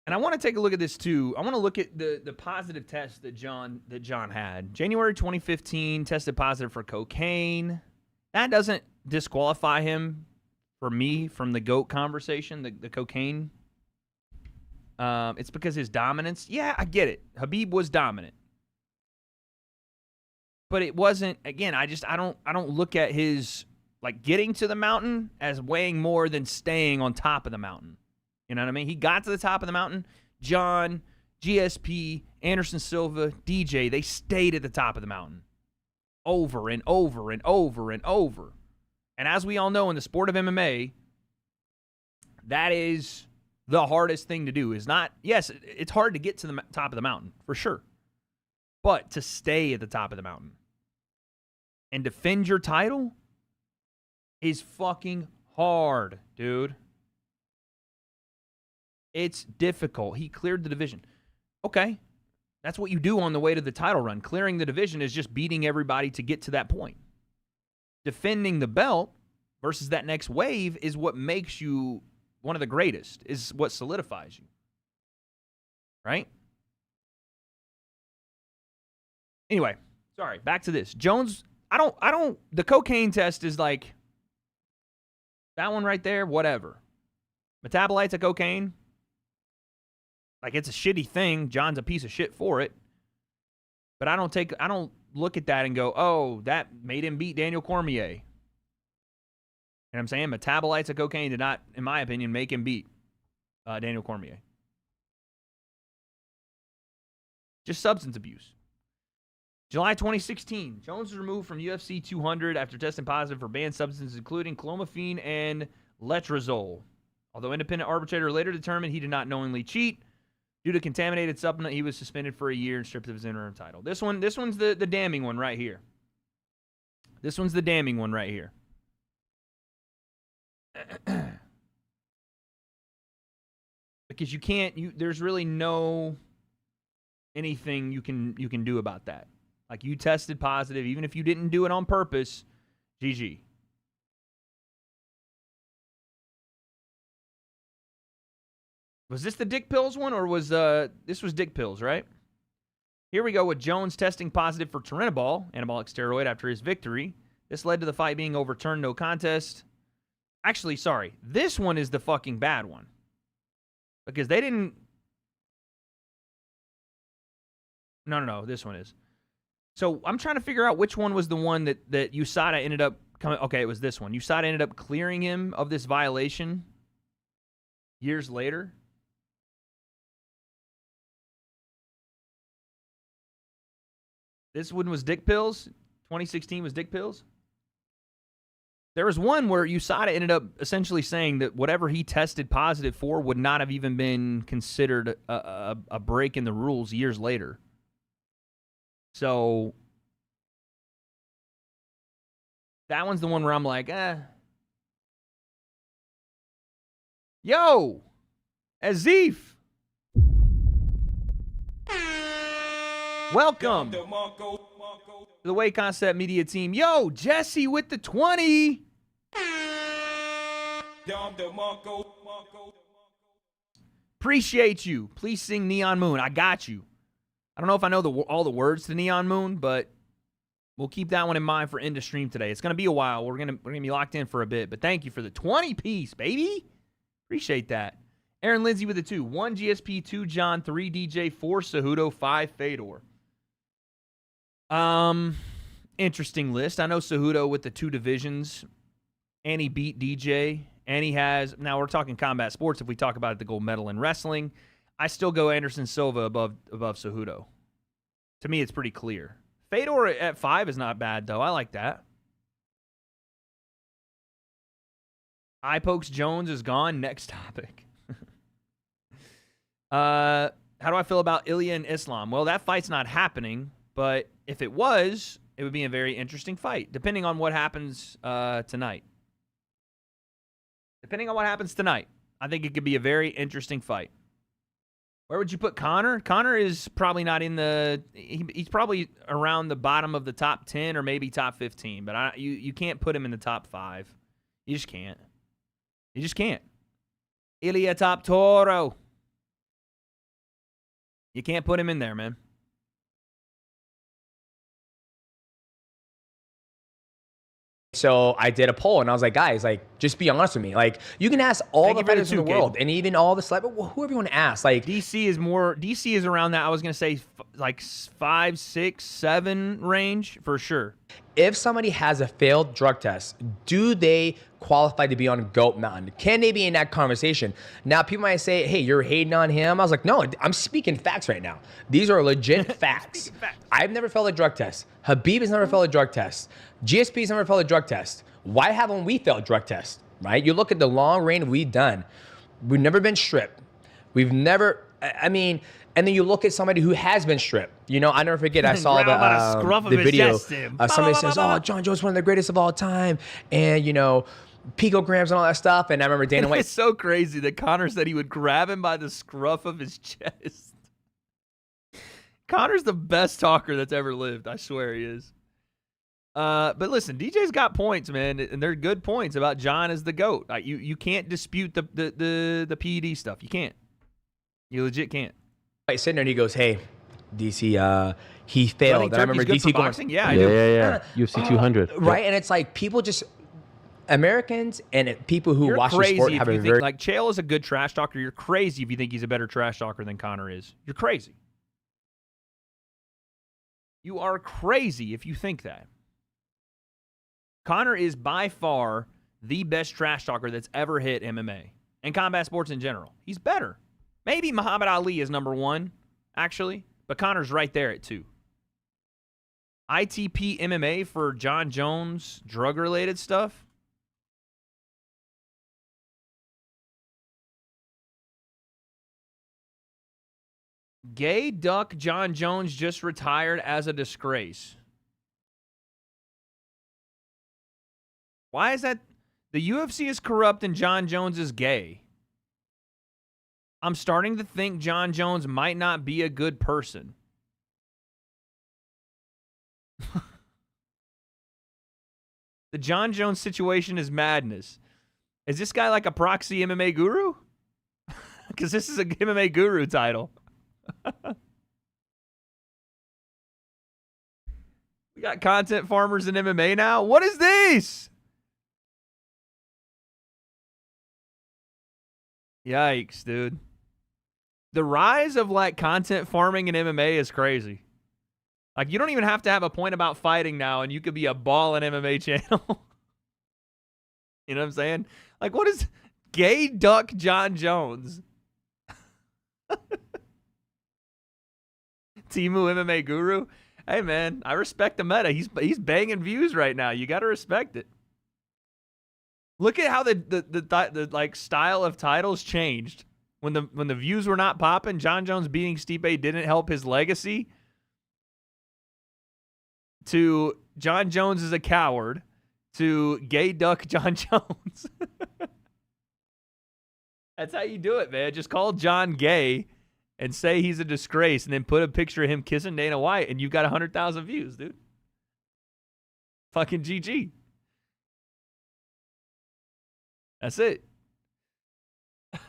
And I want to take a look at this too. I want to look at the positive test that John had. January 2015, tested positive for cocaine. That doesn't disqualify him for me from the GOAT conversation, the cocaine. It's because his dominance. Yeah, I get it. Khabib was dominant. But it wasn't, again, I don't look at his getting to the mountain as weighing more than staying on top of the mountain. You know what I mean? He got to the top of the mountain. John, GSP, Anderson Silva, DJ, they stayed at the top of the mountain over and over and over and over. And as we all know in the sport of MMA, that is the hardest thing to do. Yes, it's hard to get to the top of the mountain, for sure. But to stay at the top of the mountain and defend your title is fucking hard, dude. It's difficult. He cleared the division. Okay. That's what you do on the way to the title run. Clearing the division is just beating everybody to get to that point. Defending the belt versus that next wave is what makes you one of the greatest, is what solidifies you. Right? Anyway, sorry, back to this. Jones, the cocaine test is that one right there, whatever. Metabolites of cocaine, it's a shitty thing. John's a piece of shit for it. But I don't look at that and go, oh, that made him beat Daniel Cormier. You know what I'm saying? Metabolites of cocaine did not, in my opinion, make him beat Daniel Cormier. Just substance abuse. July 2016, Jones was removed from UFC 200 after testing positive for banned substances, including clomiphene and letrozole. Although independent arbitrator later determined he did not knowingly cheat, due to contaminated supplement, he was suspended for a year and stripped of his interim title. This one's the damning one right here. This one's the damning one right here. Because there's really no anything you can do about that. You tested positive, even if you didn't do it on purpose, GG. Was this the dick pills one, or was this was dick pills, right? Here we go with Jones testing positive for Turinabol, anabolic steroid, after his victory. This led to the fight being overturned, no contest. Actually, sorry. This one is the fucking bad one. Because they didn't... No, this one is. So I'm trying to figure out which one was the one that USADA ended up coming... Okay, it was this one. USADA ended up clearing him of this violation years later. This one was dick pills. 2016 was dick pills. There was one where USADA ended up essentially saying that whatever he tested positive for would not have even been considered a break in the rules years later. So that one's the one where I'm like, Yo, Azif. Welcome to the Weight Concept Media team. Yo, Jesse with the 20. Appreciate you. Please sing Neon Moon. I got you. I don't know if I know all the words to Neon Moon, but we'll keep that one in mind for end of stream today. It's going to be a while. We're gonna be locked in for a bit, but thank you for the 20 piece, baby. Appreciate that. Aaron Lindsay with the 2. 1 GSP, 2 John, 3 DJ, 4 Cejudo, 5 Fedor. Interesting list. I know Cejudo with the 2 divisions, and he beat DJ, and he has, now we're talking combat sports if we talk about the gold medal in wrestling. I still go Anderson Silva above Cejudo. To me, it's pretty clear. Fedor at 5 is not bad, though. I like that. Eye pokes Jones is gone. Next topic. How do I feel about Ilya and Islam? Well, that fight's not happening, but if it was, it would be a very interesting fight, depending on what happens tonight. Depending on what happens tonight, I think it could be a very interesting fight. Where would you put Conor? Conor is probably not in the... He's probably around the bottom of the top 10 or maybe top 15, but you can't put him in the top 5. You just can't. You just can't. Ilya Top Toro. You can't put him in there, man. So I did a poll, and I was like, guys, like, just be honest with me. Like, you can ask all the fighters in the world, and even all the whoever you want to ask. Like, DC is around that. I was gonna say like 5, 6, 7 range for sure. If somebody has a failed drug test, do they qualify to be on GOAT Mountain? Can they be in that conversation? Now, people might say, hey, you're hating on him. I was like, no, I'm speaking facts right now. These are legit facts. I've never failed a drug test. Habib has never failed a drug test. GSP's never failed a drug test. Why haven't we failed drug tests, right? You look at the long reign we've done. We've never been stripped. We've never, and then you look at somebody who has been stripped. You know, I never forget, I saw the video. Somebody says, oh, John Jones is one of the greatest of all time. And, you know, picograms and all that stuff. And I remember Dana White. It's so crazy that Conor said he would grab him by the scruff of his chest. Conor's the best talker that's ever lived. I swear he is. But listen, DJ's got points, man, and they're good points about John as the GOAT. Like, you can't dispute the PED stuff. You can't. You legit can't. Right, sitting there and he goes, hey, DC, he failed. And I remember DC going, yeah, UFC 200. Right, and it's like people just, Americans and people who watch the sport have a very... Like, Chael is a good trash talker. You're crazy if you think he's a better trash talker than Conor is. You're crazy. You are crazy if you think that. Conor is by far the best trash talker that's ever hit MMA and combat sports in general. He's better. Maybe Muhammad Ali is number 1, actually, but Conor's right there at 2. ITP MMA for John Jones drug-related stuff. Gay Duck John Jones just retired as a disgrace. Why is that? The UFC is corrupt and John Jones is gay. I'm starting to think John Jones might not be a good person. The John Jones situation is madness. Is this guy like a proxy MMA guru? Because this is a MMA guru title. We got content farmers in MMA now. What is this? Yikes, dude. The rise of like content farming in MMA is crazy. Like, you don't even have to have a point about fighting now, and you could be a ball in MMA channel. You know what I'm saying? Like, what is Gay Duck John Jones? Timu MMA Guru. Hey man, I respect the meta. He's banging views right now. You got to respect it. Look at how the like style of titles changed. When the views were not popping, John Jones beating Stipe didn't help his legacy. To John Jones is a coward. To Gay Duck John Jones. That's how you do it, man. Just call John gay and say he's a disgrace, and then put a picture of him kissing Dana White, and you've got 100,000 views, dude. Fucking GG. That's it.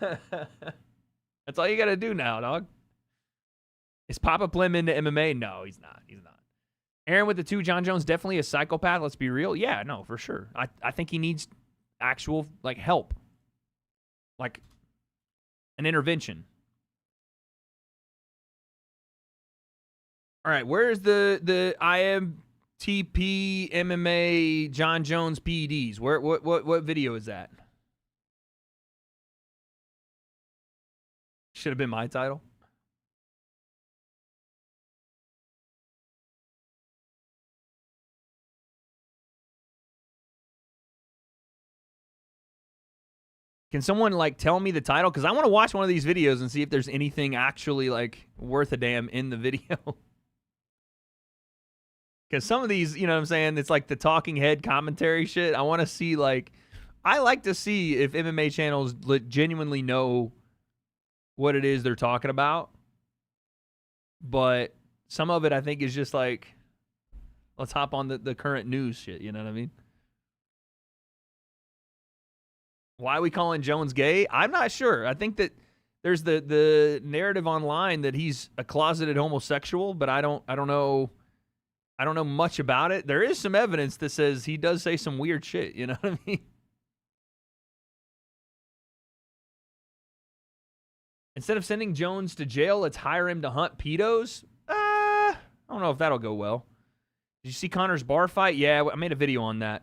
That's all you got to do now, dog. Is Papa Plim into MMA? No, he's not. He's not. Aaron with the 2, John Jones, definitely a psychopath. Let's be real. Yeah, no, for sure. I think he needs actual, like, help. Like, an intervention. All right, where's the IMTP MMA John Jones PEDs? What video is that? Should have been my title. Can someone like tell me the title? Because I want to watch one of these videos and see if there's anything actually like worth a damn in the video. Because some of these, you know what I'm saying? It's like the talking head commentary shit. I want to see like, I like to see if MMA channels genuinely know what it is they're talking about. But some of it I think is just like, let's hop on the current news shit. You know what I mean? Why are we calling Jones gay? I'm not sure. I think that there's the narrative online that he's a closeted homosexual, but I don't know much about it. There is some evidence that says he does say some weird shit, you know what I mean? Instead of sending Jones to jail, let's hire him to hunt pedos. I don't know if that'll go well. Did you see Connor's bar fight? Yeah, I made a video on that.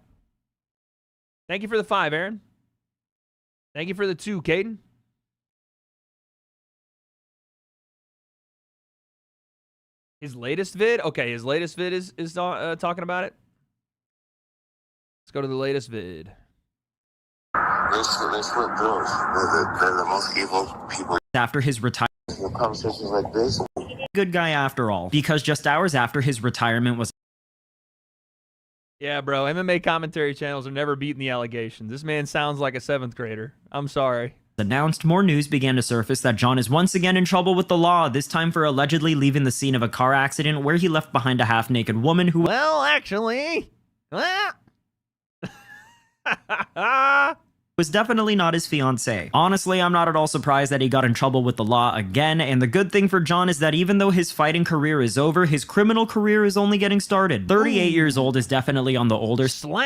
Thank you for the 5, Aaron. Thank you for the 2, Caden. His latest vid? Okay, his latest vid is talking about it. Let's go to the latest vid. They split bills. They're the most evil people. After his retirement. Conversations like this. Good guy after all, because just hours after his retirement was. Yeah, bro. MMA commentary channels are never beating the allegations. This man sounds like a 7th grader. I'm sorry. Announced, more news began to surface that John is once again in trouble with the law, this time for allegedly leaving the scene of a car accident where he left behind a half-naked woman who... Well, actually... was definitely not his fiancée. Honestly, I'm not at all surprised that he got in trouble with the law again, and the good thing for John is that even though his fighting career is over, his criminal career is only getting started. 38 years old is definitely on the older side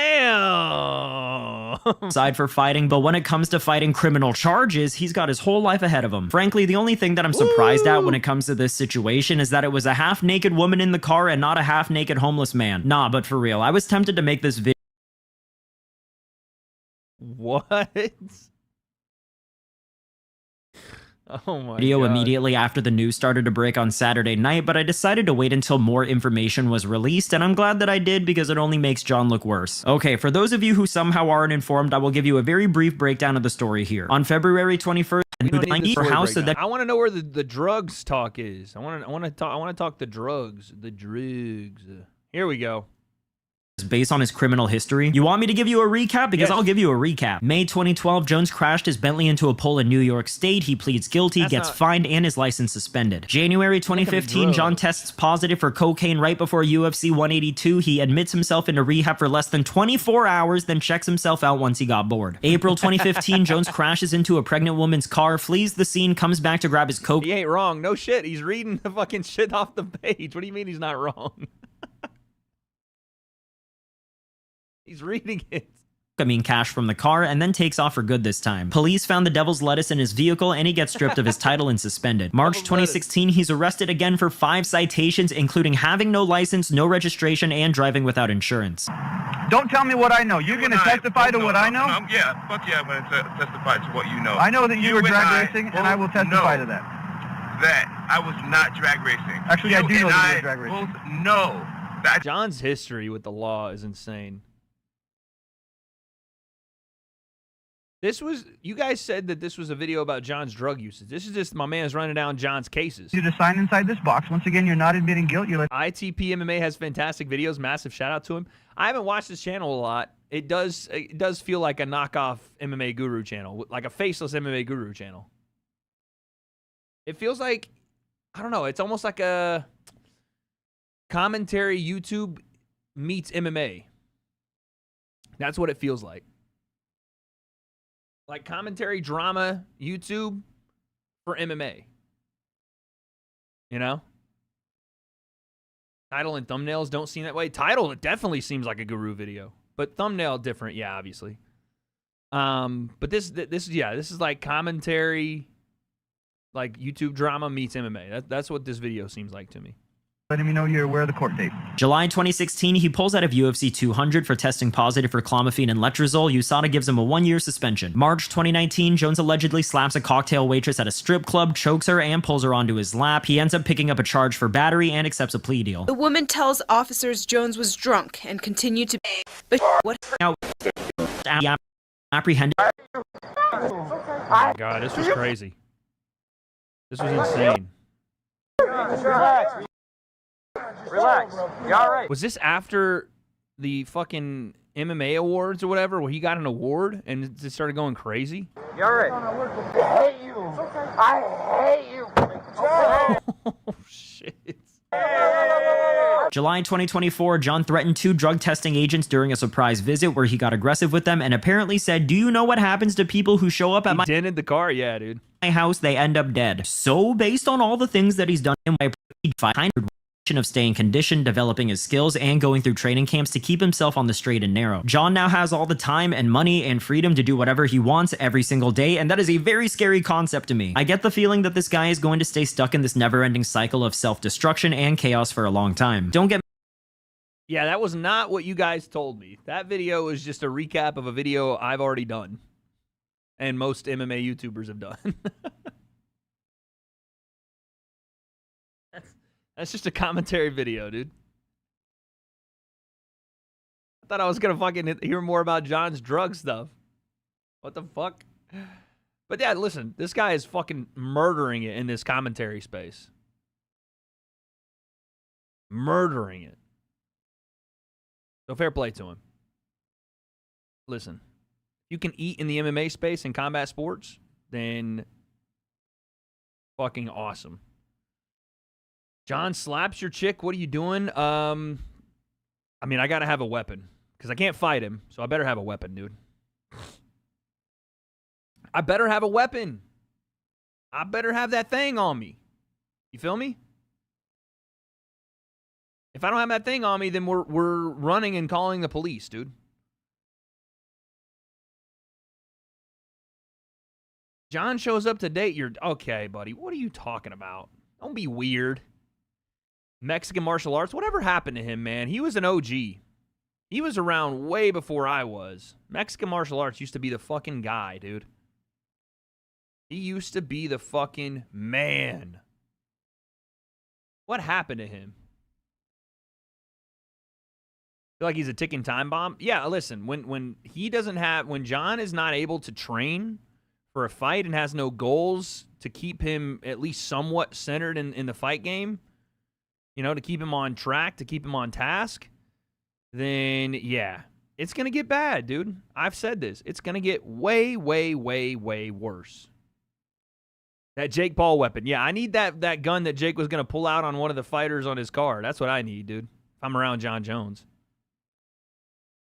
for fighting, but when it comes to fighting criminal charges, he's got his whole life ahead of him. Frankly, the only thing that I'm surprised at when it comes to this situation is that it was a half-naked woman in the car and not a half-naked homeless man. Nah, but for real, I was tempted to make this video. What? Oh my video God. Immediately after the news started to break on Saturday night, but I decided to wait until more information was released, and I'm glad that I did because it only makes John look worse. Okay, for those of you who somehow aren't informed, I will give you a very brief breakdown of the story here. On February 21st, her house said that I want to know where the drugs talk is. I want to talk the drugs. Here we go. Based on his criminal history. You want me to give you a recap? Because I'll give you a recap. May 2012, Jones crashed his Bentley into a pole in New York State. He pleads guilty, gets fined, and his license suspended. January 2015, John tests positive for cocaine right before UFC 182. He admits himself into rehab for less than 24 hours, then checks himself out once he got bored. April 2015, Jones crashes into a pregnant woman's car, flees the scene, comes back to grab his coke. He ain't wrong. No shit. He's reading the fucking shit off the page. What do you mean he's not wrong? He's reading it. Cash from the car, and then takes off for good this time. Police found the devil's lettuce in his vehicle, and he gets stripped of his title and suspended. March 2016, he's arrested again for 5 citations, including having no license, no registration, and driving without insurance. Don't tell me what I know. You're going to testify to what I know? Yeah, fuck yeah, I'm going to testify to what you know. I know that you were drag racing, and I will testify to that. That I was not drag racing. Actually, I do know that you were drag racing. No. John's history with the law is insane. You guys said that this was a video about John's drug usage. This is just my man's running down John's cases. You to sign inside this box. Once again, you're not admitting guilt. You're like ITP MMA has fantastic videos. Massive shout out to him. I haven't watched this channel a lot. It does feel like a knockoff MMA guru channel, like a faceless MMA guru channel. It feels like, I don't know, it's almost like a commentary YouTube meets MMA. That's what it feels like. Like commentary drama YouTube for MMA. You know? Title and thumbnails don't seem that way. Title, it definitely seems like a guru video. But thumbnail different, yeah, obviously. But this is like commentary, like YouTube drama meets MMA. That's what this video seems like to me. letting me know you're aware of the court date. July 2016, he pulls out of UFC 200 for testing positive for clomiphene and letrozole. USADA gives him a 1-year suspension. March 2019, Jones allegedly slaps a cocktail waitress at a strip club, chokes her, and pulls her onto his lap. He ends up picking up a charge for battery and accepts a plea deal. The woman tells officers Jones was drunk and continued to... But what... Now, apprehended... Oh my God, this was crazy. This was insane. Relax. You all right? Was this after the fucking MMA awards or whatever, where he got an award and it just started going crazy? You all right? I hate you. I hate you. Oh, shit. July 2024, John threatened 2 drug testing agents during a surprise visit where he got aggressive with them and apparently said, "Do you know what happens to people who show up at my dented the car? Yeah, dude. My house, they end up dead." So, based on all the things that he's done in my 500 of staying conditioned, developing his skills, and going through training camps to keep himself on the straight and narrow. John now has all the time and money and freedom to do whatever he wants every single day, and that is a very scary concept to me. I get the feeling that this guy is going to stay stuck in this never-ending cycle of self-destruction and chaos for a long time. Don't get Yeah, that was not what you guys told me. That video is just a recap of a video I've already done. And most MMA YouTubers have done. That's just a commentary video, dude. I thought I was gonna fucking hear more about John's drug stuff. What the fuck? But yeah, listen, this guy is fucking murdering it in this commentary space. Murdering it. So fair play to him. Listen, you can eat in the MMA space in combat sports, then fucking awesome. John slaps your chick. What are you doing? I mean, I got to have a weapon because I can't fight him. So I better have a weapon, dude. I better have a weapon. I better have that thing on me. You feel me? If I don't have that thing on me, then we're running and calling the police, dude. John shows up to date. You're okay, buddy. What are you talking about? Don't be weird. Mexican martial arts. Whatever happened to him, man? He was an OG. He was around way before I was. Mexican martial arts used to be the fucking guy, dude. He used to be the fucking man. What happened to him? Feel like he's a ticking time bomb? Yeah, listen, when John is not able to train for a fight and has no goals to keep him at least somewhat centered in the fight game, you know, to keep him on track, to keep him on task, then yeah, it's going to get bad, dude. I've said this. It's going to get way, way, way, way worse. That Jake Paul weapon. Yeah, I need that gun that Jake was going to pull out on one of the fighters on his car. That's what I need, dude, if I'm around John Jones.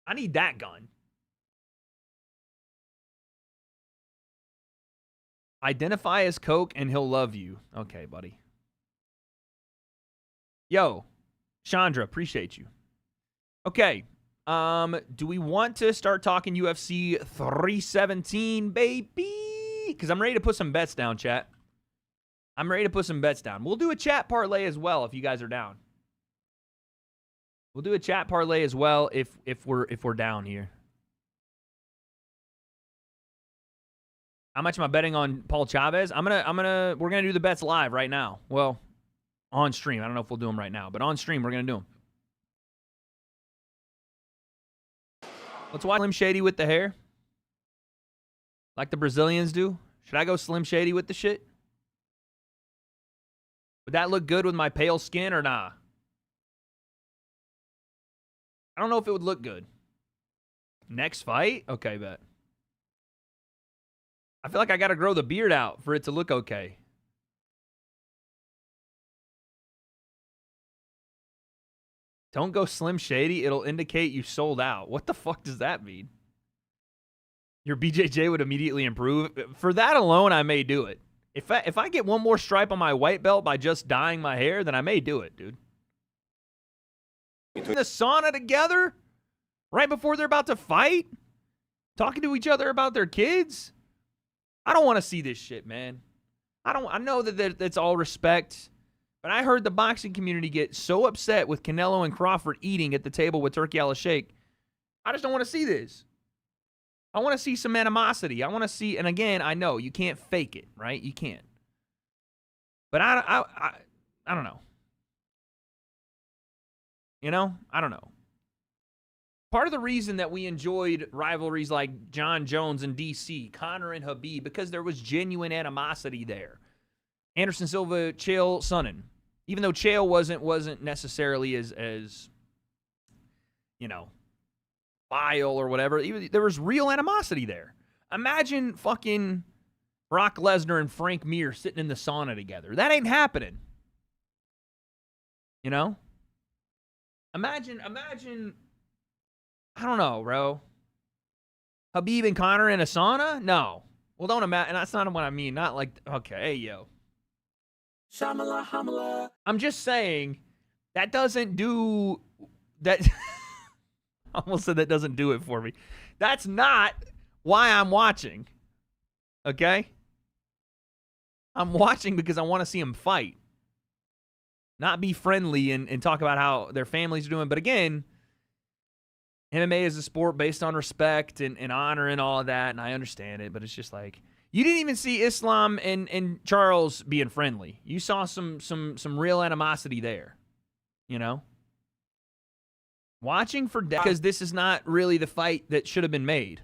I need that gun. Identify as Coke and he'll love you. Okay, buddy. Yo, Chandra, appreciate you. Okay, do we want to start talking UFC 317, baby? Because I'm ready to put some bets down, chat. I'm ready to put some bets down. We'll do a chat parlay as well if you guys are down. We'll do a chat parlay as well if we're down here. How much am I betting on Paul Chavez? We're gonna do the bets live right now. Well, on stream. I don't know if we'll do them right now, but on stream we're gonna do them. Let's watch Slim Shady with the hair, like the Brazilians do. Should I go Slim Shady with the shit? Would that look good with my pale skin or nah? I don't know if it would look good. Next fight? Okay, bet. I feel like I got to grow the beard out for it to look okay. Don't go Slim Shady. It'll indicate you sold out. What the fuck does that mean? Your BJJ would immediately improve. For that alone, I may do it. If I get one more stripe on my white belt by just dyeing my hair, then I may do it, dude. In the sauna together? Right before they're about to fight? Talking to each other about their kids? I don't want to see this shit, man. I know that it's all respect, but I heard the boxing community get so upset with Canelo and Crawford eating at the table with Turkey Al Sheikh. I just don't want to see this. I want to see some animosity. I want to see, and again, I know you can't fake it, right? You can't. But I don't know. You know? I don't know. Part of the reason that we enjoyed rivalries like John Jones and DC, Conor and Khabib, because there was genuine animosity there. Anderson Silva, Chael Sonnen. Even though Chael wasn't necessarily as vile or whatever, there was real animosity there. Imagine fucking Brock Lesnar and Frank Mir sitting in the sauna together. That ain't happening. You know? Imagine, I don't know, bro. Khabib and Conor in a sauna? No. Well, don't imagine. That's not what I mean. Not like, okay, hey, yo. Shamala, hamala. I'm just saying that doesn't do that. I almost said that doesn't do it for me. That's not why I'm watching. Okay? I'm watching because I want to see them fight. Not be friendly and talk about how their families are doing. But again, MMA is a sport based on respect and honor and all of that, and I understand it, but it's just like, you didn't even see Islam and Charles being friendly. You saw some real animosity there, you know? Watching for because this is not really the fight that should have been made.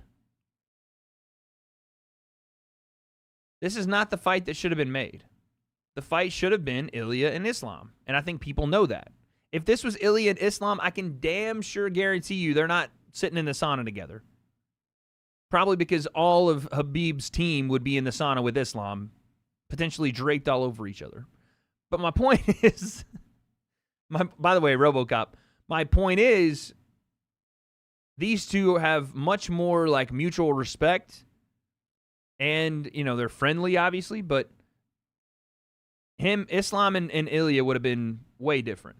This is not the fight that should have been made. The fight should have been Ilya and Islam, and I think people know that. If this was Ilya and Islam, I can damn sure guarantee you they're not sitting in the sauna together. Probably because all of Khabib's team would be in the sauna with Islam, potentially draped all over each other. But my point is, by the way, RoboCop, my point is, these two have much more like mutual respect, and they're friendly, obviously, but Islam and Ilya would have been way different.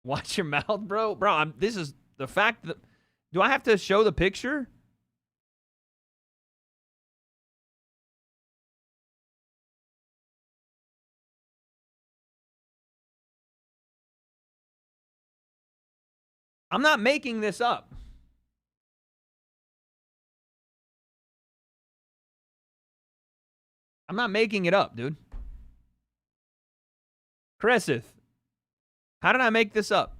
Watch your mouth, bro. Bro, this is the fact that... Do I have to show the picture? I'm not making this up. I'm not making it up, dude. Cressith, how did I make this up?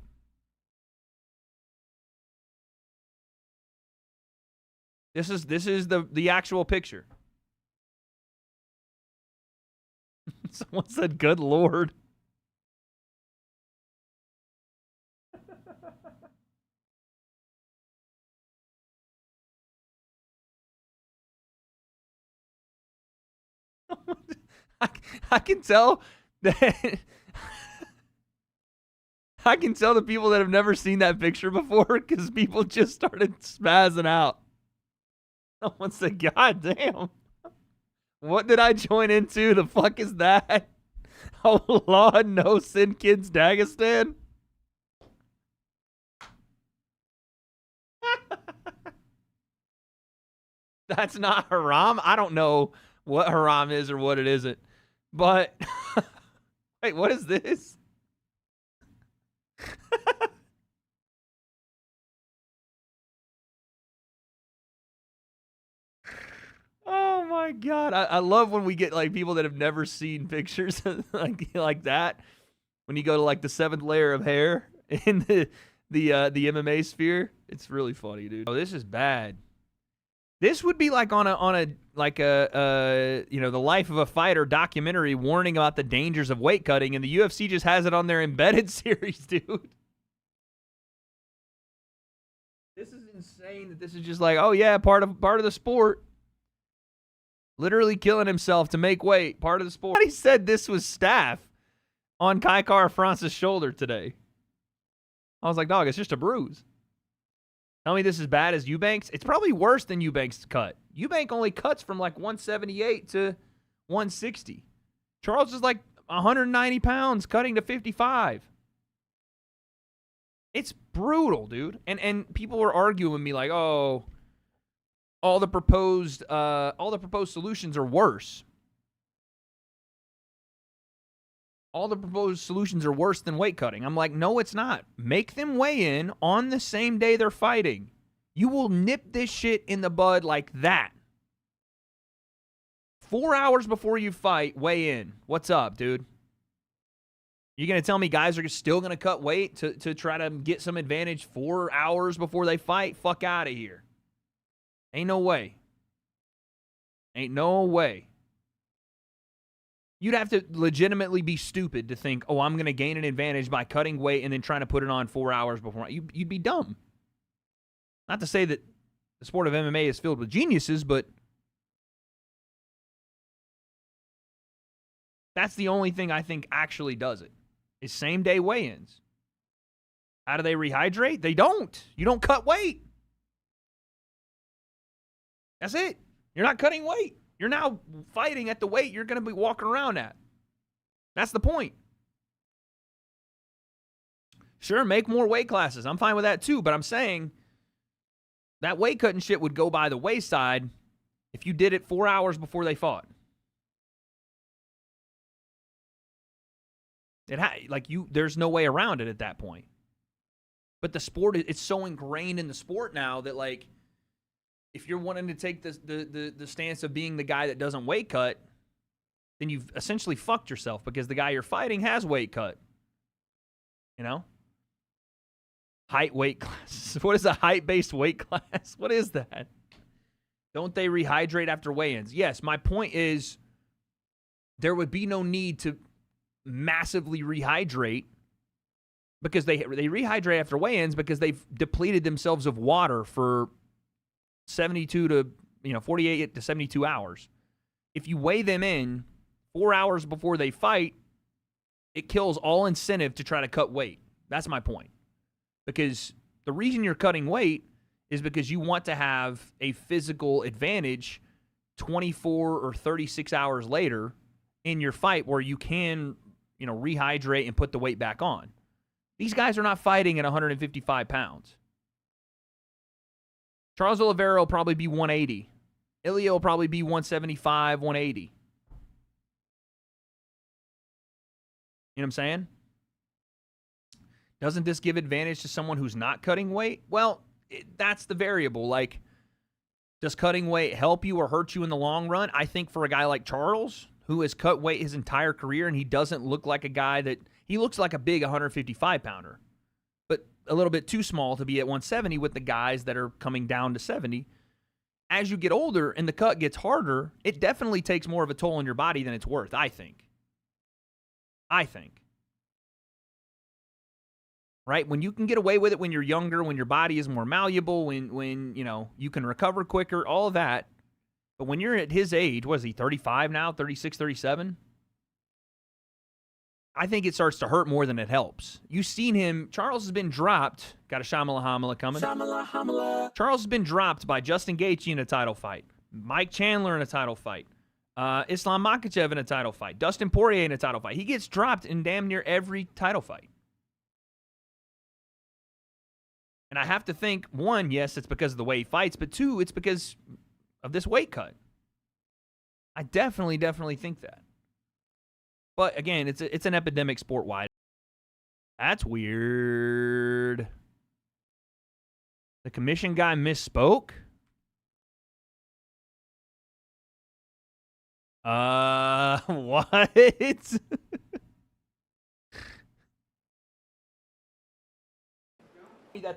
This is the actual picture. Someone said, "Good Lord." I can tell that I can tell the people that have never seen that picture before because people just started spazzing out. Someone said, "God damn. What did I join into? The fuck is that? Oh, Lord, no sin kids Dagestan." That's not haram. I don't know what haram is or what it isn't. But, wait, what is this? Oh my God. I love when we get like people that have never seen pictures like that. When you go to like the 7th layer of hair in the MMA sphere. It's really funny, dude. Oh, this is bad. This would be like on a the life of a fighter documentary warning about the dangers of weight cutting, and the UFC just has it on their embedded series, dude. This is insane that this is just like, oh yeah, part of the sport. Literally killing himself to make weight, part of the sport. He said this was staph on Kai Kara-France's shoulder today. I was like, dog, it's just a bruise. Tell me this is bad as Eubanks? It's probably worse than Eubanks' cut. Eubank only cuts from like 178 to 160. Charles is like 190 pounds cutting to 55. It's brutal, dude. And people were arguing with me like, oh, all the proposed solutions are worse. All the proposed solutions are worse than weight cutting. I'm like, no, it's not. Make them weigh in on the same day they're fighting. You will nip this shit in the bud like that. 4 hours before you fight, weigh in. What's up, dude? You going to tell me guys are still going to cut weight to try to get some advantage 4 hours before they fight? Fuck out of here. Ain't no way. Ain't no way. You'd have to legitimately be stupid to think, oh, I'm going to gain an advantage by cutting weight and then trying to put it on 4 hours before. You'd be dumb. Not to say that the sport of MMA is filled with geniuses, but that's the only thing I think actually does it, is same-day weigh-ins. How do they rehydrate? They don't. You don't cut weight. That's it. You're not cutting weight. You're now fighting at the weight you're going to be walking around at. That's the point. Sure, make more weight classes. I'm fine with that too, but I'm saying that weight cutting shit would go by the wayside if you did it 4 hours before they fought. There's no way around it at that point. But the sport, it's so ingrained in the sport now that, like, if you're wanting to take the stance of being the guy that doesn't weight cut, then you've essentially fucked yourself because the guy you're fighting has weight cut. You know? Height weight class. What is a height-based weight class? What is that? Don't they rehydrate after weigh-ins? Yes, my point is there would be no need to massively rehydrate because they rehydrate after weigh-ins because they've depleted themselves of water for 72 to 48 to 72 hours. If you weigh them in 4 hours before they fight, it kills all incentive to try to cut weight. That's my point. Because the reason you're cutting weight is because you want to have a physical advantage 24 or 36 hours later in your fight where you can, rehydrate and put the weight back on. These guys are not fighting at 155 pounds. Charles Oliveira will probably be 180. Ilya will probably be 175, 180. You know what I'm saying? Doesn't this give advantage to someone who's not cutting weight? Well, that's the variable. Like, does cutting weight help you or hurt you in the long run? I think for a guy like Charles, who has cut weight his entire career, and he doesn't look like a guy that... He looks like a big 155-pounder, but a little bit too small to be at 170 with the guys that are coming down to 70. As you get older and the cut gets harder, it definitely takes more of a toll on your body than it's worth, I think. Right? When you can get away with it when you're younger, when your body is more malleable, when you can recover quicker, all of that. But when you're at his age, what is he, 35 now, 36, 37? I think it starts to hurt more than it helps. You've seen him. Charles has been dropped. Got a Shamala Hamala coming. Shamala Hamala. Charles has been dropped by Justin Gaethje in a title fight. Mike Chandler in a title fight. Islam Makhachev in a title fight. Dustin Poirier in a title fight. He gets dropped in damn near every title fight. And I have to think, one, yes, it's because of the way he fights, but two, it's because of this weight cut. I definitely think that. But again, it's an epidemic sport-wide. That's weird. The commission guy misspoke? What? That's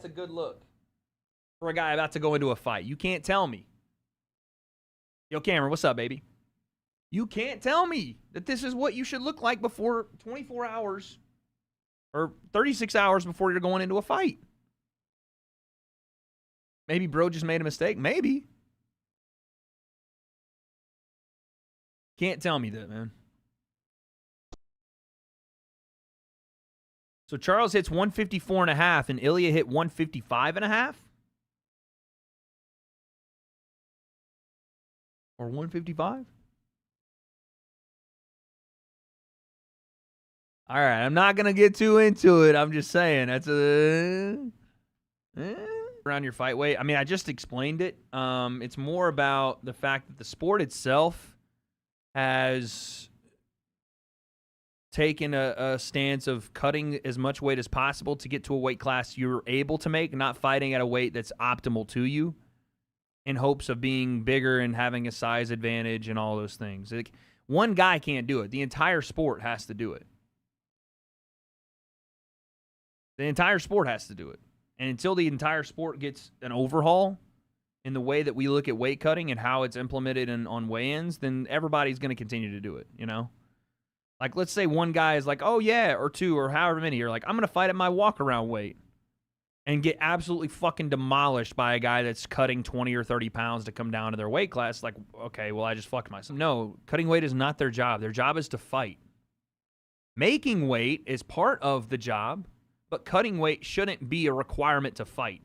a good look for a guy about to go into a fight. You can't tell me. Yo, Cameron, what's up, baby? You can't tell me that this is what you should look like before 24 hours or 36 hours before you're going into a fight. Maybe bro just made a mistake. Maybe. Can't tell me that, man. So Charles hits 154.5 and Ilya hit 155.5? Or 155? All right, I'm not going to get too into it. I'm just saying that's around your fight weight. I mean, I just explained it. It's more about the fact that the sport itself has taken a stance of cutting as much weight as possible to get to a weight class you're able to make, not fighting at a weight that's optimal to you in hopes of being bigger and having a size advantage and all those things. Like, one guy can't do it. The entire sport has to do it. The entire sport has to do it. And until the entire sport gets an overhaul in the way that we look at weight cutting and how it's implemented on weigh-ins, then everybody's going to continue to do it, you know? Like, let's say one guy is like, oh, yeah, or two, or however many. You're like, I'm going to fight at my walk-around weight and get absolutely fucking demolished by a guy that's cutting 20 or 30 pounds to come down to their weight class. Like, okay, well, I just fucked myself. No, cutting weight is not their job. Their job is to fight. Making weight is part of the job, but cutting weight shouldn't be a requirement to fight.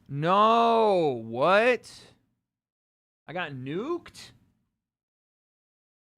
No, what? I got nuked?